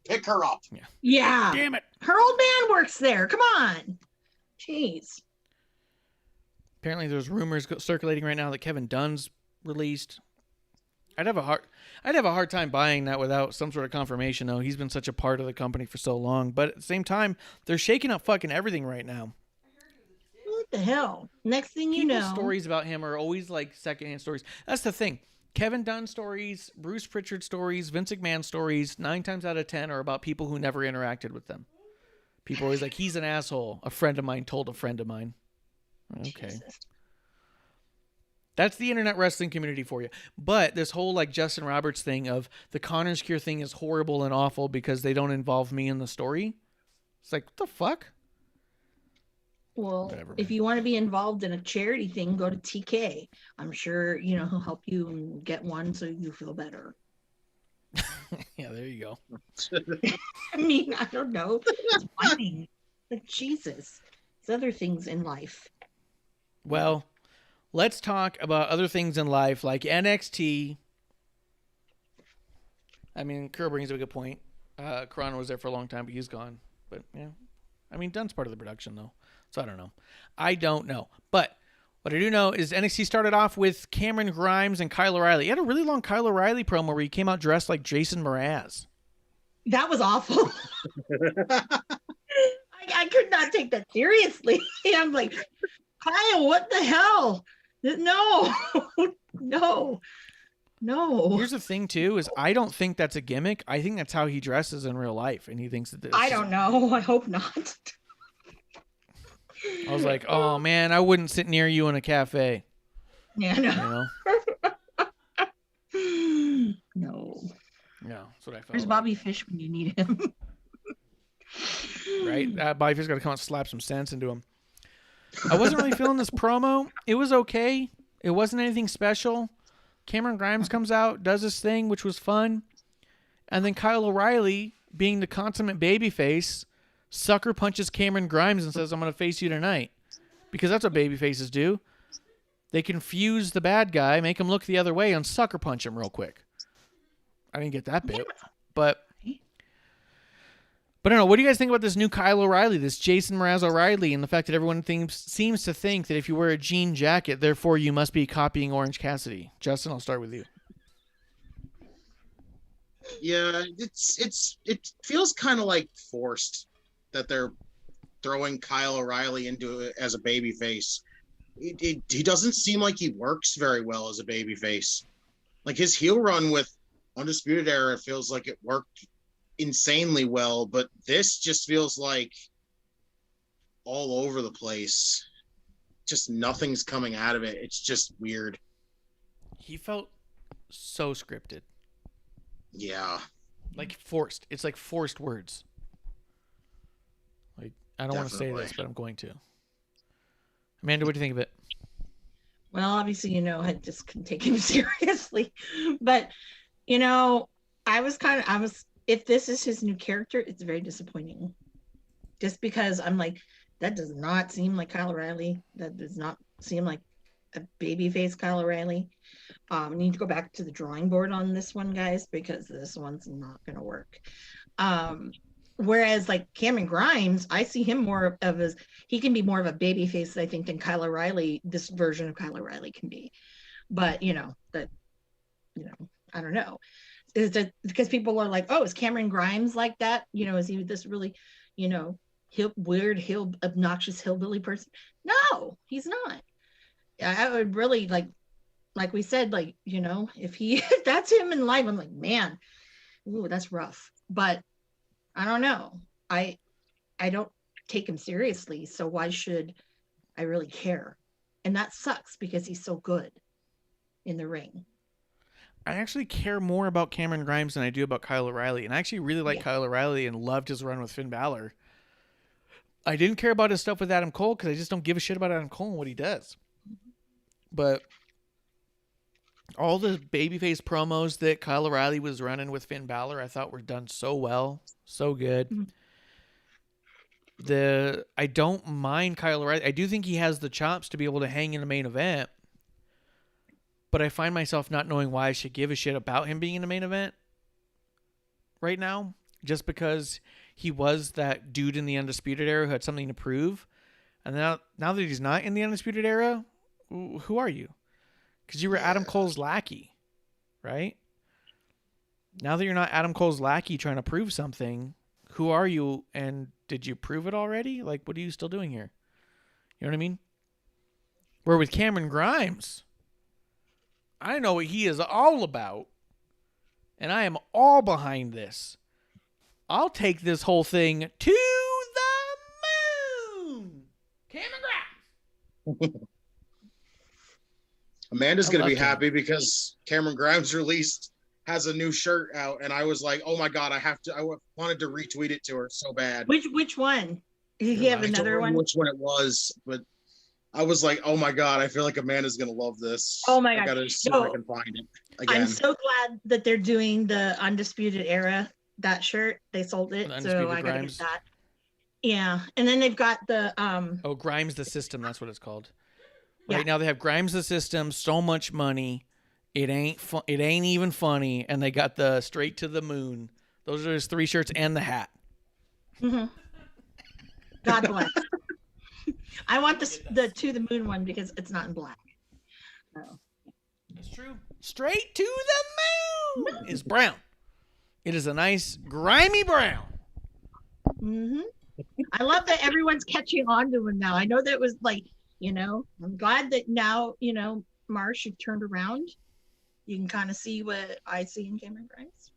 Pick her up. Yeah. Damn it. Her old man works there. Come on. Jeez. Apparently there's rumors circulating right now that Kevin Dunn's released. I'd have a hard time buying that without some sort of confirmation, though. He's been such a part of the company for so long. But at the same time, they're shaking up fucking everything right now. What the hell? Next thing you know, stories about him are always like secondhand stories. That's the thing. Kevin Dunn stories, Bruce Pritchard stories, Vince McMahon stories, 9 times out of 10 are about people who never interacted with them. People are always like, he's an asshole. A friend of mine told a friend of mine. Okay. Jesus. That's the internet wrestling community for you. But this whole like Justin Roberts thing of the Connor's Cure thing is horrible and awful because they don't involve me in the story. It's like, what the fuck? Well, if you want to be involved in a charity thing, go to TK. I'm sure, he'll help you and get one so you feel better. Yeah, there you go. I mean, I don't know. It's funny. Like, Jesus. There's other things in life. Well, let's talk about other things in life like NXT. I mean, Kuro brings up a good point. Corona was there for a long time, but he's gone. But, yeah. I mean, Dunn's part of the production, though. So I don't know. But what I do know is NXT started off with Cameron Grimes and Kyle O'Reilly. He had a really long Kyle O'Reilly promo where he came out dressed like Jason Mraz. That was awful. I could not take that seriously. I'm like, Kyle, what the hell? No, no. Here's the thing, too, is I don't think that's a gimmick. I think that's how he dresses in real life, and he thinks that this I don't know. I hope not. I was like, oh, man, I wouldn't sit near you in a cafe. Yeah, no. You know? No. Yeah, that's what I felt. Where's Bobby Fish when you need him? Right? Bobby Fish got to come out and slap some sense into him. I wasn't really feeling this promo. It was okay. It wasn't anything special. Cameron Grimes comes out, does his thing, which was fun. And then Kyle O'Reilly, being the consummate babyface, sucker punches Cameron Grimes and says, I'm going to face you tonight. Because that's what babyfaces do. They confuse the bad guy, make him look the other way, and sucker punch him real quick. I didn't get that bit. But I don't know. What do you guys think about this new Kyle O'Reilly, this Jason Mraz O'Reilly, and the fact that everyone seems to think that if you wear a jean jacket, therefore you must be copying Orange Cassidy? Justin, I'll start with you. Yeah, it feels kind of like forced that they're throwing Kyle O'Reilly into it as a babyface. He doesn't seem like he works very well as a babyface. Like his heel run with Undisputed Era feels like it worked insanely well, but this just feels like all over the place. Just nothing's coming out of it. It's just weird. He felt so scripted. Yeah. Like forced. It's like forced words. Like, I don't want to say this, but I'm going to. Amanda, what do you think of it? Well, obviously, I just couldn't take him seriously. But, if this is his new character, it's very disappointing. Just because I'm like, that does not seem like Kyle O'Reilly. That does not seem like a babyface Kyle O'Reilly. Need to go back to the drawing board on this one, guys, because this one's not going to work. Whereas like Cameron Grimes, I see him more of he can be more of a babyface, I think, than Kyle O'Reilly, this version of Kyle O'Reilly can be. But, I don't know. Is it because people are like, oh, is Cameron Grimes like that? Is he this really, weird, obnoxious hillbilly person? No, he's not. I would really like we said, if that's him in life, I'm like, man, ooh, that's rough. But I don't know. I don't take him seriously, so why should I really care? And that sucks because he's so good in the ring. I actually care more about Cameron Grimes than I do about Kyle O'Reilly. And I actually really like Kyle O'Reilly and loved his run with Finn Balor. I didn't care about his stuff with Adam Cole because I just don't give a shit about Adam Cole and what he does. But all the babyface promos that Kyle O'Reilly was running with Finn Balor, I thought were done so well. So good. Mm-hmm. I don't mind Kyle O'Reilly. I do think he has the chops to be able to hang in the main event. But I find myself not knowing why I should give a shit about him being in the main event right now. Just because he was that dude in the Undisputed Era who had something to prove. And now that he's not in the Undisputed Era, who are you? Because you were Adam Cole's lackey, right? Now that you're not Adam Cole's lackey trying to prove something, who are you? And did you prove it already? Like, what are you still doing here? You know what I mean? Where with Cameron Grimes, I know what he is all about, and I am all behind this. I'll take this whole thing to the moon. Cameron Grimes. Amanda's going to be happy because Cameron Grimes has a new shirt out, and I was like, oh my God, I wanted to retweet it to her so bad. Which one? Did he have another one? Which one it was, but I was like, oh my God, I feel like Amanda's going to love this. Oh my God. I got to see if I can find it again. I'm so glad that they're doing the Undisputed Era, that shirt. They sold it, so I got to get that. Yeah, and then they've got the... Grimes the System, that's what it's called. Right now they have Grimes the System, so much money, it ain't even funny, and they got the Straight to the Moon. Those are his 3 shirts and the hat. Mm-hmm. God bless. I want the To the Moon one because it's not in black. So. That's true. Straight to the Moon is brown. It is a nice grimy brown. Mm-hmm. I love that everyone's catching on to him now. I know that it was like, I'm glad that now, Marsh, you've turned around. You can kind of see what I see in Cameron Grimes.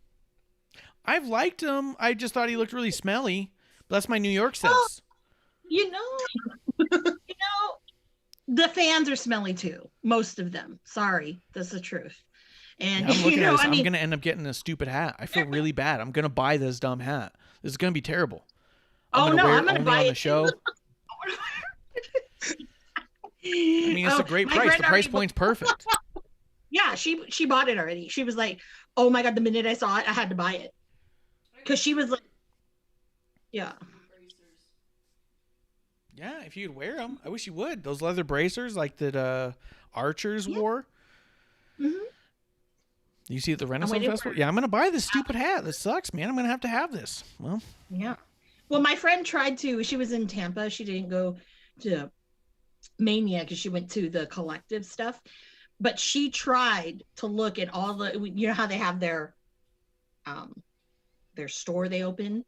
I've liked him. I just thought he looked really smelly. But that's my New York sense. The fans are smelly too. Most of them. Sorry, that's the truth. And I'm looking at this. I'm going to end up getting a stupid hat. I feel really bad. I'm going to buy this dumb hat. This is going to be terrible. I'm going to buy it on the show. I mean, it's a great price. The price point's perfect. Yeah, she bought it already. She was like, "Oh my god!" The minute I saw it, I had to buy it because she was like, "Yeah, yeah." If you'd wear them, I wish you would. Those leather bracers, like that archers wore. Mm-hmm. You see at the Renaissance Festival? Yeah, I'm gonna buy this stupid hat. This sucks, man. I'm gonna have this. Well, yeah. Well, my friend tried to. She was in Tampa. She didn't go to Mania because she went to the collective stuff. But she tried to look at all the, how they have their store they open.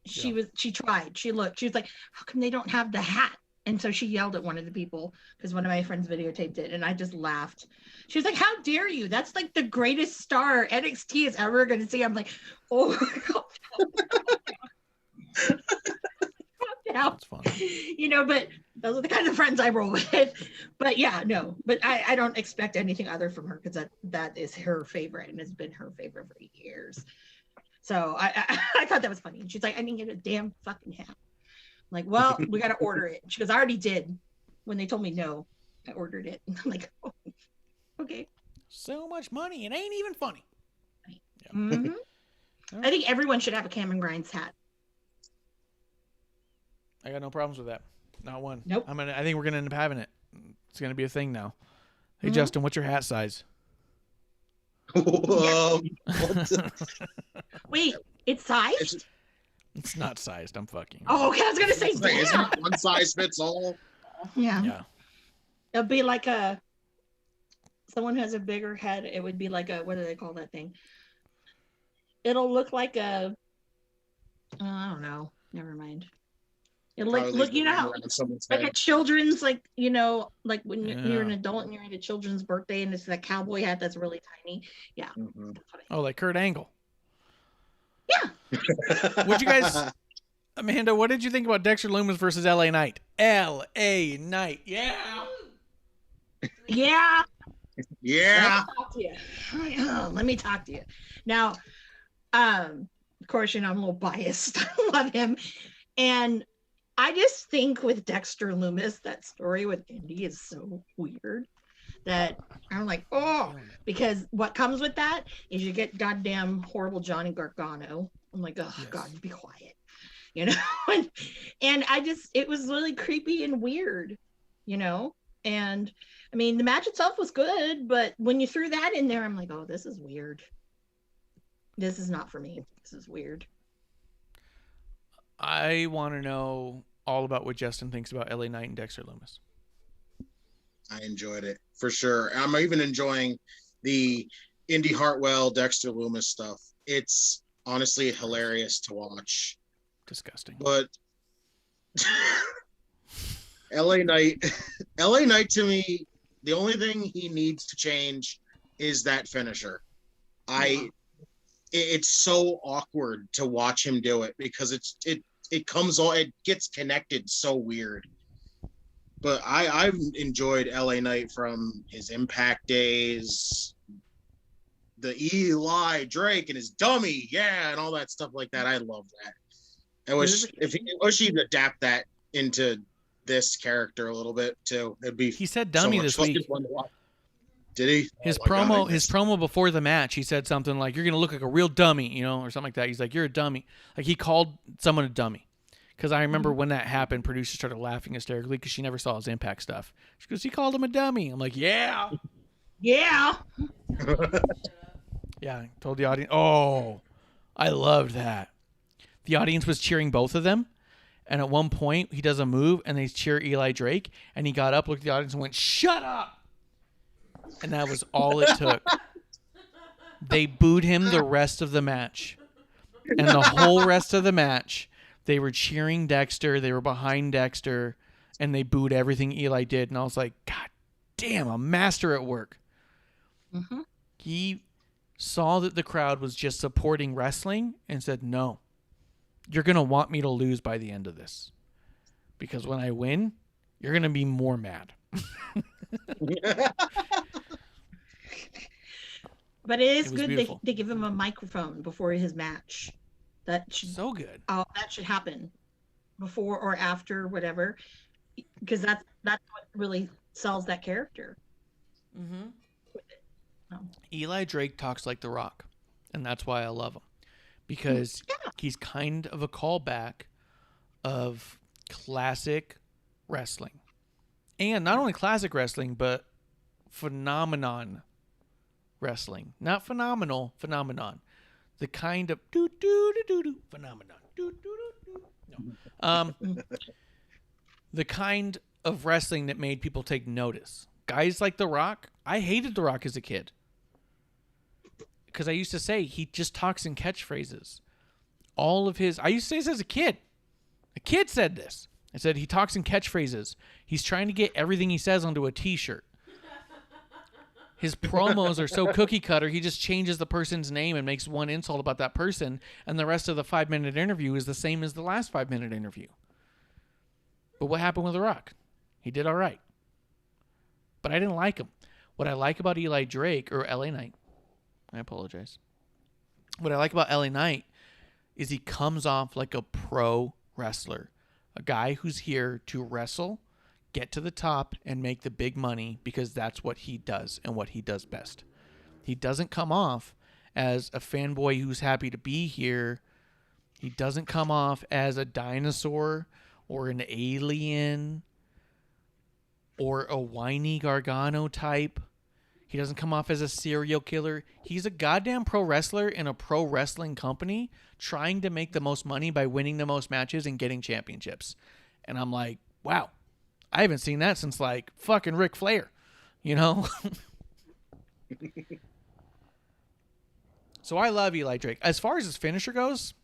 She tried. She looked. She was like, "How come they don't have the hat?" And so she yelled at one of the people because one of my friends videotaped it, and I just laughed. She was like, "How dare you? That's like the greatest star NXT is ever going to see." I'm like, "Oh, that's fun." But those are the kind of friends I roll with. But yeah, no. But I don't expect anything other from her because that is her favorite and has been her favorite for years. So I thought that was funny. And she's like, "I didn't get a damn fucking hat." I'm like, "Well, we got to order it." She goes, "I already did." When they told me no, I ordered it. And I'm like, "Oh, okay." So much money. It ain't even funny. Yeah. Mm-hmm. I think everyone should have a Cameron Grimes hat. I got no problems with that. Not one. Nope. I think we're gonna end up having it. It's gonna be a thing now. Hey, Justin, what's your hat size? Wait, it's sized? It's not sized. I'm fucking. Oh, okay. I was gonna say, isn't it one size fits all? Yeah. Yeah. It'll be like someone who has a bigger head. It would be like what do they call that thing? It'll look like I don't know. Never mind. It'll look, how like a children's, like when you're an adult and you're at a children's birthday and it's that cowboy hat that's really tiny. Yeah. Mm-hmm. Oh, like Kurt Angle. Yeah. Would you guys, Amanda? What did you think about Dexter Lumis versus LA Knight? LA Knight. Yeah. Yeah. Yeah. Let me talk to you. Now, of course, I'm a little biased. I love him. And I just think with Dexter Lumis, that story with Indy is so weird that I'm like, because what comes with that is you get goddamn horrible Johnny Gargano. I'm like, oh, yes. God, be quiet. And it was really creepy and weird, and I mean, the match itself was good, but when you threw that in there, I'm like, oh, this is weird. This is not for me. This is weird. I want to know all about what Justin thinks about LA Knight and Dexter Lumis. I enjoyed it for sure. I'm even enjoying the Indy Hartwell, Dexter Lumis stuff. It's honestly hilarious to watch. Disgusting. But LA Knight to me, the only thing he needs to change is that finisher. It's so awkward to watch him do it because it gets connected so weird. But I've enjoyed LA Knight from his Impact days, the Eli Drake and his dummy, and all that stuff like that. I love that. I wish he'd adapt that into this character a little bit too. He said dummy this week. Did he? His promo before the match, he said something like, "You're gonna look like a real dummy," or something like that. He's like, "You're a dummy." Like he called someone a dummy Because I remember when that happened, producers started laughing hysterically because she never saw his Impact stuff. She goes, he called him a dummy. I'm like, yeah. Yeah. Yeah, I told the audience. Oh, I loved that. The audience was cheering both of them. And at one point, he does a move, and they cheer Eli Drake. And he got up, looked at the audience, and went, shut up. And that was all it took. They booed him the rest of the match. And the whole rest of the match, they were cheering Dexter. They were behind Dexter. And they booed everything Eli did. And I was like, God damn, a master at work. Mm-hmm. He saw that the crowd was just supporting wrestling and said, no, you're going to want me to lose by the end of this. Because when I win, you're going to be more mad. But it is good beautiful. they give him a microphone before his match. That should So good. that should happen before or after, whatever, because that's what really sells that character. Mm-hmm. Oh. Eli Drake talks like The Rock, and that's why I love him, because he's kind of a callback of classic wrestling, and not only classic wrestling, but phenomenon wrestling. Not phenomenal, phenomenon. The kind of phenomenon. No. The kind of wrestling that made people take notice. Guys like The Rock, I hated The Rock as a kid. Because I used to say he just talks in catchphrases. All of his, I used to say this as a kid. A kid said this. I said he talks in catchphrases. He's trying to get everything he says onto a t-shirt. His promos are so cookie cutter, he just changes the person's name and makes one insult about that person, and the rest of the 5-minute interview is the same as the last 5-minute interview. But what happened with The Rock? He did all right. But I didn't like him. What I like about Eli Drake, or LA Knight, I apologize. What I like about LA Knight is he comes off like a pro wrestler. A guy who's here to wrestle, get to the top, and make the big money because that's what he does and what he does best. He doesn't come off as a fanboy who's happy to be here. He doesn't come off as a dinosaur or an alien or a whiny Gargano type. He doesn't come off as a serial killer. He's a goddamn pro wrestler in a pro wrestling company trying to make the most money by winning the most matches and getting championships. And I'm like, wow, I haven't seen that since like fucking Ric Flair, you know? So I love Eli Drake. As far as his finisher goes,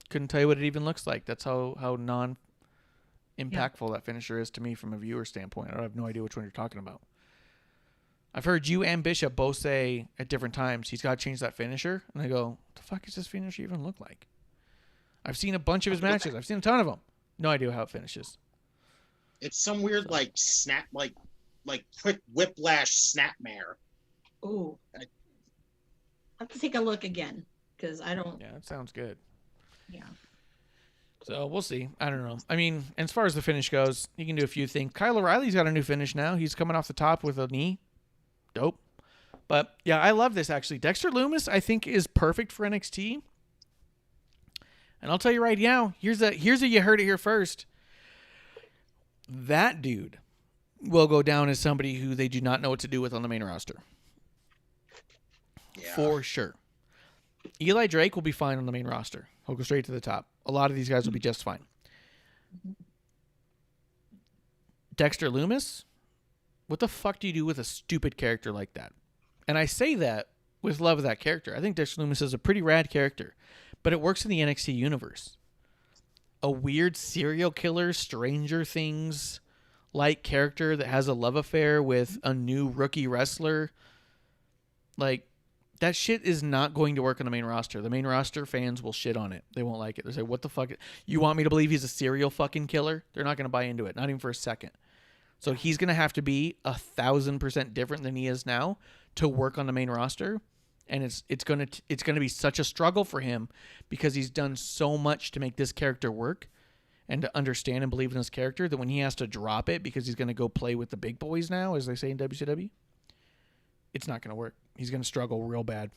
couldn't tell you what it even looks like. That's how non-impactful that finisher is to me from a viewer standpoint. I have no idea which one you're talking about. I've heard you and Bishop both say at different times he's got to change that finisher. And I go, what the fuck does this finisher even look like? I've seen a bunch of his matches. I've seen a ton of them. No idea how it finishes. It's some weird like snap, like quick whiplash snapmare. Ooh. I have to take a look again because I don't. Yeah, that sounds good. Yeah. So we'll see. I don't know. I mean, as far as the finish goes, he can do a few things. Kyle O'Reilly's got a new finish now. He's coming off the top with a knee. Dope. But yeah, I love this actually. Dexter Lumis, I think, is perfect for NXT. And I'll tell you right now, here's a you heard it here first. That dude will go down as somebody who they do not know what to do with on the main roster. Yeah. For sure. Eli Drake will be fine on the main roster. He'll go straight to the top. A lot of these guys will be just fine. Dexter Lumis, what the fuck do you do with a stupid character like that? And I say that with love of that character. I think Dexter Lumis is a pretty rad character, but it works in the NXT universe. A weird serial killer, Stranger Things like character that has a love affair with a new rookie wrestler. Like, that shit is not going to work on the main roster. The main roster fans will shit on it. They won't like it. They say, what the fuck? You want me to believe he's a serial fucking killer? They're not going to buy into it. Not even for a second. So he's going to have to be 1,000% different than he is now to work on the main roster. And it's going to be such a struggle for him because he's done so much to make this character work and to understand and believe in this character that when he has to drop it because he's going to go play with the big boys now, as they say in WCW, it's not going to work. He's going to struggle real bad.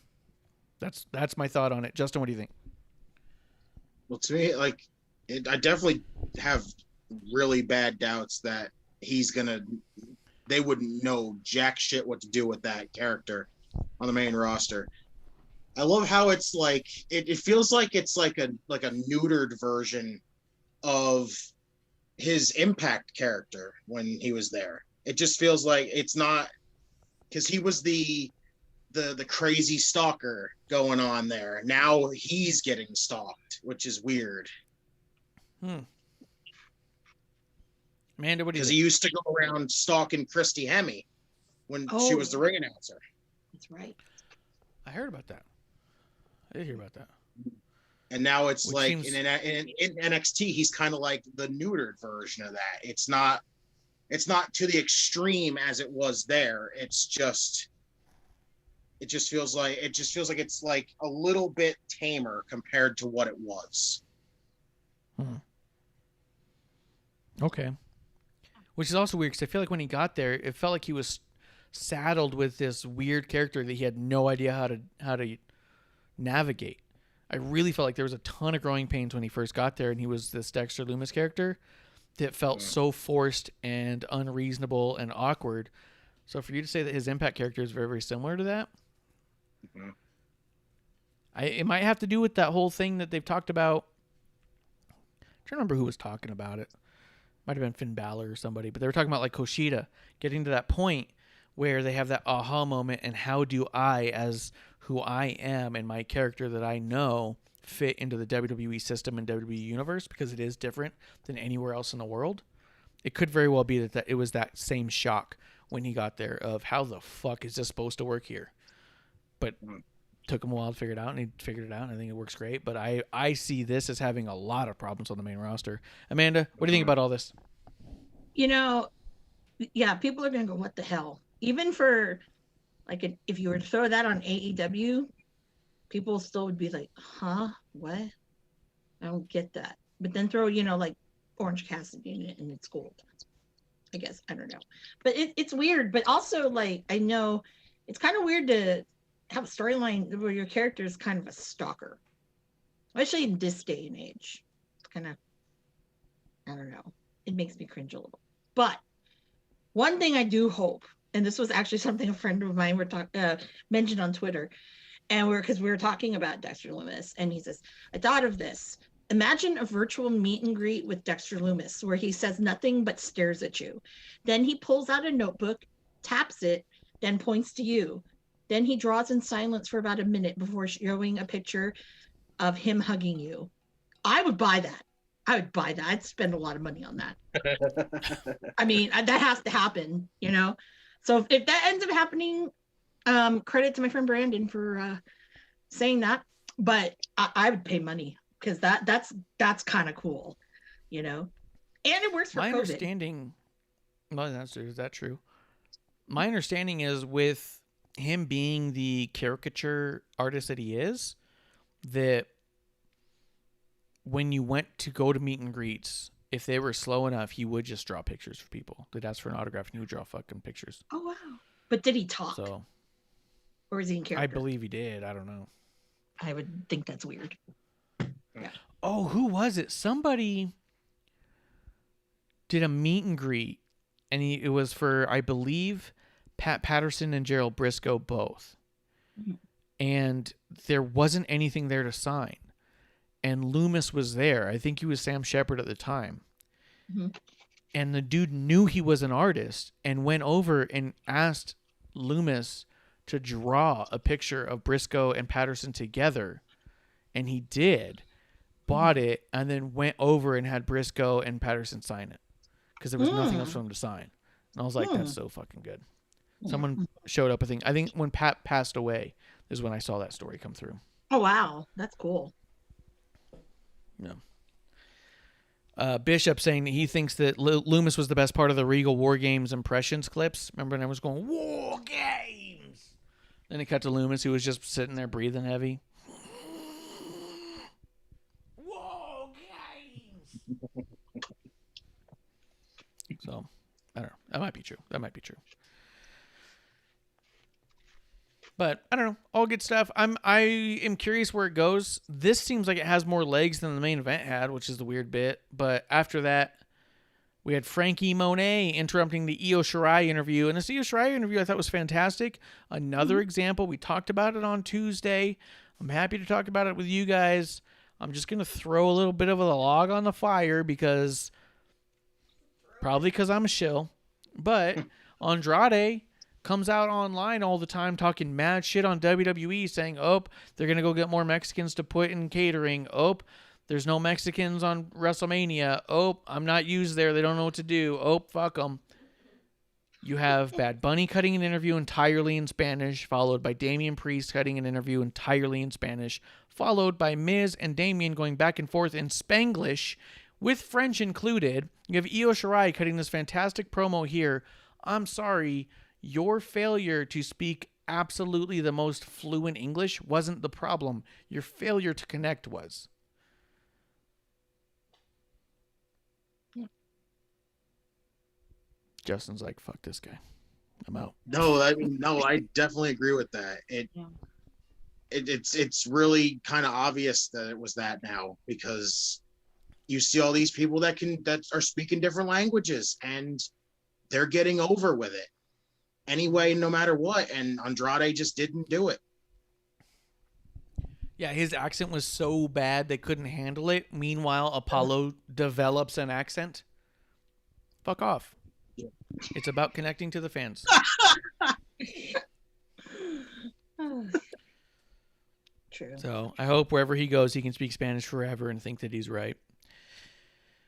That's my thought on it. Justin, what do you think? Well, to me, like, I definitely have really bad doubts that they wouldn't know jack shit what to do with that character on the main roster. I love how it's like it feels like it's like a neutered version of his Impact character when he was there. It just feels like it's not, because he was the crazy stalker going on there. Now he's getting stalked, which is weird. Amanda, what do you Because think? he used to go around stalking Christy Hemme when she was the ring announcer. That's right. I heard about that. I did hear about that. And now it's Which like seems- in NXT, he's kind of like the neutered version of that. It's not to the extreme as it was there. It just feels like it's like a little bit tamer compared to what it was. Okay. Which is also weird because I feel like when he got there, it felt like he was saddled with this weird character that he had no idea how to navigate. I really felt like there was a ton of growing pains when he first got there, and he was this Dexter Lumis character that felt so forced and unreasonable and awkward. So for you to say that his Impact character is very, very similar to that, it might have to do with that whole thing that they've talked about. I'm trying to remember who was talking about it. Might have been Finn Balor or somebody, but they were talking about like Kushida getting to that point where they have that aha moment, and how do I, as who I am and my character that I know, fit into the WWE system and WWE universe, because it is different than anywhere else in the world. It could very well be that it was that same shock when he got there of how the fuck is this supposed to work here? But took him a while to figure it out, and he figured it out, and I think it works great. But I see this as having a lot of problems on the main roster. Amanda, what do you think about all this? You know, yeah, people are going to go, what the hell? Even for, like, if you were to throw that on AEW, people still would be like, huh? What? I don't get that. But then throw, like Orange Cassidy in it, and it's gold. I guess. I don't know. But it's weird. But also, like, I know it's kind of weird to have a storyline where your character is kind of a stalker. Especially in this day and age. It's kind of, I don't know. It makes me cringe a little. But one thing I do hope, and this was actually something a friend of mine mentioned on Twitter, and because we were talking about Dexter Lumis, and he says, I thought of this. Imagine a virtual meet and greet with Dexter Lumis where he says nothing but stares at you. Then he pulls out a notebook, taps it, then points to you. Then he draws in silence for about a minute before showing a picture of him hugging you. I would buy that. I'd spend a lot of money on that. I mean, that has to happen, So if that ends up happening, credit to my friend Brandon for saying that. But I would pay money because that's kind of cool, And it works for My COVID. understanding, well, is that true? My understanding is with him being the caricature artist that he is, that when you went to go to meet and greets, if they were slow enough, he would just draw pictures for people. They'd ask for an autograph, and he would draw fucking pictures. Oh, wow. But did he talk? So, or is he in character? I believe he did. I don't know. I would think that's weird. Yeah. Oh, who was it? Somebody did a meet and greet, and it was for, I believe, Pat Patterson and Gerald Briscoe both. Mm-hmm. And there wasn't anything there to sign. And Lumis was there. I think he was Sam Shepard at the time. Mm-hmm. And the dude knew he was an artist and went over and asked Lumis to draw a picture of Briscoe and Patterson together. And he did. Bought it, and then went over and had Briscoe and Patterson sign it. Because there was nothing else for him to sign. And I was like, that's so fucking good. Someone showed up, I think when Pat passed away is when I saw that story come through. Oh, wow. That's cool. Yeah. Bishop saying that he thinks that Lumis was the best part of the Regal War Games impressions clips. Remember when I was going, War Games? Then it cut to Lumis, who was just sitting there breathing heavy. War Games! So, I don't know. That might be true. But I don't know, all good stuff. I am curious where it goes. This seems like it has more legs than the main event had, which is the weird bit. But after that, we had Frankie Monet interrupting the Io Shirai interview. And this Io Shirai interview I thought was fantastic. Another example. We talked about it on Tuesday. I'm happy to talk about it with you guys. I'm just going to throw a little bit of a log on the fire probably because I'm a shill. But Andrade comes out online all the time talking mad shit on WWE, saying, oh, they're going to go get more Mexicans to put in catering. Oh, there's no Mexicans on WrestleMania. Oh, I'm not used there. They don't know what to do. Oh, fuck them. You have Bad Bunny cutting an interview entirely in Spanish, followed by Damian Priest cutting an interview entirely in Spanish, followed by Miz and Damian going back and forth in Spanglish, with French included. You have Io Shirai cutting this fantastic promo here. I'm sorry, your failure to speak absolutely the most fluent English wasn't the problem. Your failure to connect was. Justin's like, fuck this guy. I'm out. No, I definitely agree with that. It's really kind of obvious that it was that now, because you see all these people that are speaking different languages and they're getting over with it anyway, no matter what. And Andrade just didn't do it. Yeah, his accent was so bad they couldn't handle it. Meanwhile, Apollo develops an accent. Fuck off. Yeah. It's about connecting to the fans. True. So I hope wherever he goes, he can speak Spanish forever and think that he's right.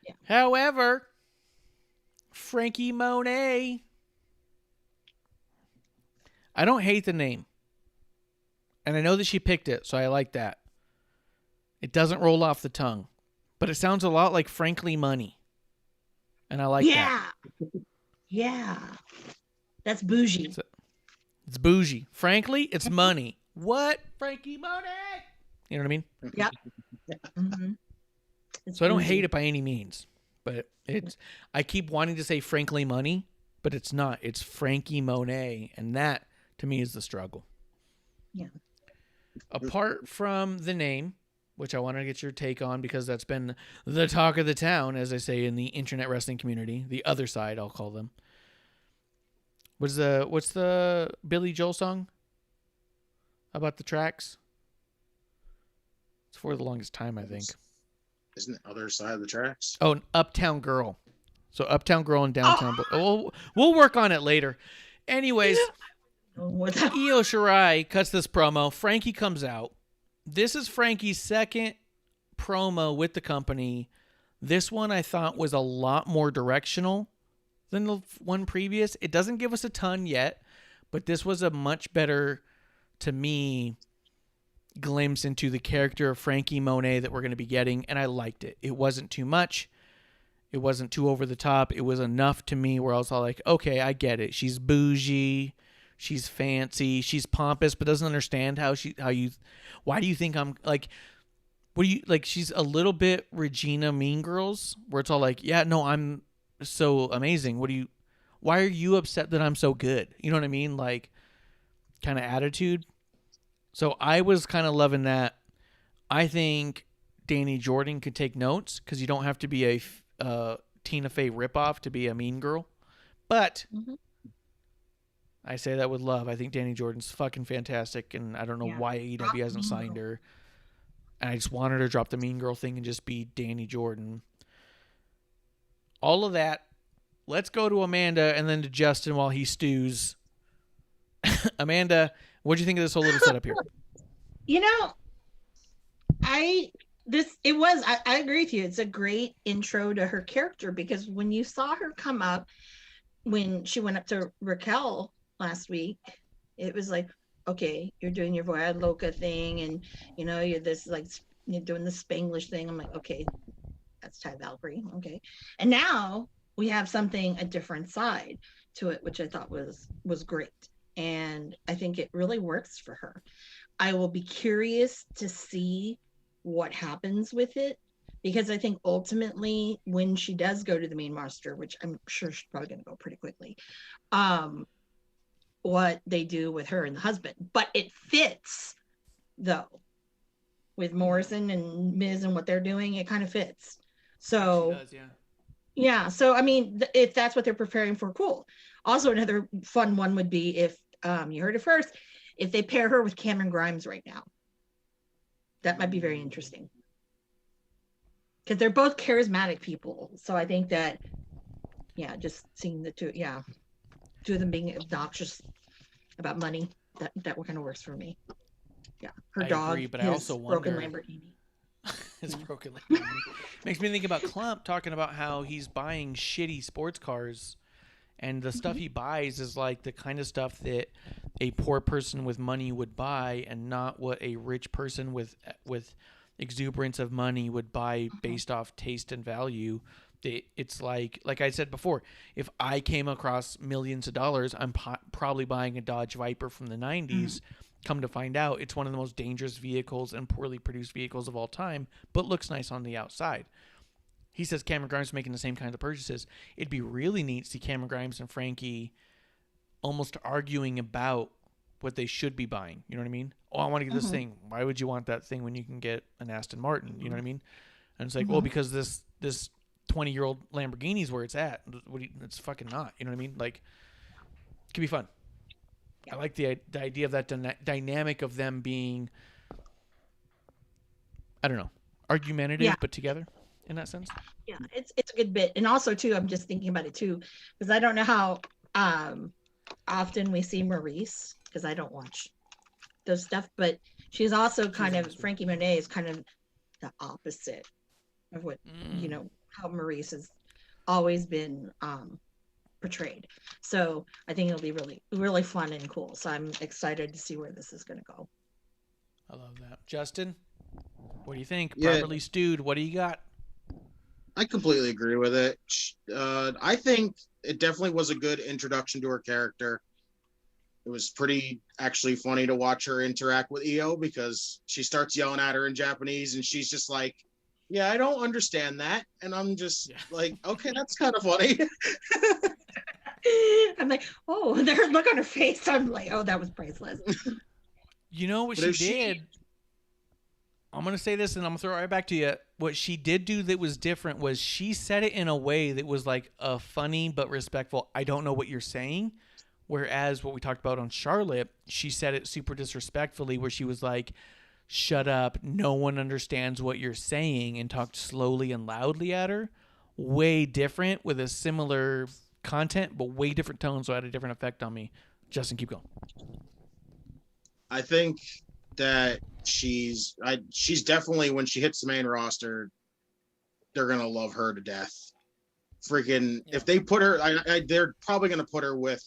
Yeah. However, Frankie Monet. I don't hate the name. And I know that she picked it, so I like that. It doesn't roll off the tongue. But it sounds a lot like Frankly Money. And I like that. Yeah. That's bougie. It's bougie. Frankly, it's money. What? Frankie Monet? You know what I mean? Yep. Mm-hmm. So I don't hate it by any means. But I keep wanting to say Frankly Money, but it's not. It's Frankie Monet. And that, to me, is the struggle. Yeah. Apart from the name, which I want to get your take on because that's been the talk of the town, as I say in the internet wrestling community, the other side, I'll call them. What's the Billy Joel song about the tracks? It's For the Longest Time, I think. Isn't it Other Side of the Tracks? Oh, Uptown Girl. So Uptown Girl and Downtown. We'll work on it later. Anyways, Io Shirai cuts this promo. Frankie comes out. This is Frankie's second promo with the company. This one I thought was a lot more directional than the one previous. It doesn't give us a ton yet, but this was a much better, to me, glimpse into the character of Frankie Monet that we're going to be getting, and I liked it. It wasn't too much. It wasn't too over the top. It was enough to me where I was all like, okay, I get it. She's bougie. She's fancy. She's pompous, but doesn't understand why do you think I'm like, what do you like? She's a little bit Regina Mean Girls, where it's all like, yeah, no, I'm so amazing. Why are you upset that I'm so good? You know what I mean? Like, kind of attitude. So I was kind of loving that. I think Danny Jordan could take notes because you don't have to be a Tina Fey ripoff to be a mean girl. But I say that with love. I think Danny Jordan's fucking fantastic, and I don't know why AEW hasn't signed her. And I just want her to drop the mean girl thing and just be Danny Jordan. All of that. Let's go to Amanda and then to Justin while he stews. Amanda, what do you think of this whole little setup here? You know, I agree with you. It's a great intro to her character, because when you saw her come up, when she went up to Raquel last week, it was like, okay, you're doing your Voya Loca thing, and you know, you're doing the Spanglish thing. I'm like, okay, that's Ty Valkyrie. Okay. And now we have a different side to it, which I thought was great. And I think it really works for her. I will be curious to see what happens with it, because I think ultimately when she does go to the main roster, which I'm sure she's probably going to go pretty quickly, what they do with her and the husband, but it fits though with Morrison and Miz and what they're doing. It kind of fits. So She does, yeah. Yeah, so I mean, if that's what they're preparing for, cool. Also, another fun one would be if you heard it first, if they pair her with Cameron Grimes right now. That might be very interesting. Because they're both charismatic people. So I think that, yeah, just seeing the two of them being obnoxious about money, that kind of works for me. Yeah, her I dog, agree, but I his also broken wonder- Lamborghini. It's broken. Makes me think about Klump talking about how he's buying shitty sports cars, and the stuff he buys is like the kind of stuff that a poor person with money would buy, and not what a rich person with exuberance of money would buy based off taste and value. It's like I said before, if I came across millions of dollars, I'm probably buying a Dodge Viper from the 90s. Come to find out, it's one of the most dangerous vehicles and poorly produced vehicles of all time, but looks nice on the outside. He says Cameron Grimes is making the same kinds of purchases. It'd be really neat to see Cameron Grimes and Frankie almost arguing about what they should be buying. You know what I mean? Oh, I want to get this thing. Why would you want that thing when you can get an Aston Martin? You know what I mean? And it's like, well, because this 20-year-old Lamborghini is where it's at. It's fucking not. You know what I mean? Like, it could be fun. I like the idea of that dynamic of them being, I don't know, argumentative, but together in that sense. Yeah, it's a good bit. And also, too, I'm just thinking about it, too, because I don't know how often we see Maurice, because I don't watch those stuff, but she's also kind of, Frankie Monet is kind of the opposite of what, how Maurice has always been portrayed. So I think it'll be really, really fun and cool. So I'm excited to see where this is going to go. I love that. Justin, what do you think? Yeah. Properly stewed. What do you got? I completely agree with it. I think it definitely was a good introduction to her character. It was pretty actually funny to watch her interact with Io, because she starts yelling at her in Japanese and she's just like, yeah, I don't understand that. And I'm just like, okay, that's kind of funny. I'm like, oh, their look on her face. I'm like, oh, that was priceless. You know what she did? I'm going to say this and I'm going to throw it right back to you. What she did do that was different was she said it in a way that was like a funny but respectful, I don't know what you're saying. Whereas what we talked about on Charlotte, she said it super disrespectfully, where she was like, shut up, no one understands what you're saying, and talked slowly and loudly at her. Way different with a similar content, but way different tones, so it had a different effect on me. Justin, keep going. I think that she's definitely, when she hits the main roster, they're gonna love her to death. Freaking, if they put her, they're probably gonna put her with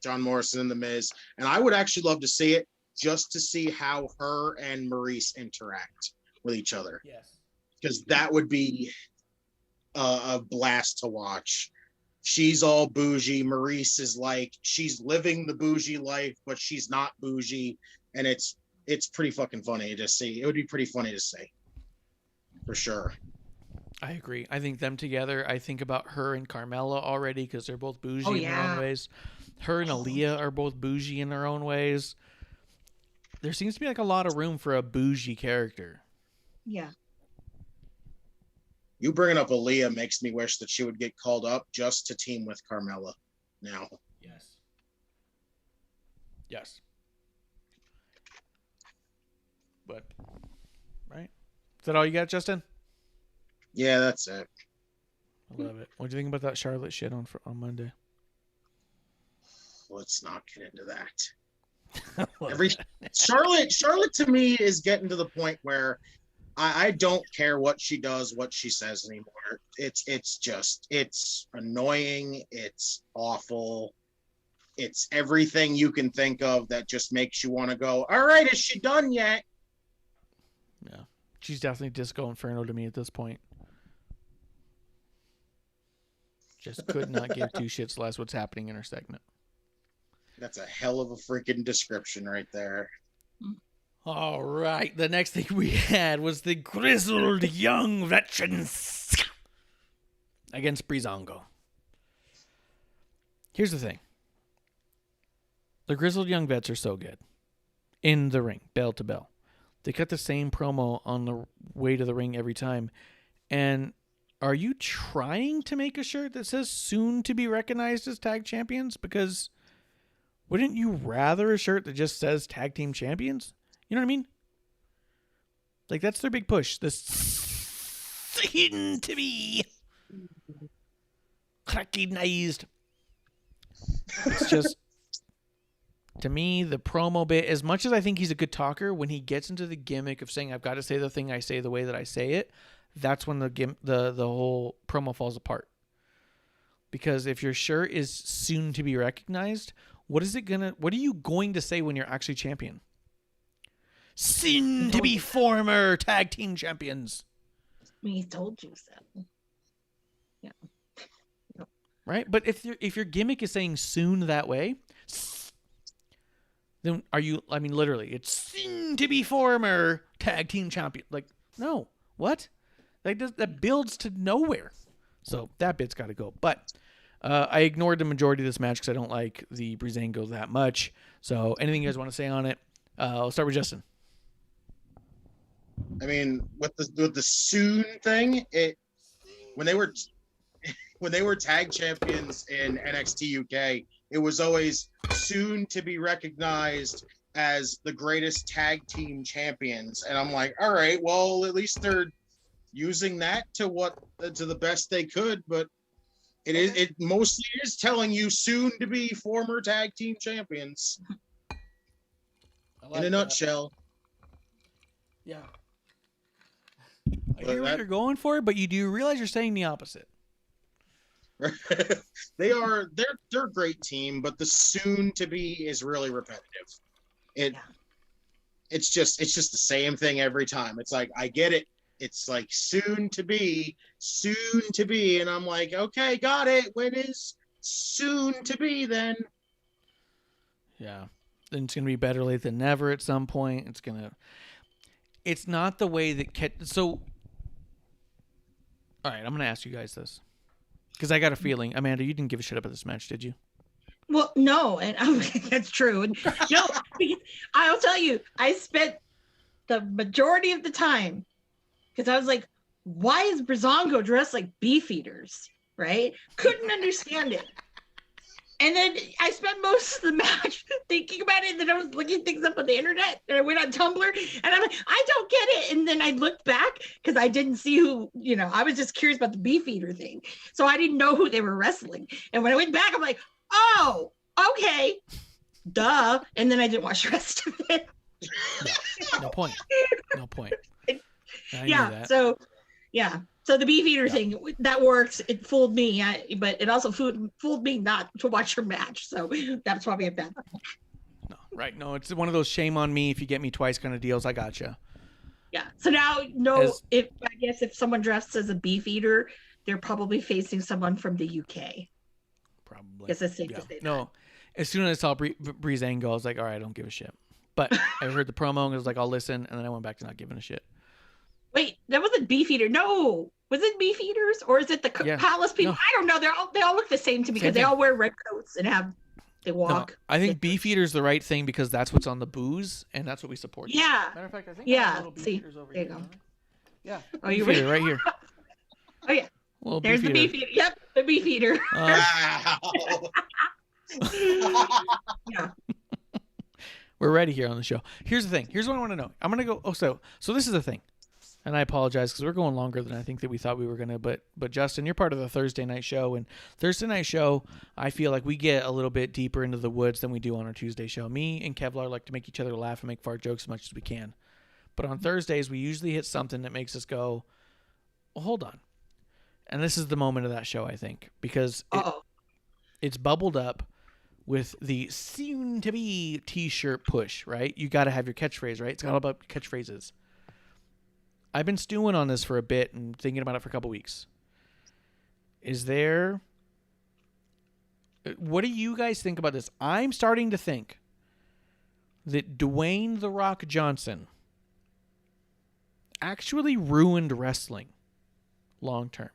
John Morrison and The Miz, and I would actually love to see it, just to see how her and Maurice interact with each other. Yes, because that would be a blast to watch. She's all bougie. Maurice is like, she's living the bougie life, but she's not bougie, and it's pretty fucking funny to see. It would be pretty funny to see, for sure. I agree. I think them together, I think about her and Carmella already, because they're both bougie in their own ways. Her and Aaliyah are both bougie in their own ways. There seems to be like a lot of room for a bougie character. Yeah. You bringing up Aaliyah makes me wish that she would get called up just to team with Carmella now. Yes. Yes. But, right? Is that all you got, Justin? Yeah, that's it. I love it. What do you think about that Charlotte shit on Monday? Let's not get into that. Charlotte to me is getting to the point where I don't care what she does, what she says anymore. It's annoying. It's awful. It's everything you can think of that just makes you want to go, all right, is she done yet? Yeah. She's definitely Disco Inferno to me at this point. Just could not give two shits less what's happening in her segment. That's a hell of a freaking description right there. All right. The next thing we had was the grizzled young veterans against Breezango. Here's the thing. The Grizzled Young Vets are so good in the ring, bell to bell. They cut the same promo on the way to the ring every time. And are you trying to make a shirt that says soon to be recognized as tag champions? Because wouldn't you rather a shirt that just says tag team champions? You know what I mean? Like, that's their big push. This soon to be recognized. It's just, to me, the promo bit, as much as I think he's a good talker, when he gets into the gimmick of saying, I've got to say the thing I say the way that I say it, that's when the whole promo falls apart. Because if your shirt is soon to be recognized, what are you going to say when you're actually champion? Soon to be former tag team champions. I mean, he told you so. Yeah. Right? But if your gimmick is saying soon that way, then are you, I mean, literally, it's soon to be former tag team champion. Like, no. What? That builds to nowhere. So that bit's got to go. But I ignored the majority of this match because I don't like the Breezango that much. So anything you guys want to say on it? I'll start with Justin. I mean, with the soon thing, when they were tag champions in NXT UK, it was always soon to be recognized as the greatest tag team champions. And I'm like, all right, well, at least they're using that to the best they could, but it mostly is telling you soon to be former tag team champions. In a nutshell. Yeah. I hear what you're going for, but you do realize you're saying the opposite. They're a great team, but the soon to be is really repetitive. It's just the same thing every time. It's like, I get it. It's like soon to be, and I'm like, okay, got it. When is soon to be then? Yeah. Then it's gonna be better late than never at some point. It's not the way that so. All right, I'm gonna ask you guys this because I got a feeling, Amanda, you didn't give a shit about this match, did you? Well, no, and that's true. And no, I'll tell you, I spent the majority of the time because I was like, why is Breezango dressed like beefeaters? Right? Couldn't understand it. And then I spent most of the match thinking about it, and then I was looking things up on the internet, and I went on Tumblr, and I'm like, I don't get it. And then I looked back because I didn't see who, I was just curious about the beefeater thing. So I didn't know who they were wrestling. And when I went back, I'm like, oh, okay, duh. And then I didn't watch the rest of it. No point. Yeah. So, yeah. So the beefeater thing, that works. It fooled me, but it also fooled me not to watch your match. So that's probably a bad thing. No, right. No, it's one of those shame on me if you get me twice kind of deals. I gotcha. Yeah. So now, if someone dressed as a beefeater, they're probably facing someone from the UK. Probably. I guess it's safe to say that. No, as soon as I saw Breezango, I was like, all right, I don't give a shit. But I heard the promo and I was like, I'll listen. And then I went back to not giving a shit. Wait, that wasn't Beefeater. No, was it Beefeaters or is it the Palace people? No. I don't know. They all look the same to me because they all wear red coats and they walk. No, I think Beefeater's the right thing because that's what's on the booze and that's what we support. Yeah. Matter of fact, I think I have little Beefeaters over there here. You go. Yeah. Oh, you Beefeater right here. Oh yeah. Little There's Beefeater. the Beefeater. Yep, the Beefeater. Yeah. We're ready here on the show. Here's the thing. Here's what I want to know. I'm gonna go. Oh, so this is the thing. And I apologize because we're going longer than I think that we thought we were going to. But Justin, you're part of the Thursday night show. And Thursday night show, I feel like we get a little bit deeper into the woods than we do on our Tuesday show. Me and Kevlar like to make each other laugh and make fart jokes as much as we can. But on Thursdays, we usually hit something that makes us go, well, hold on. And this is the moment of that show, I think. Because it's bubbled up with the soon-to-be T-shirt push, right? You got to have your catchphrase, right? It's all about catchphrases. I've been stewing on this for a bit and thinking about it for a couple weeks. What do you guys think about this? I'm starting to think that Dwayne "The Rock" Johnson actually ruined wrestling long term.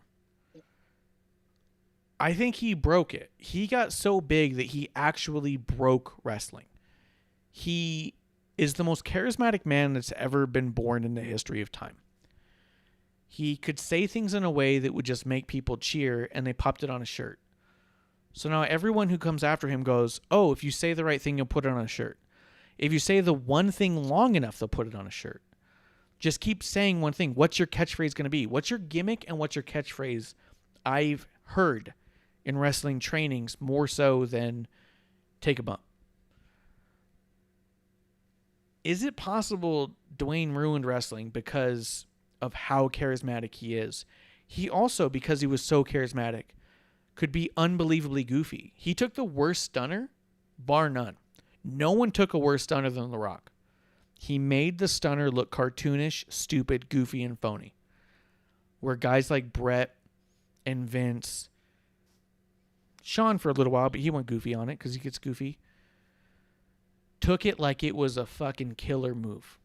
I think he broke it. He got so big that he actually broke wrestling. He is the most charismatic man that's ever been born in the history of time. He could say things in a way that would just make people cheer, and they popped it on a shirt. So now everyone who comes after him goes, oh, if you say the right thing, you'll put it on a shirt. If you say the one thing long enough, they'll put it on a shirt. Just keep saying one thing. What's your catchphrase going to be? What's your gimmick and what's your catchphrase? I've heard in wrestling trainings more so than take a bump. Is it possible Dwayne ruined wrestling because of how charismatic he is? He also, because he was so charismatic, could be unbelievably goofy. He took the worst stunner, bar none. No one took a worse stunner than The Rock. He made the stunner look cartoonish, stupid, goofy, and phony. Where guys like Brett and Vince, Sean for a little while, but he went goofy on it because he gets goofy, took it like it was a fucking killer move.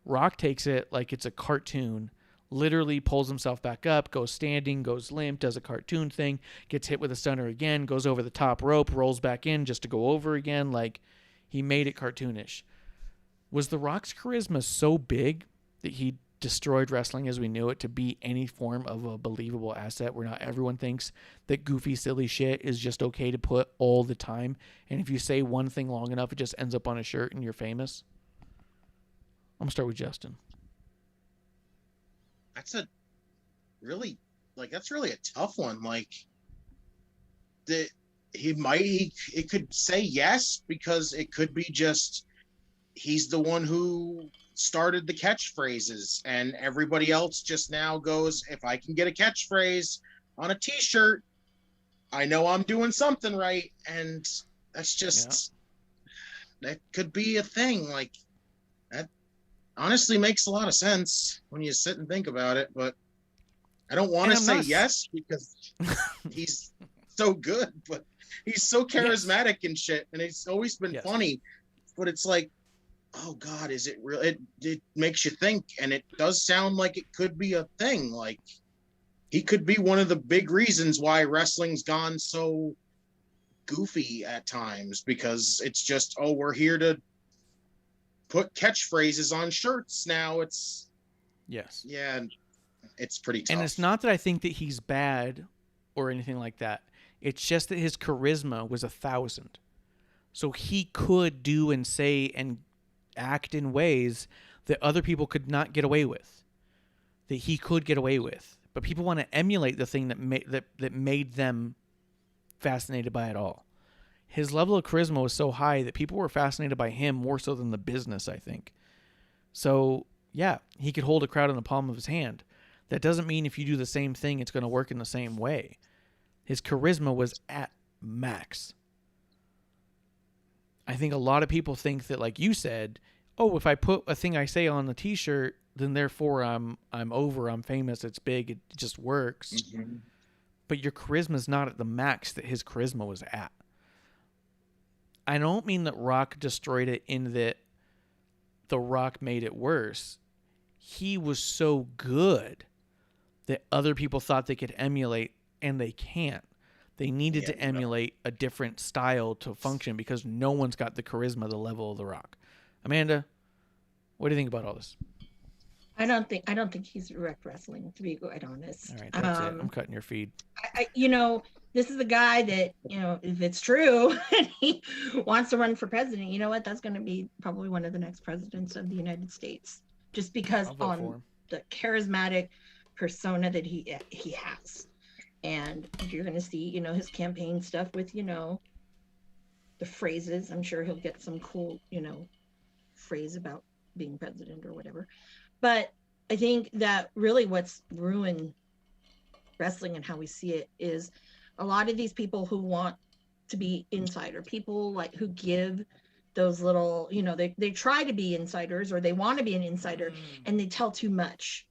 Rock takes it like it's a cartoon, literally pulls himself back up, goes standing, goes limp, does a cartoon thing, gets hit with a stunner again, goes over the top rope, rolls back in just to go over again. Like, he made it cartoonish. Was The Rock's charisma so big that he destroyed wrestling as we knew it to be any form of a believable asset where not everyone thinks that goofy, silly shit is just okay to put all the time? And if you say one thing long enough, it just ends up on a shirt and you're famous? I'm going to start with Justin. That's really a tough one. Like, it could say yes, because it could be just he's the one who started the catchphrases and everybody else just now goes, if I can get a catchphrase on a t-shirt, I know I'm doing something right. And that's just, that could be a thing. Like, that honestly makes a lot of sense when you sit and think about it, but I don't want to say yes because he's so good, but he's so charismatic and shit, and it's always been funny, but it's like, oh God, is it real? It makes you think, and it does sound like it could be a thing. Like, he could be one of the big reasons why wrestling's gone so goofy at times, because it's just, oh, we're here to put catchphrases on shirts now. It's it's pretty tough. And it's not that I think that he's bad or anything like that. It's just that his charisma was 1,000. So he could do and say and act in ways that other people could not get away with, that he could get away with. But people want to emulate the thing that made them fascinated by it all. His level of charisma was so high that people were fascinated by him more so than the business, I think. So, yeah, he could hold a crowd in the palm of his hand. That doesn't mean if you do the same thing, it's going to work in the same way. His charisma was at max. I think a lot of people think that, like you said, oh, if I put a thing I say on the t-shirt, then therefore I'm over, I'm famous, it's big, it just works. Mm-hmm. But your charisma's not at the max that his charisma was at. I don't mean that Rock destroyed it in that The Rock made it worse. He was so good that other people thought they could emulate, and they can't. They needed to emulate a different style to function because no one's got the charisma the level of The Rock. Amanda, what do you think about all this? I don't think he's wrecked wrestling, to be quite honest. All right, that's it. I'm cutting your feed. This is a guy that, if it's true and he wants to run for president, you know what? That's going to be probably one of the next presidents of the United States, just because on the charismatic persona that he has. And you're going to see, his campaign stuff with, the phrases. I'm sure he'll get some cool, phrase about being president or whatever. But I think that really what's ruined wrestling and how we see it is a lot of these people who want to be insider, people like who give those little, they try to be insiders or they want to be an insider and they tell too much.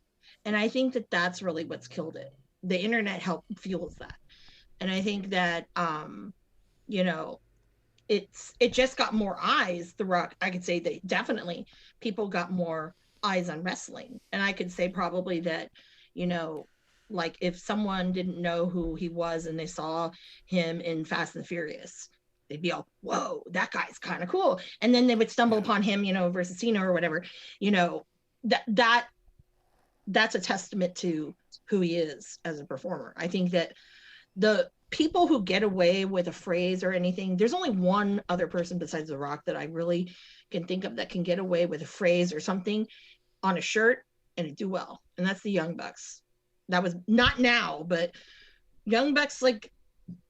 And I think that that's really what's killed it. The internet fuels that. And I think that, it just got more eyes. The Rock, I could say that definitely people got more eyes on wrestling. And I could say probably that, like if someone didn't know who he was and they saw him in Fast and the Furious, they'd be all, whoa, that guy's kind of cool. And then they would stumble upon him, versus Cena or whatever, that's a testament to who he is as a performer. I think that the people who get away with a phrase or anything, there's only one other person besides The Rock that I really can think of that can get away with a phrase or something on a shirt and it do well. And that's the Young Bucks. That was not now, but Young Bucks, like,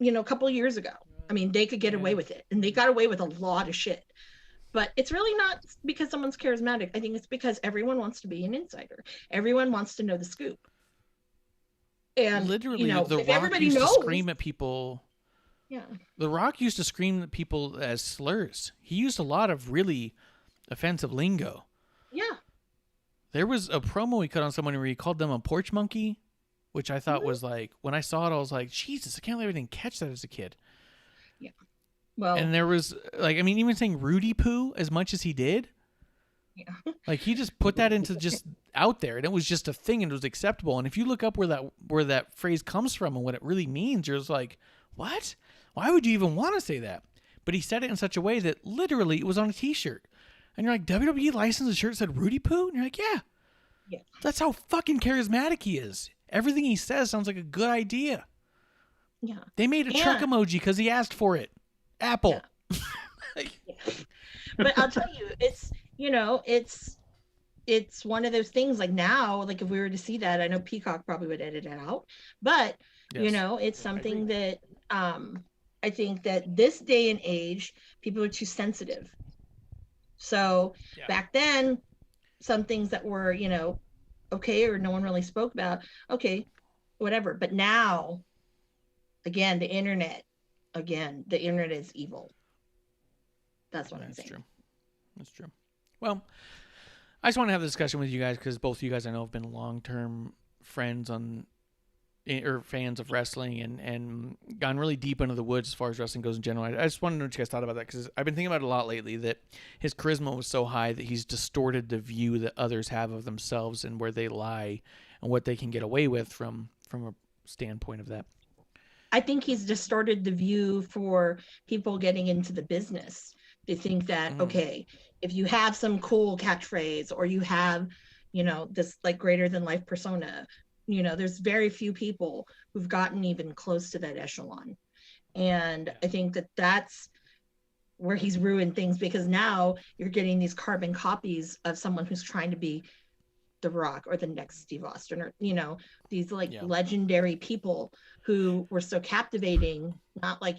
a couple of years ago. I mean, they could get away with it, and they got away with a lot of shit. But it's really not because someone's charismatic. I think it's because everyone wants to be an insider. Everyone wants to know the scoop. And literally, The if Rock everybody used knows, to scream at people. Yeah. The Rock used to scream at people as slurs. He used a lot of really offensive lingo. Yeah. There was a promo he cut on someone where he called them a porch monkey, which I thought was like, when I saw it, I was like, Jesus, I can't believe I didn't catch that as a kid. Yeah. Well, and there was even saying Rudy Poo as much as he did. Yeah. Like he just put that into just out there, and it was just a thing, and it was acceptable. And if you look up where that phrase comes from and what it really means, you're just like, what? Why would you even want to say that? But he said it in such a way that literally it was on a T-shirt, and you're like, WWE licensed a shirt that said Rudy Poo, and you're like, yeah, that's how fucking charismatic he is. Everything he says sounds like a good idea. Yeah, they made a truck emoji because he asked for it. Apple. Yeah. But I'll tell you, it's one of those things. Like now, like if we were to see that, I know Peacock probably would edit it out, but it's something that I think that this day and age, people are too sensitive. So back then, some things that were, okay, or no one really spoke about, okay, whatever. But now, again, the internet is evil. That's what I'm saying. That's true. Well, I just want to have a discussion with you guys because both of you guys I know have been long-term friends or fans of wrestling and gone really deep into the woods as far as wrestling goes in general. I just want to know what you guys thought about that because I've been thinking about it a lot lately that his charisma was so high that he's distorted the view that others have of themselves and where they lie and what they can get away with from a standpoint of that. I think he's distorted the view for people getting into the business. They think that, okay, if you have some cool catchphrase or you have, this like greater than life persona, there's very few people who've gotten even close to that echelon. And I think that that's where he's ruined things because now you're getting these carbon copies of someone who's trying to be The Rock or the next Steve Austin or, these legendary people who were so captivating, not like,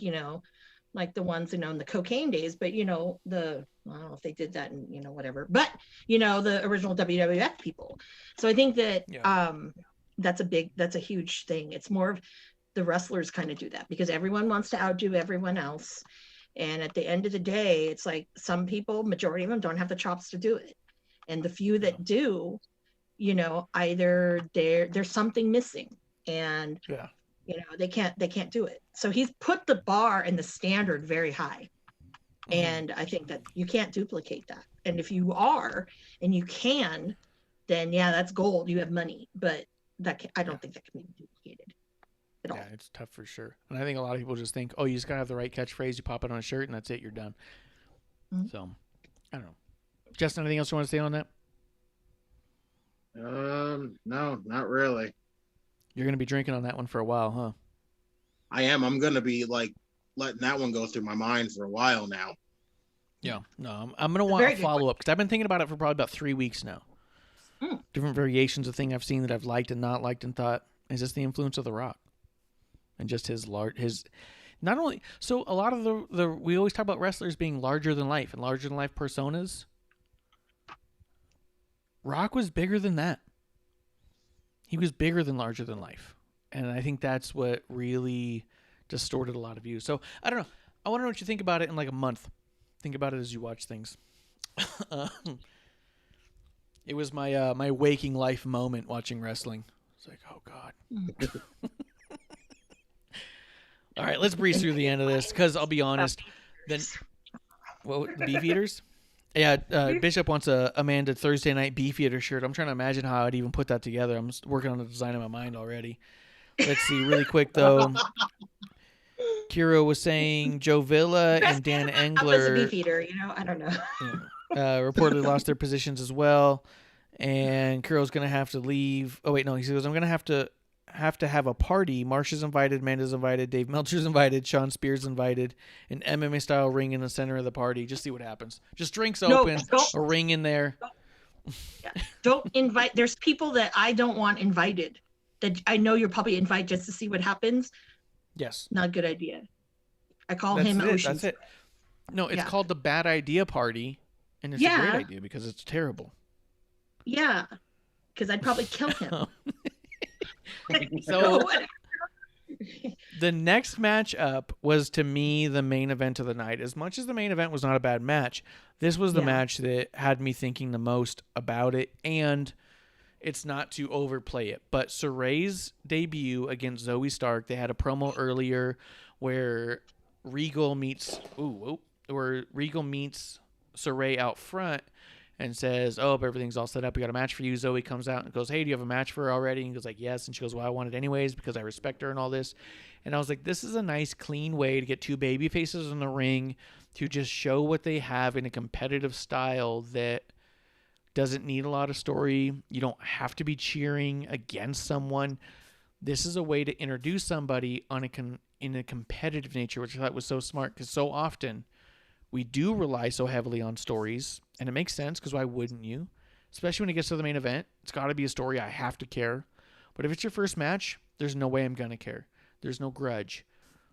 like the ones, in the cocaine days, but, I don't know if they did that and, whatever, but, the original WWF people. So I think that that's a huge thing. It's more of the wrestlers kind of do that because everyone wants to outdo everyone else. And at the end of the day, it's like some people, majority of them don't have the chops to do it. And the few that do, either there's something missing and they can't do it. So he's put the bar and the standard very high. And I think that you can't duplicate that. And if you are and you can, then that's gold. You have money, but I don't think that can be duplicated at all. Yeah, it's tough for sure. And I think a lot of people just think, oh, you just gotta have the right catchphrase, you pop it on a shirt and that's it, you're done. So I don't know. Justin, anything else you want to say on that? No, not really. You're going to be drinking on that one for a while, huh? I am. I'm going to be like letting that one go through my mind for a while now. Yeah. No, I'm going to want a follow up because I've been thinking about it for probably about 3 weeks now. Different variations of things I've seen that I've liked and not liked and thought, is this the influence of The Rock? And just his not only, so a lot of we always talk about wrestlers being larger than life and larger than life personas. Rock was bigger than that. He was bigger than larger than life. And I think that's what really distorted a lot of views. So I don't know. I want to know what you think about it in like a month. Think about it as you watch things. It was my my waking life moment watching wrestling. It's like, oh God. All right, let's breeze through the end of this because I'll be honest. Then, what the beef eaters? Yeah, Bishop wants a Amanda Thursday Night Beefeater shirt. I'm trying to imagine how I'd even put that together. I'm working on the design in my mind already. Let's see, really quick though. Kira was saying Joe Villa and Dan I was a Engler beefeater, I don't know. reportedly lost their positions as well. And Kuro's going to have to leave. Oh, wait, no. He says, I'm going to have a party. Marsh is invited. Amanda's invited. Dave Meltzer's invited. Sean Spears invited. An MMA-style ring in the center of the party. Just see what happens. Just drinks open. A ring in there. Don't invite. There's people that I don't want invited that I know you'll probably invite just to see what happens. Yes. Not a good idea. I call him Ocean. That's it. No, it's called the Bad Idea Party. And it's a great idea because it's terrible. Yeah, because I'd probably kill him. So the next match up was, to me, the main event of the night. As much as the main event was not a bad match, this was the match that had me thinking the most about it. And it's not to overplay it, but Saray's debut against Zoe Stark, they had a promo earlier where Regal meets Saray out front and says, oh, everything's all set up. We got a match for you. Zoe comes out and goes, hey, do you have a match for her already? And he goes like, yes. And she goes, well, I want it anyways because I respect her and all this. And I was like, this is a nice, clean way to get two baby faces in the ring to just show what they have in a competitive style that doesn't need a lot of story. You don't have to be cheering against someone. This is a way to introduce somebody in a competitive nature, which I thought was so smart because so often we do rely so heavily on stories, and it makes sense because why wouldn't you? Especially when it gets to the main event. It's got to be a story. I have to care. But if it's your first match, there's no way I'm going to care. There's no grudge.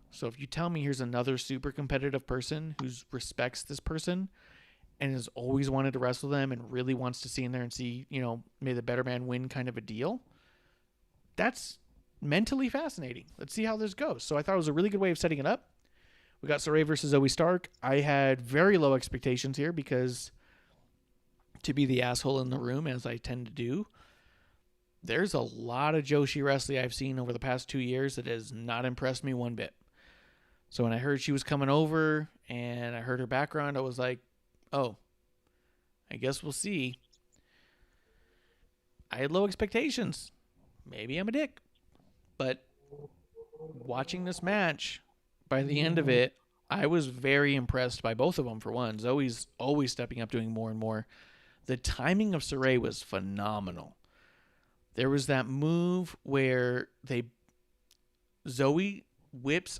So if you tell me here's another super competitive person who respects this person and has always wanted to wrestle them and really wants to see in there and see, may the better man win kind of a deal, that's mentally fascinating. Let's see how this goes. So I thought it was a really good way of setting it up. We got Saray versus Zoe Stark. I had very low expectations here because, to be the asshole in the room, as I tend to do, there's a lot of Joshi wrestling I've seen over the past 2 years that has not impressed me one bit. So when I heard she was coming over and I heard her background, I was like, oh, I guess we'll see. I had low expectations. Maybe I'm a dick. But watching this match, by the end of it, I was very impressed by both of them, for one. Zoe's always stepping up, doing more and more. The timing of Saray was phenomenal. There was that move where Zoe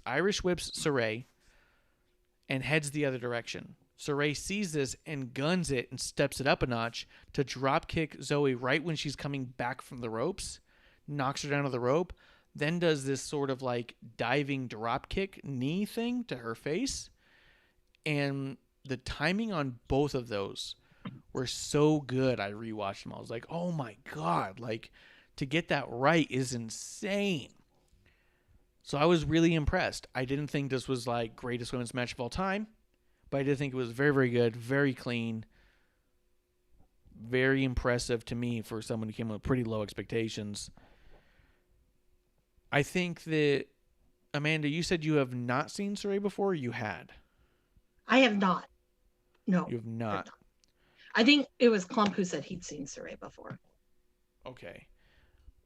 Irish whips Saray and heads the other direction. Saray sees this and guns it and steps it up a notch to drop kick Zoe right when she's coming back from the ropes, knocks her down to the rope, then does this sort of like diving drop kick knee thing to her face. And the timing on both of those were so good. I rewatched them. I was like, oh my God, like to get that right is insane. So I was really impressed. I didn't think this was like greatest women's match of all time, but I did think it was very, very good, very clean, very impressive to me for someone who came with pretty low expectations. I think that, Amanda, you said you have not seen Saray before? You had? I have not. No. You have not? I think it was Clump who said he'd seen Saray before. Okay.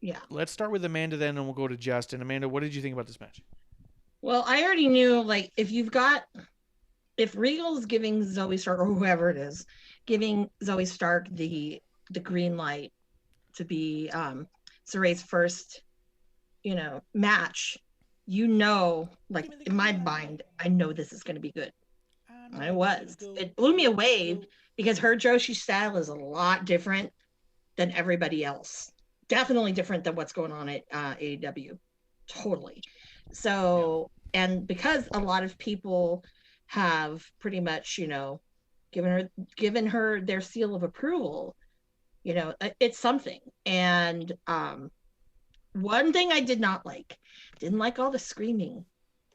Yeah. Let's start with Amanda then, and we'll go to Justin. Amanda, what did you think about this match? Well, I already knew, like, if Regal's giving Zoe Stark, or whoever it is, giving Zoe Stark the green light to be Saray's first, match, like in my mind, I know this is going to be good. And it was. It blew me away because her Joshi style is a lot different than everybody else. Definitely different than what's going on at AEW. Totally. So, and because a lot of people have pretty much, given her their seal of approval, it's something. And one thing I didn't like all the screaming,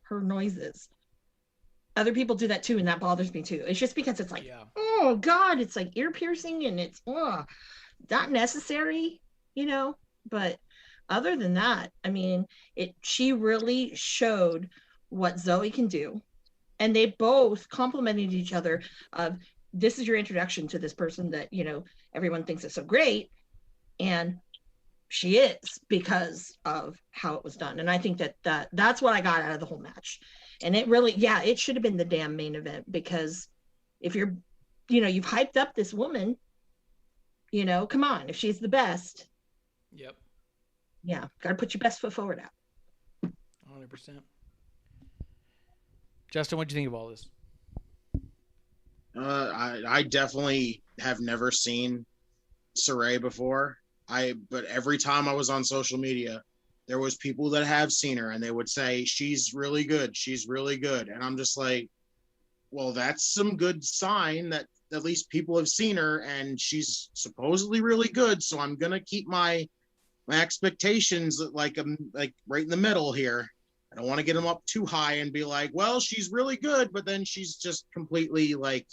her noises. Other people do that too, and that bothers me too. It's just because it's like, oh God, it's like ear piercing and it's not necessary, But other than that, I mean, she really showed what Zoe can do. And they both complimented each other of this is your introduction to this person that, everyone thinks is so great. And she is, because of how it was done. And I think that's what I got out of the whole match. And it really, it should have been the damn main event, because if you're, you've hyped up this woman, come on, if she's the best. Yep. Yeah. Got to put your best foot forward out. 100%. Justin, what do you think of all this? I definitely have never seen Saray before. But every time I was on social media, there was people that have seen her and they would say, she's really good. She's really good. And I'm just like, well, that's some good sign that at least people have seen her and she's supposedly really good. So I'm going to keep my expectations like right in the middle here. I don't want to get them up too high and be like, well, she's really good, but then she's just completely like,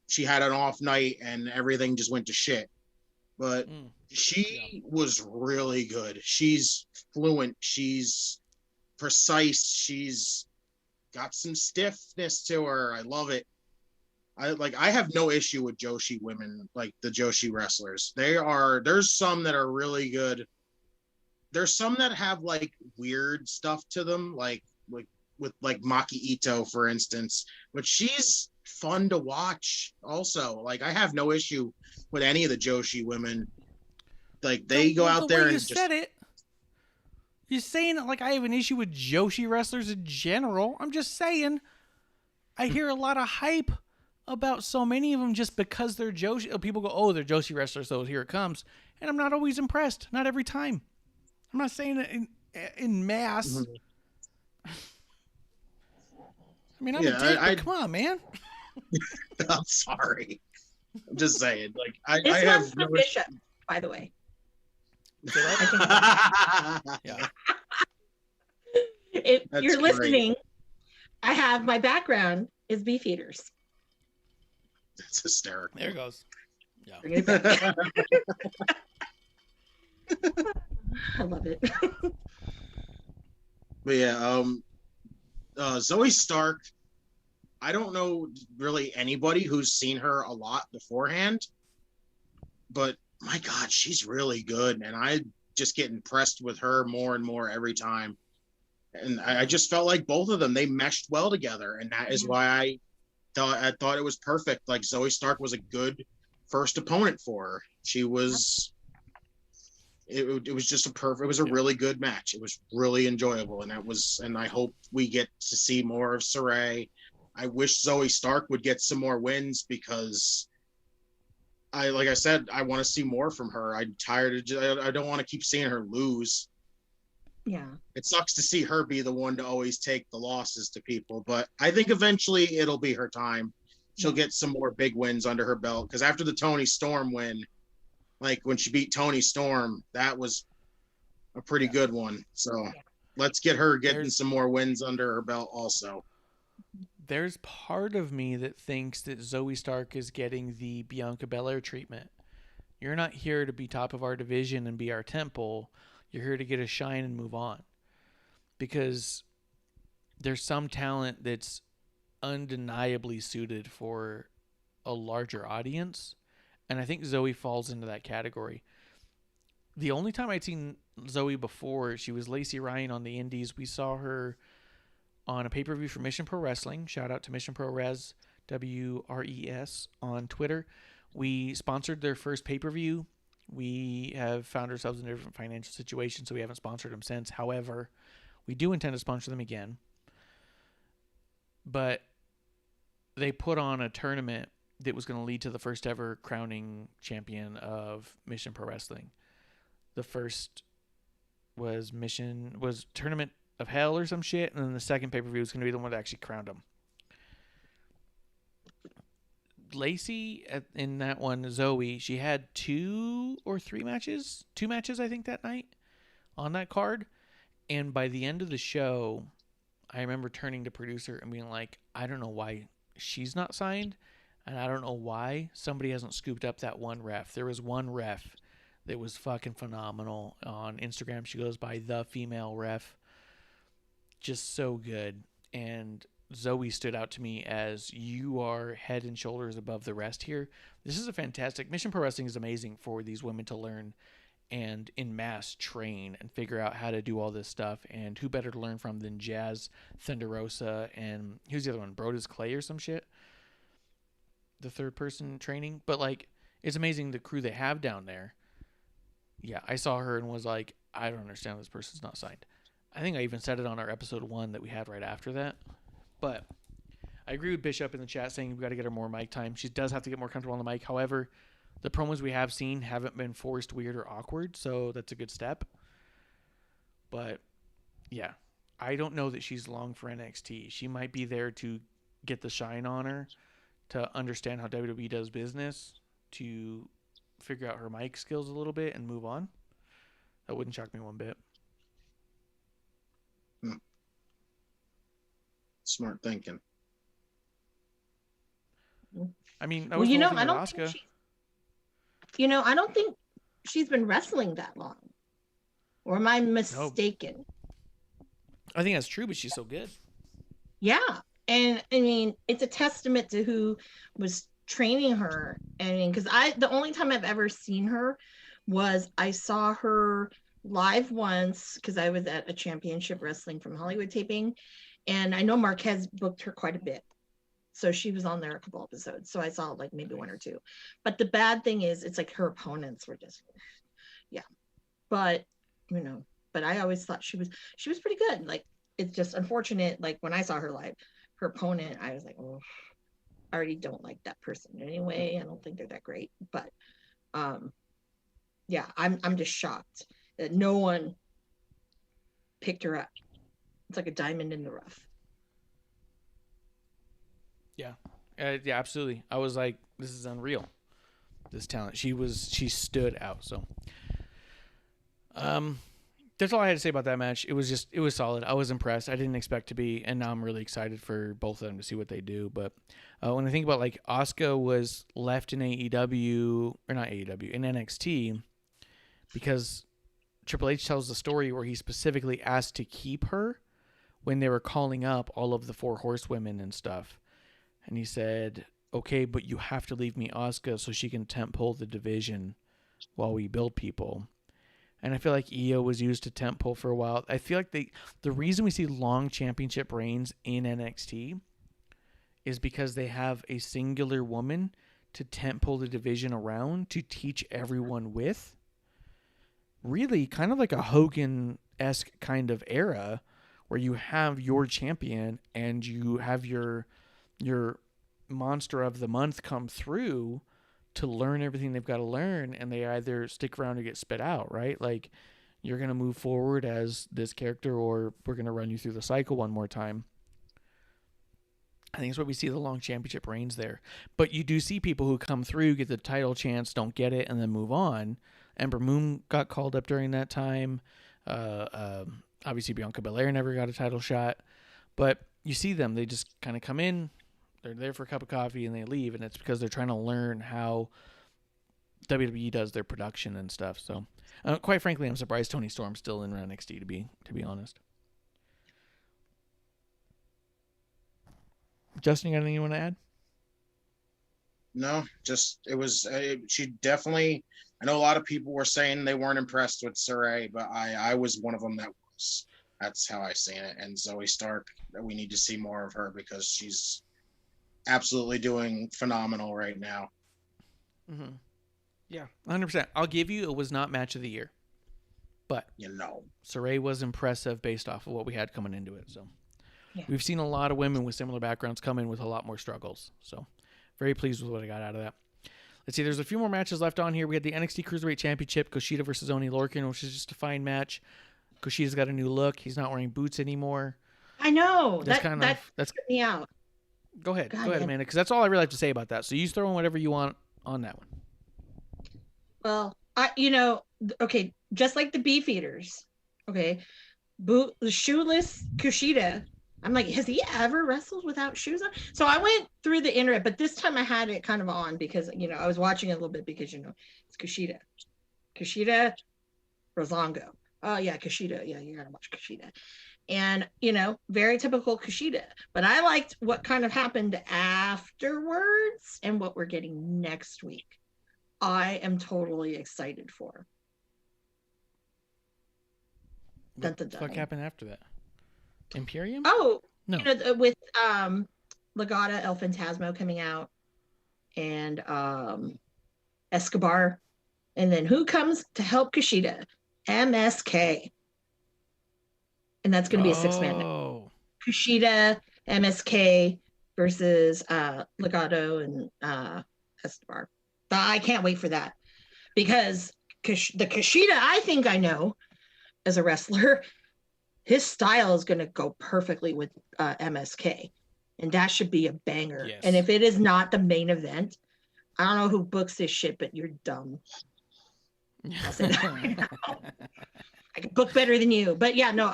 she had an off night and everything just went to shit. But she was really good. She's fluent. She's precise. She's got some stiffness to her. I love it. I have no issue with Joshi women, like the Joshi wrestlers. There's some that are really good. There's some that have like weird stuff to them, like with like Maki Ito, for instance. But she's fun to watch also. Like I have no issue with any of the Joshi women. Like they go out there and just said it. You're saying it like I have an issue with Joshi wrestlers in general. I'm just saying I hear a lot of hype about so many of them just because they're Joshi. People go, oh, they're Joshi wrestlers, so here it comes. And I'm not always impressed. Not every time. I'm not saying it in mass. Mm-hmm. I mean, I'm a dick, but come on, man. I'm sorry. I'm just saying. Like I this have one's from Bishop, by the way. Yeah. If That's you're great. listening, I have my background is Beefeaters. That's hysterical. There it goes. Yeah. Bring it back. I love it. But yeah, Zoe Stark, I don't know really anybody who's seen her a lot beforehand, but my God, she's really good. And I just get impressed with her more and more every time. And I just felt like both of them, they meshed well together. And that is why I thought it was perfect. Like Zoe Stark was a good first opponent for her. She was, it was just it was a really good match. It was really enjoyable. And I hope we get to see more of Saray. I wish Zoe Stark would get some more wins because like I said, I want to see more from her. I'm tired of, I don't want to keep seeing her lose. Yeah. It sucks to see her be the one to always take the losses to people, but I think eventually it'll be her time. She'll get some more big wins under her belt because after the Toni Storm win, like when she beat Toni Storm, that was a pretty good one. So let's get her getting some more wins under her belt also. There's part of me that thinks that Zoe Stark is getting the Bianca Belair treatment. You're not here to be top of our division and be our temple. You're here to get a shine and move on. Because there's some talent that's undeniably suited for a larger audience. And I think Zoe falls into that category. The only time I'd seen Zoe before, she was Lacey Ryan on the Indies. We saw her on a pay-per-view for Mission Pro Wrestling. Shout out to Mission Pro Res, WRES on Twitter. We sponsored their first pay-per-view. We have found ourselves in a different financial situation, so we haven't sponsored them since. However, we do intend to sponsor them again. But they put on a tournament that was going to lead to the first ever crowning champion of Mission Pro Wrestling. The first was Tournament of Hell or some shit, and then the second pay-per-view was going to be the one that actually crowned him. Lacey in that one, Zoe, she had 2 or 3 matches, 2 matches I think that night on that card, and by the end of the show, I remember turning to producer and being like, I don't know why she's not signed, and I don't know why somebody hasn't scooped up that one ref. There was one ref that was fucking phenomenal on Instagram. She goes by the female ref. Just so good. And Zoe stood out to me as you are head and shoulders above the rest here. This is a fantastic Mission Pro Wrestling is amazing for these women to learn and in mass train and figure out how to do all this stuff. And who better to learn from than Jazz, Thunder Rosa, and who's the other one? Brodus Clay or some shit. The third person training. But like, it's amazing the crew they have down there. Yeah, I saw her and was like, I don't understand this person's not signed. I think I even said it on our episode 1 that we had right after that. But I agree with Bishop in the chat saying we've got to get her more mic time. She does have to get more comfortable on the mic. However, the promos we have seen haven't been forced, weird, or awkward, so that's a good step. But, yeah, I don't know that she's long for NXT. She might be there to get the shine on her, to understand how WWE does business, to figure out her mic skills a little bit and move on. That wouldn't shock me one bit. Smart thinking. I mean, Well, I don't think I don't think she's been wrestling that long. Or am I mistaken? I think that's true, but she's so good. Yeah. And I mean, it's a testament to who was training her. I mean, because the only time I've ever seen her was I saw her live once because I was at a Championship Wrestling from Hollywood taping. And I know Marquez booked her quite a bit. So she was on there a couple episodes. So I saw like maybe 1 or 2. But the bad thing is it's like her opponents were just, yeah. But, but I always thought she was pretty good. Like, it's just unfortunate. Like when I saw her live, her opponent, I was like, oh, I already don't like that person anyway. I don't think they're that great. But yeah, I'm just shocked that no one picked her up. It's like a diamond in the rough. Yeah. Yeah, absolutely. I was like, this is unreal. This talent. She stood out. So, that's all I had to say about that match. It was solid. I was impressed. I didn't expect to be, and now I'm really excited for both of them to see what they do. But when I think about like Asuka was left in AEW, or not AEW, in NXT, because Triple H tells the story where he specifically asked to keep her when they were calling up all of the 4 horsewomen and stuff. And he said, okay, but you have to leave me Asuka so she can temp pull the division while we build people. And I feel like Io was used to temp pull for a while. I feel like the reason we see long championship reigns in NXT is because they have a singular woman to temp pull the division around to teach everyone with. Really kind of like a Hogan-esque kind of era where you have your champion and you have your monster of the month come through to learn everything they've got to learn, and they either stick around or get spit out, right? Like, you're going to move forward as this character, or we're going to run you through the cycle one more time. I think it's what we see the long championship reigns there. But you do see people who come through, get the title chance, don't get it, and then move on. Ember Moon got called up during that time. Obviously, Bianca Belair never got a title shot. But you see them. They just kind of come in. They're there for a cup of coffee, and they leave. And it's because they're trying to learn how WWE does their production and stuff. So, quite frankly, I'm surprised Toni Storm's still in NXT, to be honest. Justin, you got anything you want to add? No, just she definitely. I know a lot of people were saying they weren't impressed with Saray, but I was one of them that was. That's how I seen it. And Zoe Stark, we need to see more of her because she's absolutely doing phenomenal right now. Mm-hmm. Yeah, 100%. I'll give you, it was not match of the year, but Saray was impressive based off of what we had coming into it. So we've seen a lot of women with similar backgrounds come in with a lot more struggles. So very pleased with what I got out of that. Let's see, there's a few more matches left on here. We had the NXT Cruiserweight Championship, Kushida versus Oni Lorcan, which is just a fine match. Kushida's got a new look. He's not wearing boots anymore. I know. That's took me out. Go ahead, Amanda, because that's all I really have to say about that. So you throw in whatever you want on that one. Well, okay, just like the Beefeaters, okay, shoeless Kushida. I'm like, has he ever wrestled without shoes on? So I went through the internet, but this time I had it kind of on because, I was watching it a little bit because, it's Kushida. Kushida, Rozongo. Oh, yeah, Kushida. Yeah, you got to watch Kushida. And, very typical Kushida. But I liked what kind of happened afterwards and what we're getting next week. I am totally excited for. What the fuck happened after that? Imperium? Oh, no. With Legata El Phantasmo coming out and Escobar. And then who comes to help Kushida? MSK. And that's going to be a 6-man. Kushida, MSK versus Legado and Escobar. I can't wait for that because the Kushida I think I know as a wrestler, his style is going to go perfectly with MSK, and that should be a banger. Yes. And if it is not the main event, I don't know who books this shit, but you're dumb. I'll say that right now. I can book better than you, but yeah, no,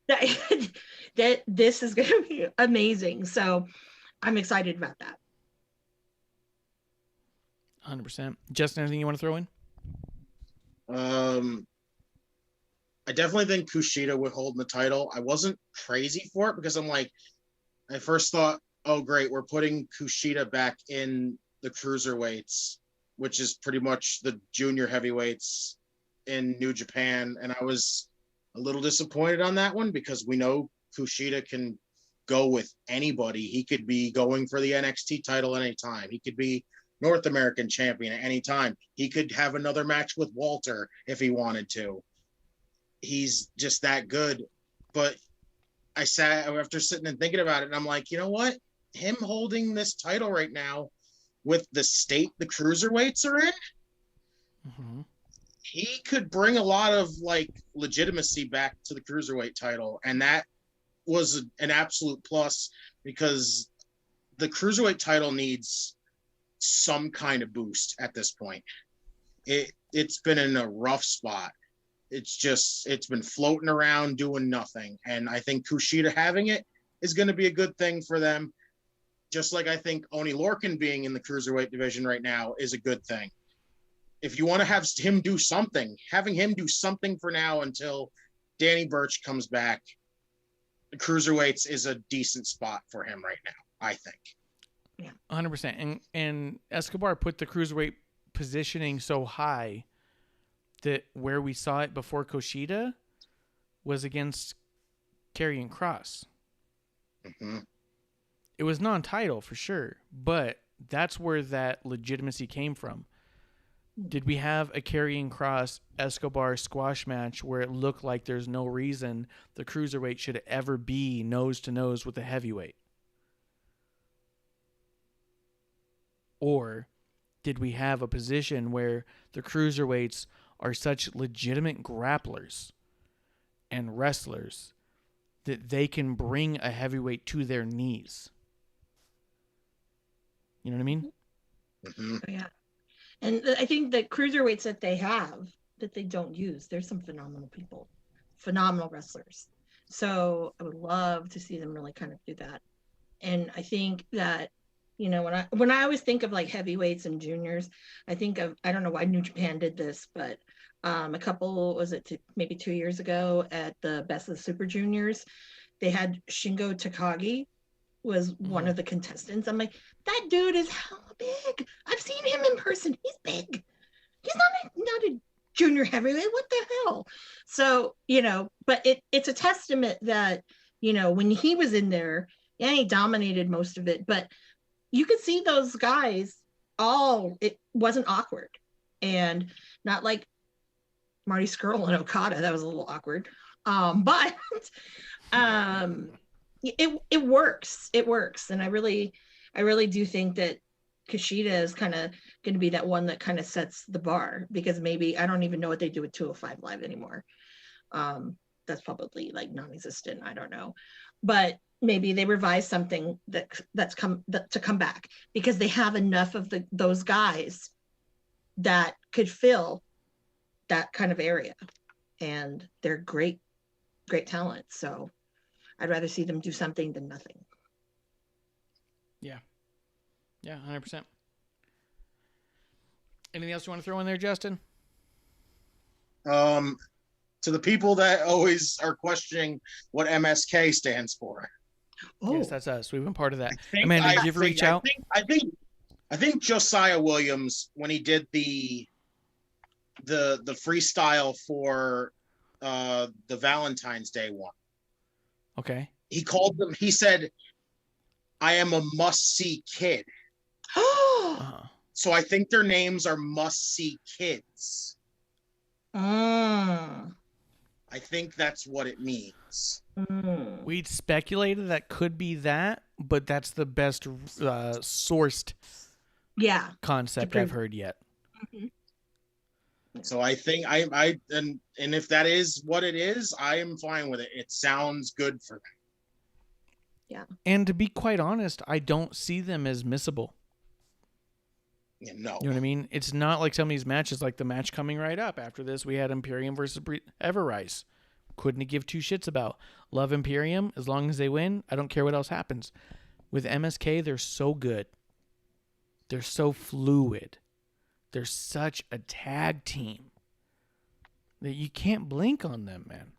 that this is going to be amazing. So I'm excited about that. 100%. Justin, anything you want to throw in? I definitely think Kushida would hold the title. I wasn't crazy for it because I first thought, oh great, we're putting Kushida back in the cruiserweights, which is pretty much the junior heavyweights in New Japan. And I was a little disappointed on that one because we know Kushida can go with anybody. He could be going for the NXT title at any time. He could be North American champion at any time. He could have another match with Walter if he wanted to. He's just that good. But I sat after sitting and thinking about it, and I'm like, you know what? Him holding this title right now with the state the cruiserweights are in, he could bring a lot of legitimacy back to the cruiserweight title. And that was an absolute plus because the cruiserweight title needs some kind of boost at this point. It's been in a rough spot. It's been floating around doing nothing. And I think Kushida having it is going to be a good thing for them. Just like I think Oni Lorcan being in the cruiserweight division right now is a good thing. If you want to have him do something, having him do something for now until Danny Burch comes back, the cruiserweights is a decent spot for him right now, I think. Yeah, 100%. And Escobar put the cruiserweight positioning so high that where we saw it before Kushida was against Karrion Kross. It was non-title for sure, but that's where that legitimacy came from. Did we have a Karrion Kross Escobar squash match where it looked like there's no reason the cruiserweight should ever be nose to nose with the heavyweight? Or did we have a position where the cruiserweights are such legitimate grapplers and wrestlers that they can bring a heavyweight to their knees? You know what I mean? Yeah. And I think the cruiserweights that they have that they don't use, there's some phenomenal people, phenomenal wrestlers. So I would love to see them really kind of do that. And I think that, when I always think of heavyweights and juniors, I think of, I don't know why New Japan did this, but a couple, maybe 2 years ago at the Best of the Super Juniors, they had Shingo Takagi was one of the contestants. I'm like, that dude is hella big. I've seen him in person. He's big. He's not a junior heavyweight. What the hell? So, but it's a testament that, when he was in there, yeah, he dominated most of it, but you could see those guys it wasn't awkward, and not like Marty Scurll and Okada. That was a little awkward. But it works. It works. And I really do think that Kushida is kind of going to be that one that kind of sets the bar, because maybe I don't even know what they do with 205 Live anymore. That's probably non-existent. I don't know, but maybe they revise something to come back, because they have enough of those guys that could fill that kind of area, and they're great talent. So I'd rather see them do something than nothing. Yeah, 100%. Anything else you want to throw in there, Justin? To the people that always are questioning what MSK stands for. Oh, Yes, that's us. We've been part of that. think- Amanda, I did you ever think- reach out? I think Josiah Williams, when he did the freestyle for the Valentine's Day one, Okay. he said, I am a must-see kid. Uh-huh. So I think their names are must-see kids. Mm. I think that's what it means. Mm. We'd speculated that could be that, but that's the best sourced Yeah. concept I've heard yet. So I think I and if that is what it is, I am fine with it. It sounds good for them. And to be quite honest, I don't see them as missable. Yeah, no. You know what I mean? It's not like some of these matches, like the match coming right up after this. We had Imperium versus Everrise. Couldn't give two shits about. Love Imperium. As long as they win, I don't care what else happens. With MSK, they're so good. They're so fluid. They're such a tag team that you can't blink on them, man.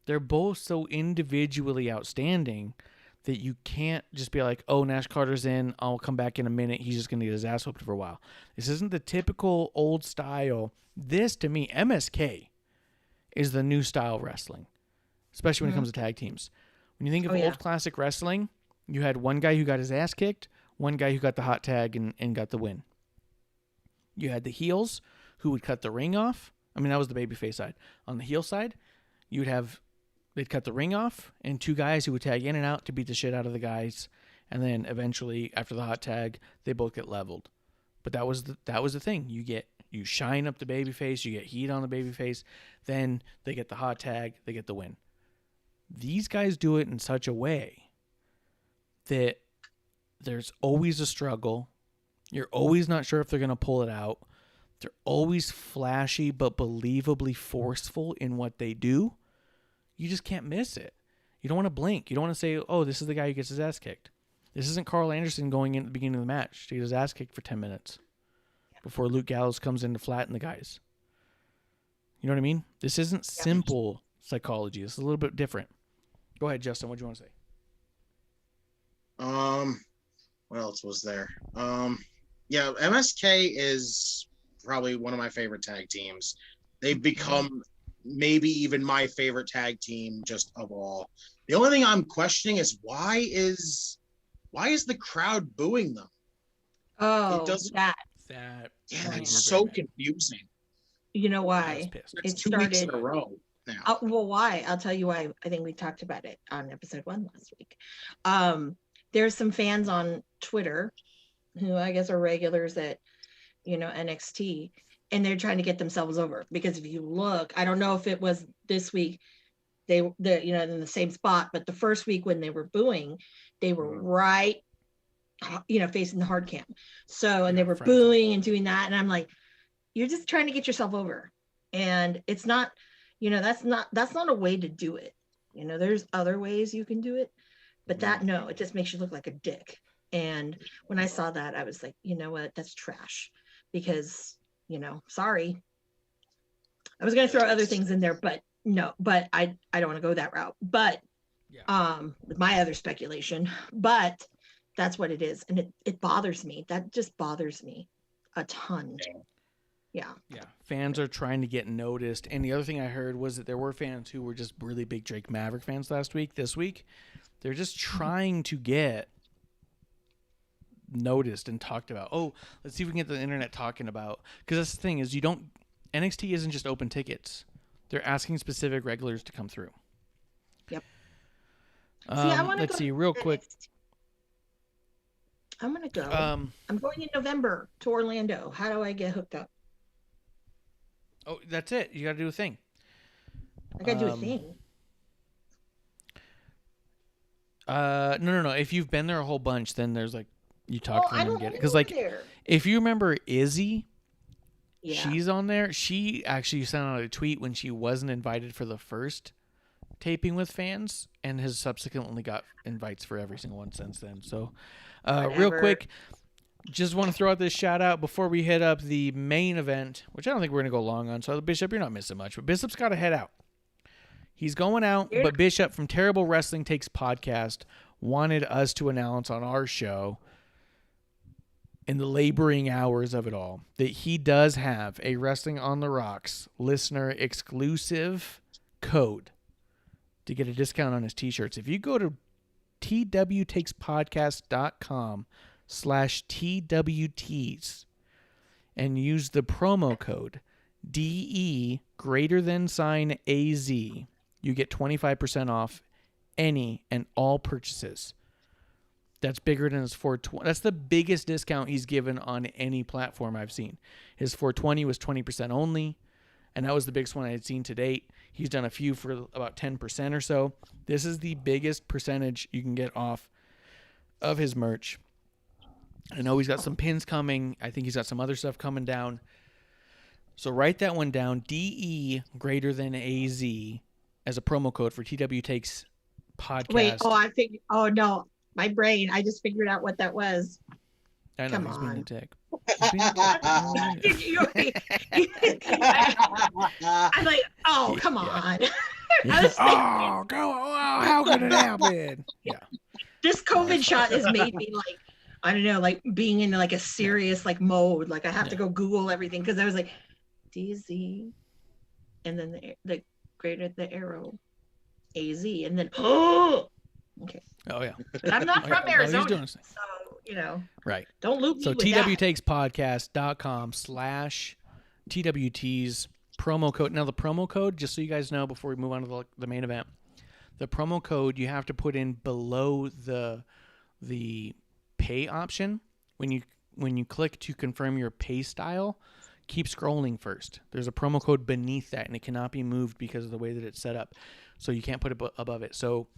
They're both so individually outstanding that you can't just be like, oh, Nash Carter's in. I'll come back in a minute. He's just going to get his ass whooped for a while. This isn't the typical old style. This, to me, MSK is the new style wrestling, especially when it comes to tag teams. When you think of old classic wrestling, you had one guy who got his ass kicked, one guy who got the hot tag and got the win. You had the heels who would cut the ring off. I mean, that was the babyface side. On the heel side, they'd cut the ring off, and two guys who would tag in and out to beat the shit out of the guys, and then eventually, after the hot tag, they both get leveled. But that was the thing. You shine up the babyface, you get heat on the babyface, then they get the hot tag, they get the win. These guys do it in such a way that there's always a struggle. You're always not sure if they're going to pull it out. They're always flashy but believably forceful in what they do. You just can't miss it. You don't want to blink. You don't want to say, oh, this is the guy who gets his ass kicked. This isn't Carl Anderson going in at the beginning of the match to get his ass kicked for 10 minutes before Luke Gallows comes in to flatten the guys. You know what I mean? This isn't simple psychology. It's a little bit different. Go ahead, Justin. What do you want to say? What else was there? Yeah, MSK is probably one of my favorite tag teams. They've become maybe even my favorite tag team just of all. The only thing I'm questioning is why is the crowd booing them? Oh, It doesn't- that. It's so confusing. You know I was why? pissed. It's It 2 weeks in a started- row now. Well, why? I'll tell you why. I think we talked about it on episode 1 last week. There's some fans on Twitter who I guess are regulars at, NXT, and they're trying to get themselves over because if you look, I don't know if it was this week, they're in the same spot, but the first week when they were booing, they were right, facing the hard cam. So, and they were booing and doing that, and I'm like, you're just trying to get yourself over, and it's not, that's not a way to do it. There's other ways you can do it, but no, it just makes you look like a dick. And when I saw that, I was like, you know what, that's trash, because sorry, I was going to throw other things in there, but no, but I don't want to go that route, but my other speculation, but that's what it is. And it bothers me. That just bothers me a ton. Yeah. Fans are trying to get noticed. And the other thing I heard was that there were fans who were just really big Drake Maverick fans this week. They're just trying to get noticed and talked about. Oh, let's see if we can get the internet talking about, because that's the thing is NXT isn't just open tickets. They're asking specific regulars to come through. Yep. Let's see real quick. I'm going to go. I'm going in November to Orlando. How do I get hooked up? Oh, that's it. You got to do a thing. I got to do a thing. No. If you've been there a whole bunch, then there's like, you talk to them and get it. Because there. if you remember Izzy, Yeah. she's on there. She actually sent out a tweet when she wasn't invited for the first taping with fans and has subsequently got invites for every single one since then. So real quick, just want to throw out this shout out before we hit up the main event, which I don't think we're going to go long on. So, Bishop, you're not missing much, but Bishop's got to head out. He's going out, but Bishop from Terrible Wrestling Takes podcast wanted us to announce on our show, in the laboring hours of it all, that he does have a Wrestling on the Rocks listener exclusive code to get a discount on his t-shirts. If you go to twtakespodcast.com/TWTs and use the promo code DE_AZ, you get 25% off any and all purchases. That's bigger than his 420. That's the biggest discount he's given on any platform I've seen. His 420 was 20% only, and that was the biggest one I had seen to date. He's done a few for about 10% or so. This is the biggest percentage you can get off of his merch. I know he's got some pins coming. I think he's got some other stuff coming down. So write that one down, DE_AZ, as a promo code for TW Takes podcast. Wait, no. My brain, I just figured out what that was. I know, Come he's on. being a dick. I'm like, oh, come on. How could it happen? Yeah. This COVID shot has made me like, I don't know, like being in like a serious like mode. Like I have to go Google everything because I was like, DZ, and then the greater the arrow, AZ, and then okay. Oh yeah. But I'm not from Arizona, doing so you know. Right. Don't loop me So with that. twtakespodcast.com/TWTs promo code. Now the promo code, just so you guys know before we move on to the main event, the promo code you have to put in below the pay option. When you click to confirm your pay style, keep scrolling first. There's a promo code beneath that, and it cannot be moved because of the way that it's set up. So you can't put it above it. So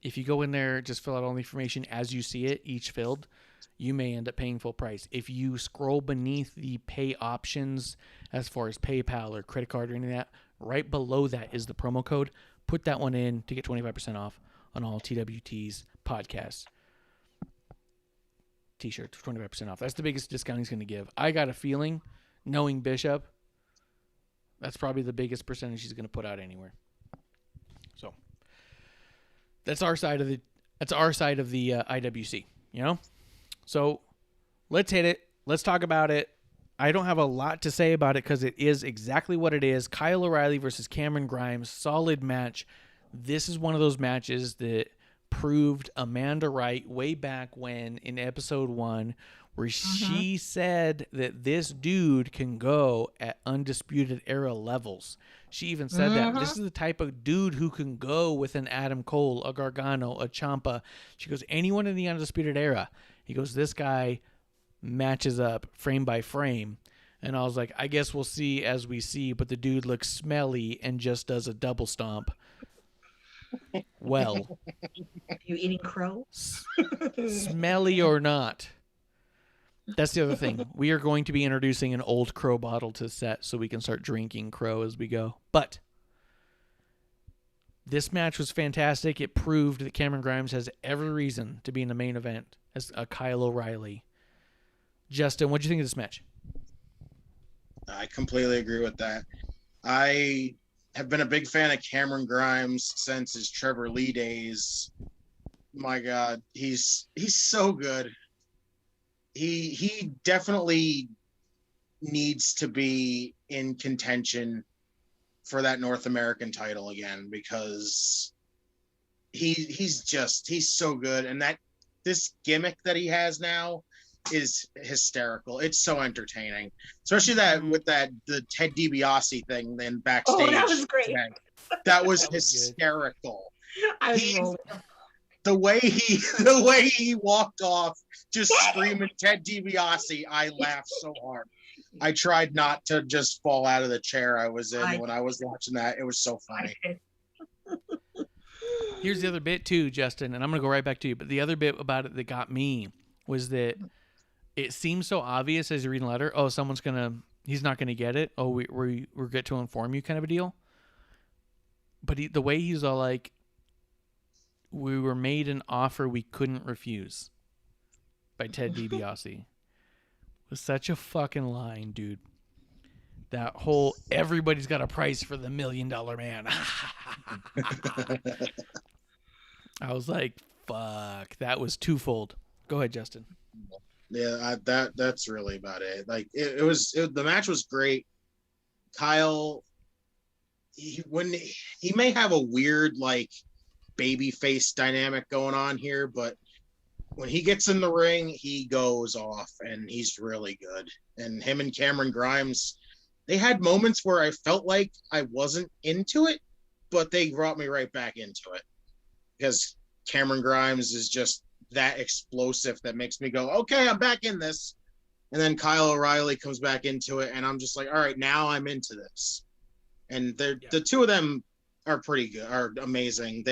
if you go in there, just fill out all the information as you see it, each filled, you may end up paying full price. If you scroll beneath the pay options as far as PayPal or credit card or any of that, right below that is the promo code. Put that one in to get 25% off on all TWT's podcasts. T-shirts, 25% off. That's the biggest discount he's going to give. I got a feeling, knowing Bishop, that's probably the biggest percentage he's going to put out anywhere. So that's our side of the IWC, you know? So let's hit it. Let's talk about it. I don't have a lot to say about it because it is exactly what it is. Kyle O'Reilly versus Cameron Grimes, solid match. This is one of those matches that proved Amanda right way back when in episode 1, where she said that this dude can go at Undisputed Era levels. She even said that this is the type of dude who can go with an Adam Cole, a Gargano, a Ciampa. She goes, anyone in the Undisputed Era. He goes, this guy matches up frame by frame. And I was like, I guess we'll see as we see, but the dude looks smelly and just does a double stomp. Well. Are you eating crow? Smelly or not. That's the other thing. We are going to be introducing an old crow bottle to the set so we can start drinking crow as we go. But this match was fantastic. It proved that Cameron Grimes has every reason to be in the main event as a Kyle O'Reilly. Justin, what do you think of this match? I completely agree with that. I have been a big fan of Cameron Grimes since his Trevor Lee days. My God, he's so good. He definitely needs to be in contention for that North American title again because he's so good, and that this gimmick that he has now is hysterical. It's so entertaining, especially that with the Ted DiBiase thing then backstage. Oh, that was great. That was hysterical. I was the way he walked off just screaming Ted DiBiase, I laughed so hard. I tried not to just fall out of the chair I was in when I was watching that. It was so funny. Here's the other bit too, Justin, and I'm going to go right back to you. But the other bit about it that got me was that it seems so obvious as you read a letter. Oh, he's not going to get it. Oh, we're good to inform you kind of a deal. But the way he's all like, we were made an offer we couldn't refuse by Ted DiBiase. was such a fucking line, dude. That whole everybody's got a price for the $1 million man. I was like, fuck, that was twofold. Go ahead, Justin. Yeah, that's really about it. Like the match was great. Kyle, he may have a weird like baby face dynamic going on here, but when he gets in the ring, he goes off and he's really good. And him and Cameron Grimes, they had moments where I felt like I wasn't into it, but they brought me right back into it because Cameron Grimes is just that explosive that makes me go, okay, I'm back in this. And then Kyle O'Reilly comes back into it, and I'm just like, all right, now I'm into this. And the two of them are pretty good, are amazing.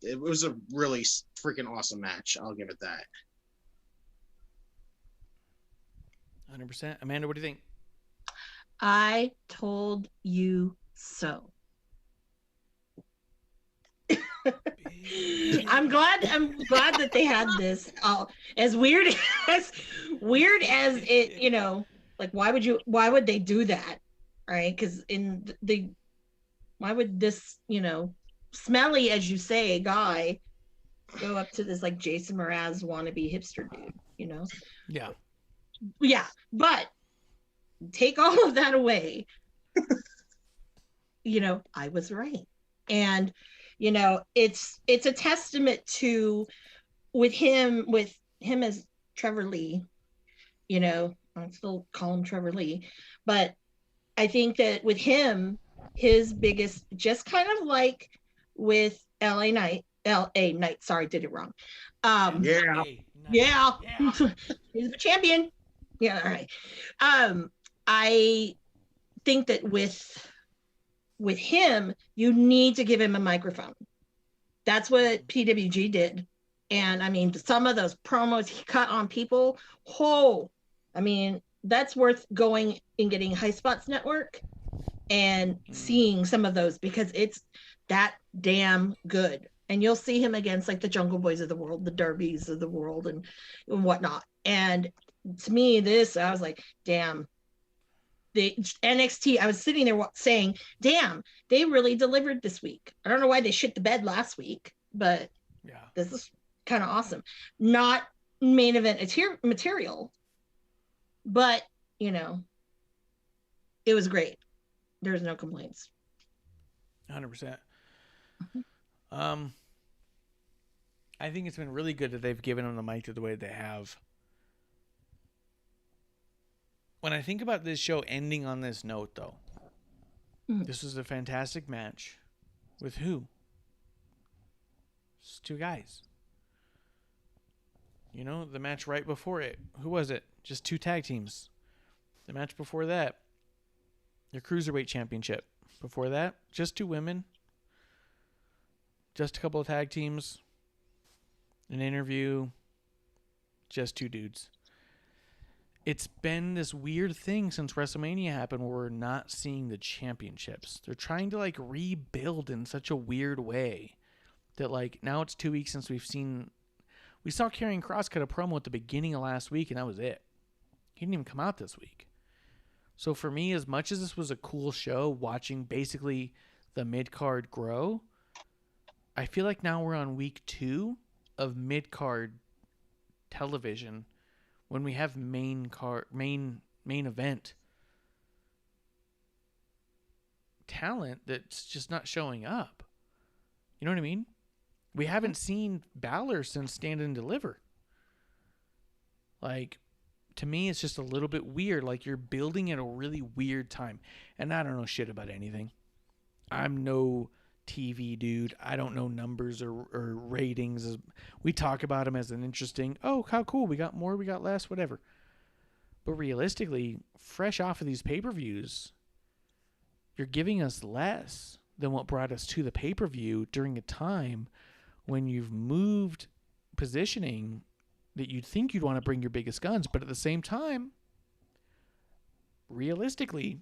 It was a really freaking awesome match. I'll give it that. 100%. Amanda, what do you think? I told you so. I'm glad that they had this. As weird as it, you know, like why would they do that, right? Because why would this, you know, smelly as you say guy go up to this like Jason Mraz wannabe hipster dude, you know? Yeah, but take all of that away. You know, I was right, and you know, it's a testament to with him as Trevor Lee. You know, I still call him Trevor Lee, but I think that with him, his biggest, just kind of like with LA Knight, sorry, did it wrong. Yeah. He's the champion. Yeah, all right. I think that with him, you need to give him a microphone. That's what PWG did. And I mean, some of those promos he cut on people, I mean, that's worth going and getting High Spots Network and seeing some of those because it's that damn good. And you'll see him against like the Jungle Boys of the world, the Derbies of the world and whatnot. And to me, I was like, damn, the NXT, I was sitting there saying, damn, they really delivered this week. I don't know why they shit the bed last week, but yeah, this is kind of awesome. Not main event material, but, you know, it was great. There's no complaints. 100%. I think it's been really good that they've given him the mic the way they have. When I think about this show ending on this note, though, this was a fantastic match. With who? Just two guys. You know, the match right before it, who was it? Just two tag teams. The match before that, your Cruiserweight Championship. Before that, just two women. Just a couple of tag teams. An interview. Just two dudes. It's been this weird thing since WrestleMania happened where we're not seeing the championships. They're trying to like rebuild in such a weird way that like now it's 2 weeks since we saw Karrion Kross cut a promo at the beginning of last week and that was it. He didn't even come out this week. So for me, as much as this was a cool show, watching basically the mid-card grow, I feel like now we're on week 2 of mid-card television when we have main event talent that's just not showing up. You know what I mean? We haven't seen Balor since Stand and Deliver. Like, to me, it's just a little bit weird. Like, you're building at a really weird time. And I don't know shit about anything. I'm no TV dude. I don't know numbers or ratings. We talk about them as an interesting, oh, how cool. We got more, we got less, whatever. But realistically, fresh off of these pay-per-views, you're giving us less than what brought us to the pay-per-view during a time when you've moved positioning that you'd think you'd want to bring your biggest guns, but at the same time, realistically,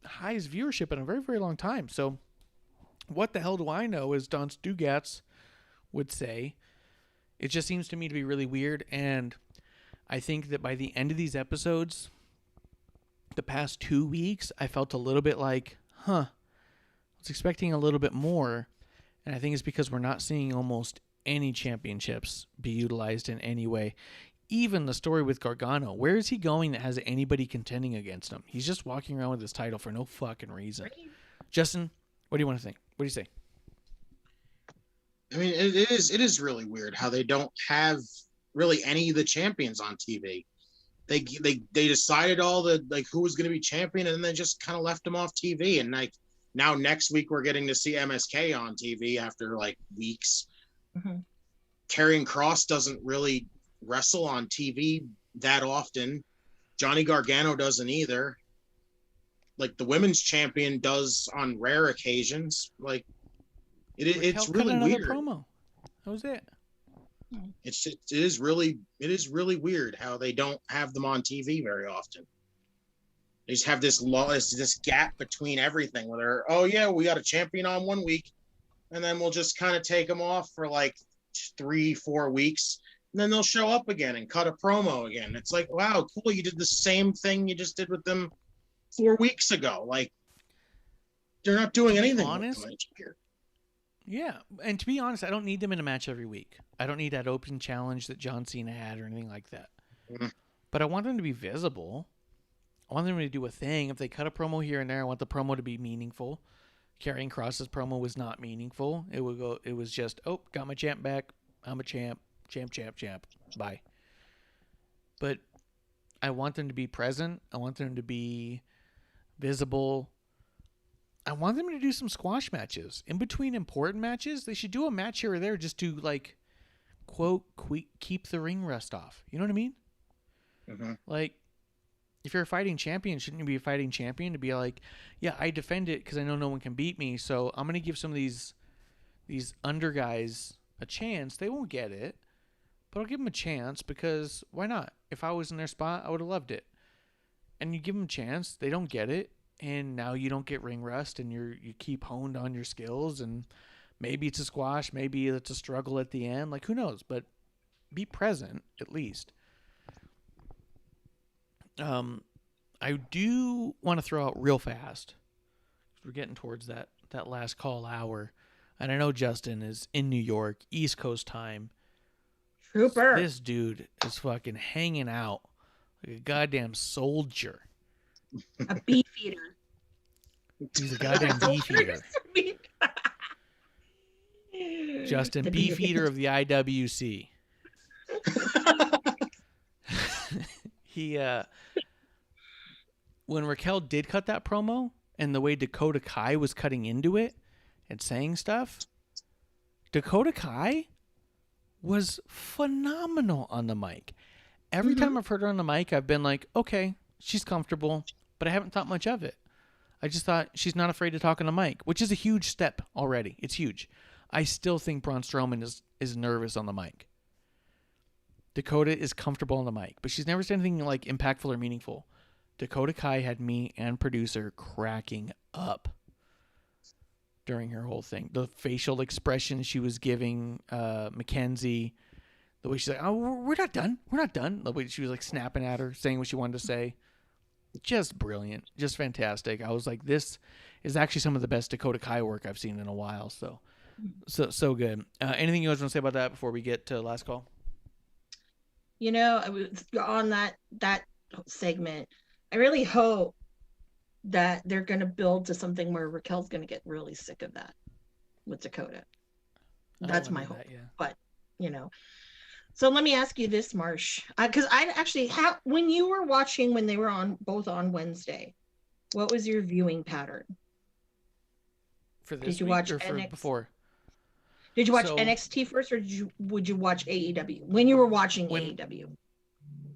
highest viewership in a very, very long time. So what the hell do I know, as Don Stugatz would say. It just seems to me to be really weird, and I think that by the end of these episodes, the past 2 weeks, I felt a little bit like, I was expecting a little bit more. And I think it's because we're not seeing almost any championships be utilized in any way. Even the story with Gargano, where is he going that has anybody contending against him? He's just walking around with his title for no fucking reason. Justin, what do you want to think? What do you say? I mean, it is really weird how they don't have really any of the champions on TV. They decided all the like who was going to be champion, and then they just kind of left them off TV. And like now next week we're getting to see MSK on TV after like weeks. Mm-hmm. Karrion Kross doesn't really wrestle on TV that often. Johnny Gargano doesn't either. Like the women's champion does on rare occasions. Like it's really weird. Promo. That was it. It is really weird how they don't have them on TV very often. They just have this gap between everything where we got a champion on 1 week, and then we'll just kind of take them off for like 3-4 weeks, and then they'll show up again and cut a promo again. It's like, wow, cool, you did the same thing you just did with them 4 weeks ago. Like they're not doing anything. Honest. Yeah, and to be honest, I don't need them in a match every week. I don't need that open challenge that John Cena had or anything like that. Mm-hmm. But I want them to be visible. I want them to do a thing. If they cut a promo here and there, I want the promo to be meaningful. Karrion Kross's promo was not meaningful. It was just, got my champ back. I'm a champ. Champ. Bye. But I want them to be present. I want them to be visible. I want them to do some squash matches. In between important matches, they should do a match here or there just to, like, quote, keep the ring rust off. You know what I mean? Mm-hmm. Like, if you're a fighting champion, shouldn't you be a fighting champion to be like, yeah, I defend it because I know no one can beat me, so I'm going to give some of these under guys a chance. They won't get it, but I'll give them a chance because why not? If I was in their spot, I would have loved it. And you give them a chance, they don't get it. And now you don't get ring rust, and you keep honed on your skills, and maybe it's a squash, maybe it's a struggle at the end. Like, who knows? But be present, at least. I do want to throw out real fast. We're getting towards that last call hour. And I know Justin is in New York, East Coast time. Trooper. This dude is fucking hanging out like a goddamn soldier. A beef eater. He's a goddamn beef eater. Justin, beef eater of the IWC. He, when Raquel did cut that promo, and the way Dakota Kai was cutting into it and saying stuff, Dakota Kai was phenomenal on the mic. Every time I've heard her on the mic, I've been like, okay, she's comfortable, but I haven't thought much of it. I just thought she's not afraid to talk on the mic, which is a huge step already. It's huge. I still think Braun Strowman is nervous on the mic. Dakota is comfortable on the mic, but she's never said anything like impactful or meaningful. Dakota Kai had me and producer cracking up during her whole thing. The facial expression she was giving Mackenzie, the way she's like, "Oh, we're not done. We're not done." The way she was like snapping at her, saying what she wanted to say. Just brilliant. Just fantastic. I was like, this is actually some of the best Dakota Kai work I've seen in a while. So good. Anything you guys want to say about that before we get to last call? You know, I was on that segment. I really hope that they're going to build to something where Raquel's going to get really sick of that with Dakota. That's my hope. But, you know. So let me ask you this, Marsh, because I actually have, when you were watching, when they were both on Wednesday, what was your viewing pattern? For this did you week watch or for before? Did you watch NXT first, or would you watch AEW when you were watching AEW?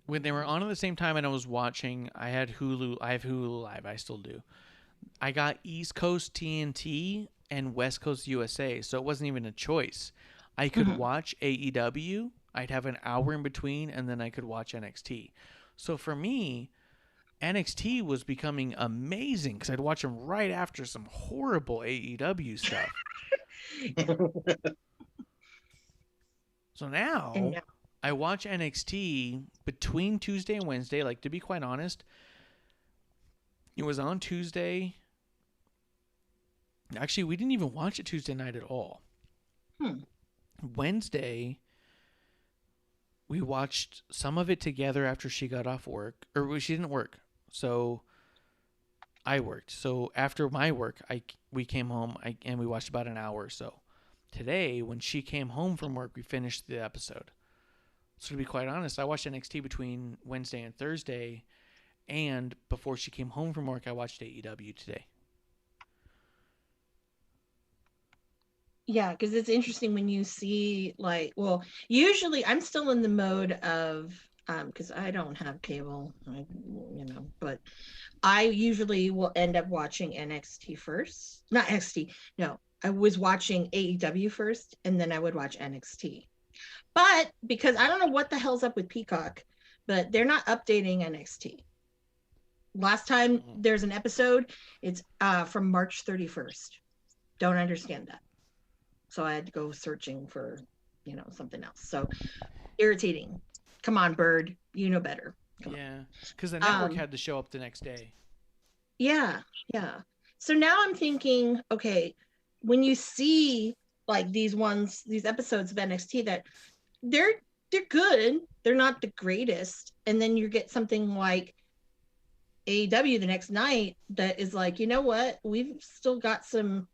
When they were on at the same time and I was watching, I had Hulu. I have Hulu Live. I still do. I got East Coast TNT and West Coast USA, so it wasn't even a choice. I could watch AEW. I'd have an hour in between, and then I could watch NXT. So for me, NXT was becoming amazing because I'd watch them right after some horrible AEW stuff. So now I watch NXT between Tuesday and Wednesday. Like, to be quite honest, it was on Tuesday. Actually, we didn't even watch it Tuesday night at all. Wednesday, we watched some of it together after she got off work. Or she didn't work. So I worked. So after my work, we came home and we watched about an hour or so. Today, when she came home from work, we finished the episode. So to be quite honest, I watched NXT between Wednesday and Thursday, and before she came home from work, I watched AEW today. Yeah, because it's interesting when you see, like, well, usually I'm still in the mode of, because I don't have cable, but I usually will end up watching NXT first. Not NXT, no. I was watching AEW first, and then I would watch NXT. But because I don't know what the hell's up with Peacock, but they're not updating NXT. Last time there's an episode, it's from March 31st. Don't understand that. So I had to go searching for, something else. So irritating. Come on, Bird. You know better. Yeah, because the network had to show up the next day. Yeah. So now I'm thinking, okay, when you see like these episodes of NXT that they're good, they're not the greatest, and then you get something like AEW the next night that is like, you know what, we've still got some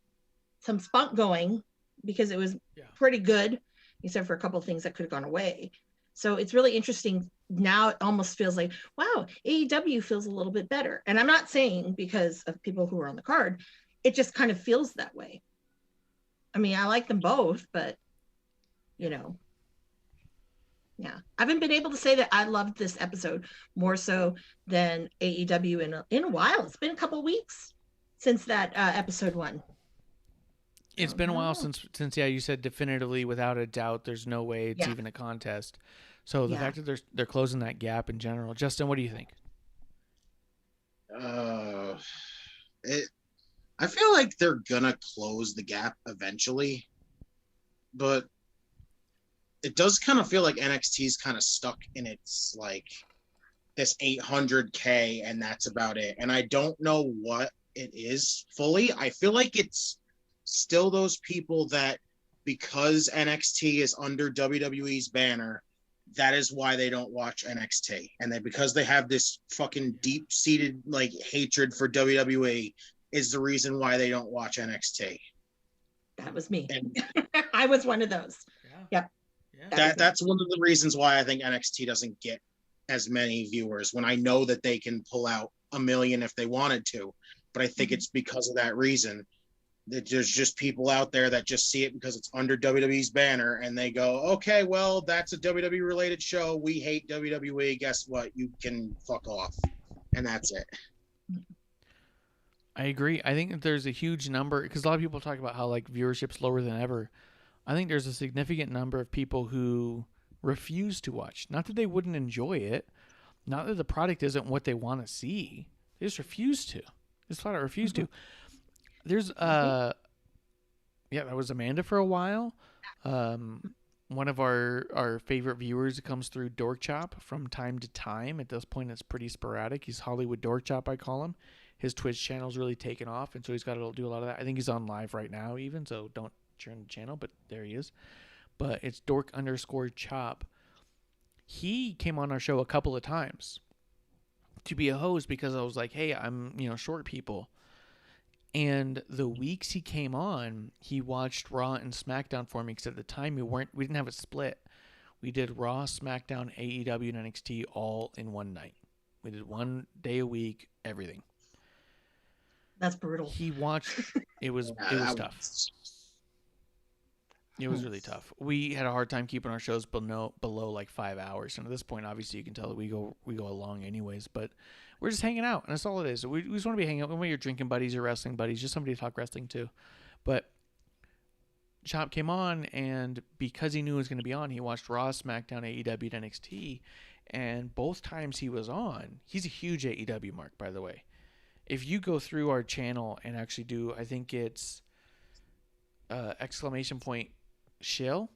spunk going because it was pretty good, except for a couple of things that could have gone away. So it's really interesting. Now it almost feels like, wow, AEW feels a little bit better. And I'm not saying because of people who are on the card, it just kind of feels that way. I mean, I like them both, but yeah. I haven't been able to say that I loved this episode more so than AEW in a while. It's been a couple of weeks since that episode 1. It's been a while since you said definitively, without a doubt, there's no way it's even a contest. So the fact that they're closing that gap in general. Justin, what do you think? I feel like they're gonna close the gap eventually, but it does kind of feel like NXT's kind of stuck in its like this 800K and that's about it. And I don't know what it is fully. I feel like it's still those people that, because NXT is under WWE's banner, that is why they don't watch NXT. And then because they have this fucking deep-seated like hatred for WWE is the reason why they don't watch NXT. That was me. And I was one of those. Yep. That's one of the reasons why I think NXT doesn't get as many viewers, when I know that they can pull out 1 million if they wanted to. But I think it's because of that reason. That there's just people out there that just see it because it's under WWE's banner and they go, okay, well, that's a WWE related show. We hate WWE. Guess what? You can fuck off. And that's it. I agree. I think that there's a huge number, because a lot of people talk about how like viewership's lower than ever. I think there's a significant number of people who refuse to watch. Not that they wouldn't enjoy it. Not that the product isn't what they want to see. They just refuse to. Just flat out refuse to. There's that was Amanda for a while. One of our favorite viewers comes through Dork Chop from time to time. At this point, it's pretty sporadic. He's Hollywood Dork Chop, I call him. His Twitch channel's really taken off, and so he's got to do a lot of that. I think he's on live right now even, so don't turn the channel, but there he is. But it's Dork_Chop. He came on our show a couple of times to be a host because I was like, hey, I'm, short people. And the weeks he came on, he watched Raw and SmackDown for me, because at the time we didn't have it split. We did Raw, SmackDown, AEW, and NXT all in one night. We did 1 day a week, everything. That's brutal. He watched. It was tough. It was really tough. We had a hard time keeping our shows below like 5 hours, and at this point, obviously, you can tell that we go along anyways. But we're just hanging out, and that's all it is. We just want to be hanging out. We want your drinking buddies, your wrestling buddies, just somebody to talk wrestling to. But Chop came on, and because he knew he was going to be on, he watched Raw, SmackDown, AEW, and NXT. And both times he was on, he's a huge AEW mark, by the way. If you go through our channel and actually do, I think it's ! Shill.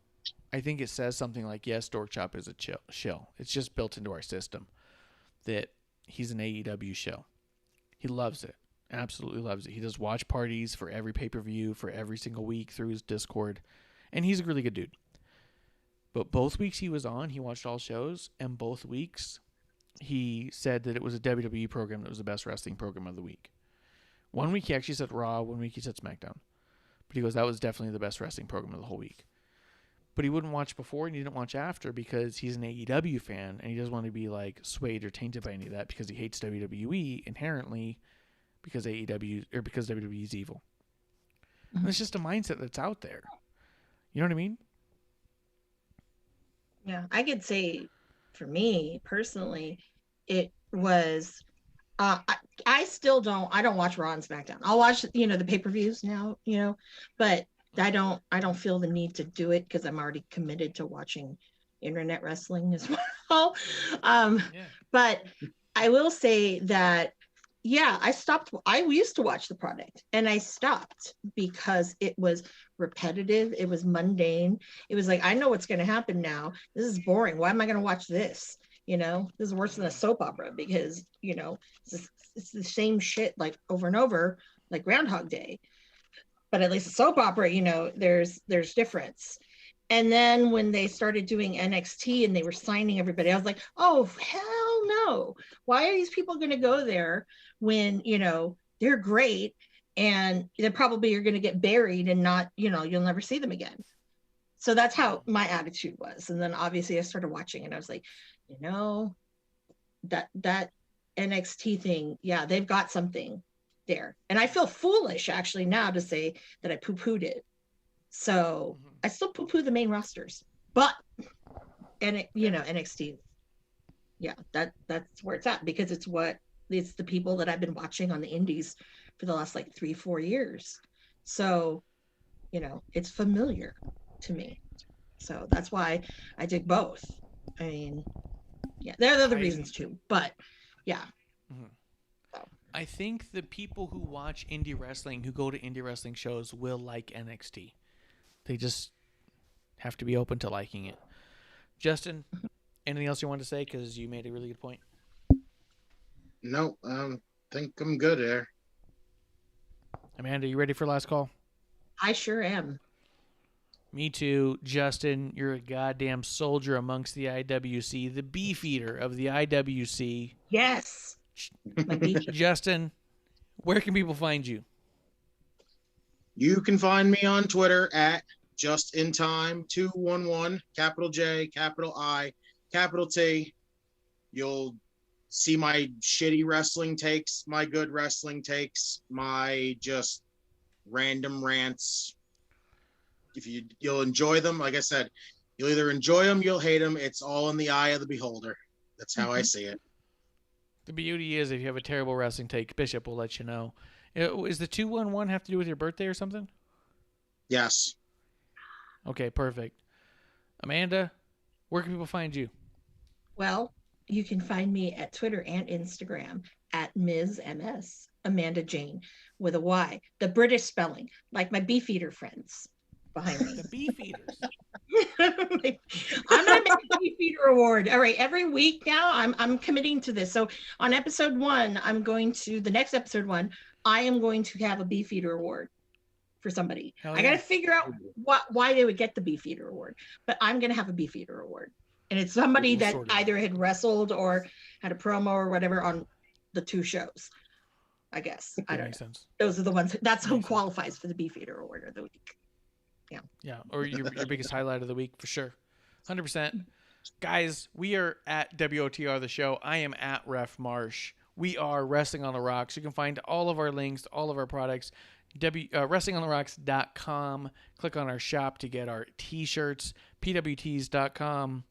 I think it says something like, yes, Dork Chop is a shill. It's just built into our system that he's an AEW shill. He loves it. Absolutely loves it. He does watch parties for every pay-per-view for every single week through his Discord. And he's a really good dude. But both weeks he was on, he watched all shows. And both weeks he said that it was a WWE program that was the best wrestling program of the week. One week he actually said Raw. One week he said SmackDown. But he goes, that was definitely the best wrestling program of the whole week. But he wouldn't watch before and he didn't watch after because he's an AEW fan and he doesn't want to be like swayed or tainted by any of that because he hates WWE inherently because because WWE is evil. Mm-hmm. And it's just a mindset that's out there. You know what I mean? Yeah, I could say for me personally, it was I still don't watch Raw and SmackDown. I'll watch the pay-per-views now, but I don't feel the need to do it because I'm already committed to watching internet wrestling as well. But I will say that I stopped. I used to watch the product and I stopped because it was repetitive. It was mundane. It was like, I know what's going to happen now. This is boring. Why am I going to watch this? This is worse than a soap opera because, it's the same shit like over and over, like Groundhog Day. But at least a soap opera, there's difference. And then when they started doing NXT and they were signing everybody, I was like, oh, hell no. Why are these people going to go there when, they're great and they probably are going to get buried and not, you'll never see them again. So that's how my attitude was. And then obviously I started watching and I was like, that NXT thing, they've got something there. And I feel foolish actually now to say that I poo-pooed it. So I still poo-poo the main rosters, but NXT, that's where it's at because it's the people that I've been watching on the indies for the last like 3-4 years. So, it's familiar to me. So that's why I dig both. I mean, there are other reasons too, but yeah. Mm-hmm. I think the people who watch indie wrestling, who go to indie wrestling shows, will like NXT. They just have to be open to liking it. Justin, anything else you want to say? Because you made a really good point. No, think I'm good there. Amanda, you ready for last call? I sure am. Me too. Justin, you're a goddamn soldier amongst the IWC, the beefeater of the IWC. Yes. Justin, where can people find you? You can find me on Twitter at JustinTime211, capital J, capital I, capital T. You'll see my shitty wrestling takes, my good wrestling takes, my just random rants. You'll enjoy them, like I said, you'll either enjoy them, you'll hate them. It's all in the eye of the beholder. That's how I see it. The beauty is, if you have a terrible wrestling take, Bishop will let you know. Is the 211 have to do with your birthday or something? Yes. Okay, perfect. Amanda, where can people find you? Well, you can find me at Twitter and Instagram at Ms. MS, Amanda Jane, with a Y. The British spelling, like my beefeater friends behind me. The beefeaters. I'm gonna make a beefeater award. All right, every week now I'm committing to this. So on episode 1, the next episode 1, I am going to have a beefeater award for somebody. I gotta figure out why they would get the beefeater award, but I'm gonna have a beefeater award. And it's somebody that either had wrestled or had a promo or whatever on the 2 shows, I guess. I don't know. Sense. Those are the ones. That's who qualifies for the beefeater award of the week. Yeah. Yeah, or your biggest highlight of the week for sure. 100%. Guys, we are at WOTR the show. I am at Ref Marsh. We are Wrestling on the Rocks. You can find all of our links, all of our products, wrestlingontherocks.com. Click on our shop to get our t-shirts, pwtees.com,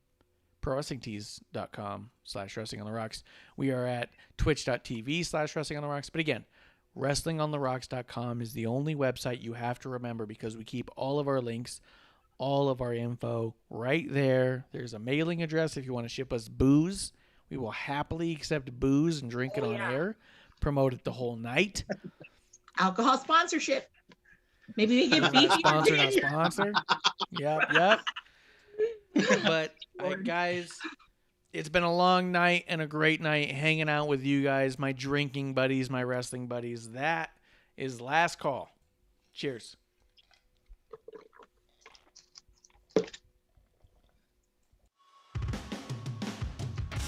prowrestlingtees.com/wrestlingontherocks. We are at twitch.tv/wrestlingontherocks. But again, wrestlingontherocks.com is the only website you have to remember because we keep all of our links, all of our info right there. There's a mailing address if you want to ship us booze. We will happily accept booze and drink it on air, promote it the whole night. Alcohol sponsorship. Maybe they give beef. Sponsor, not sponsor. Yep. But guys, it's been a long night and a great night hanging out with you guys, my drinking buddies, my wrestling buddies. That is last call. Cheers.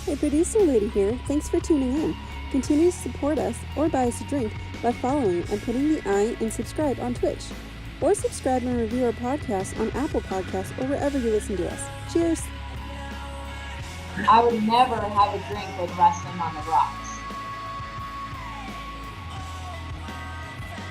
Hey, Producer Lady here. Thanks for tuning in. Continue to support us or buy us a drink by following and putting the I in subscribe on Twitch. Or subscribe and review our podcast on Apple Podcasts or wherever you listen to us. Cheers! I would never have a drink with wrestling on the rocks.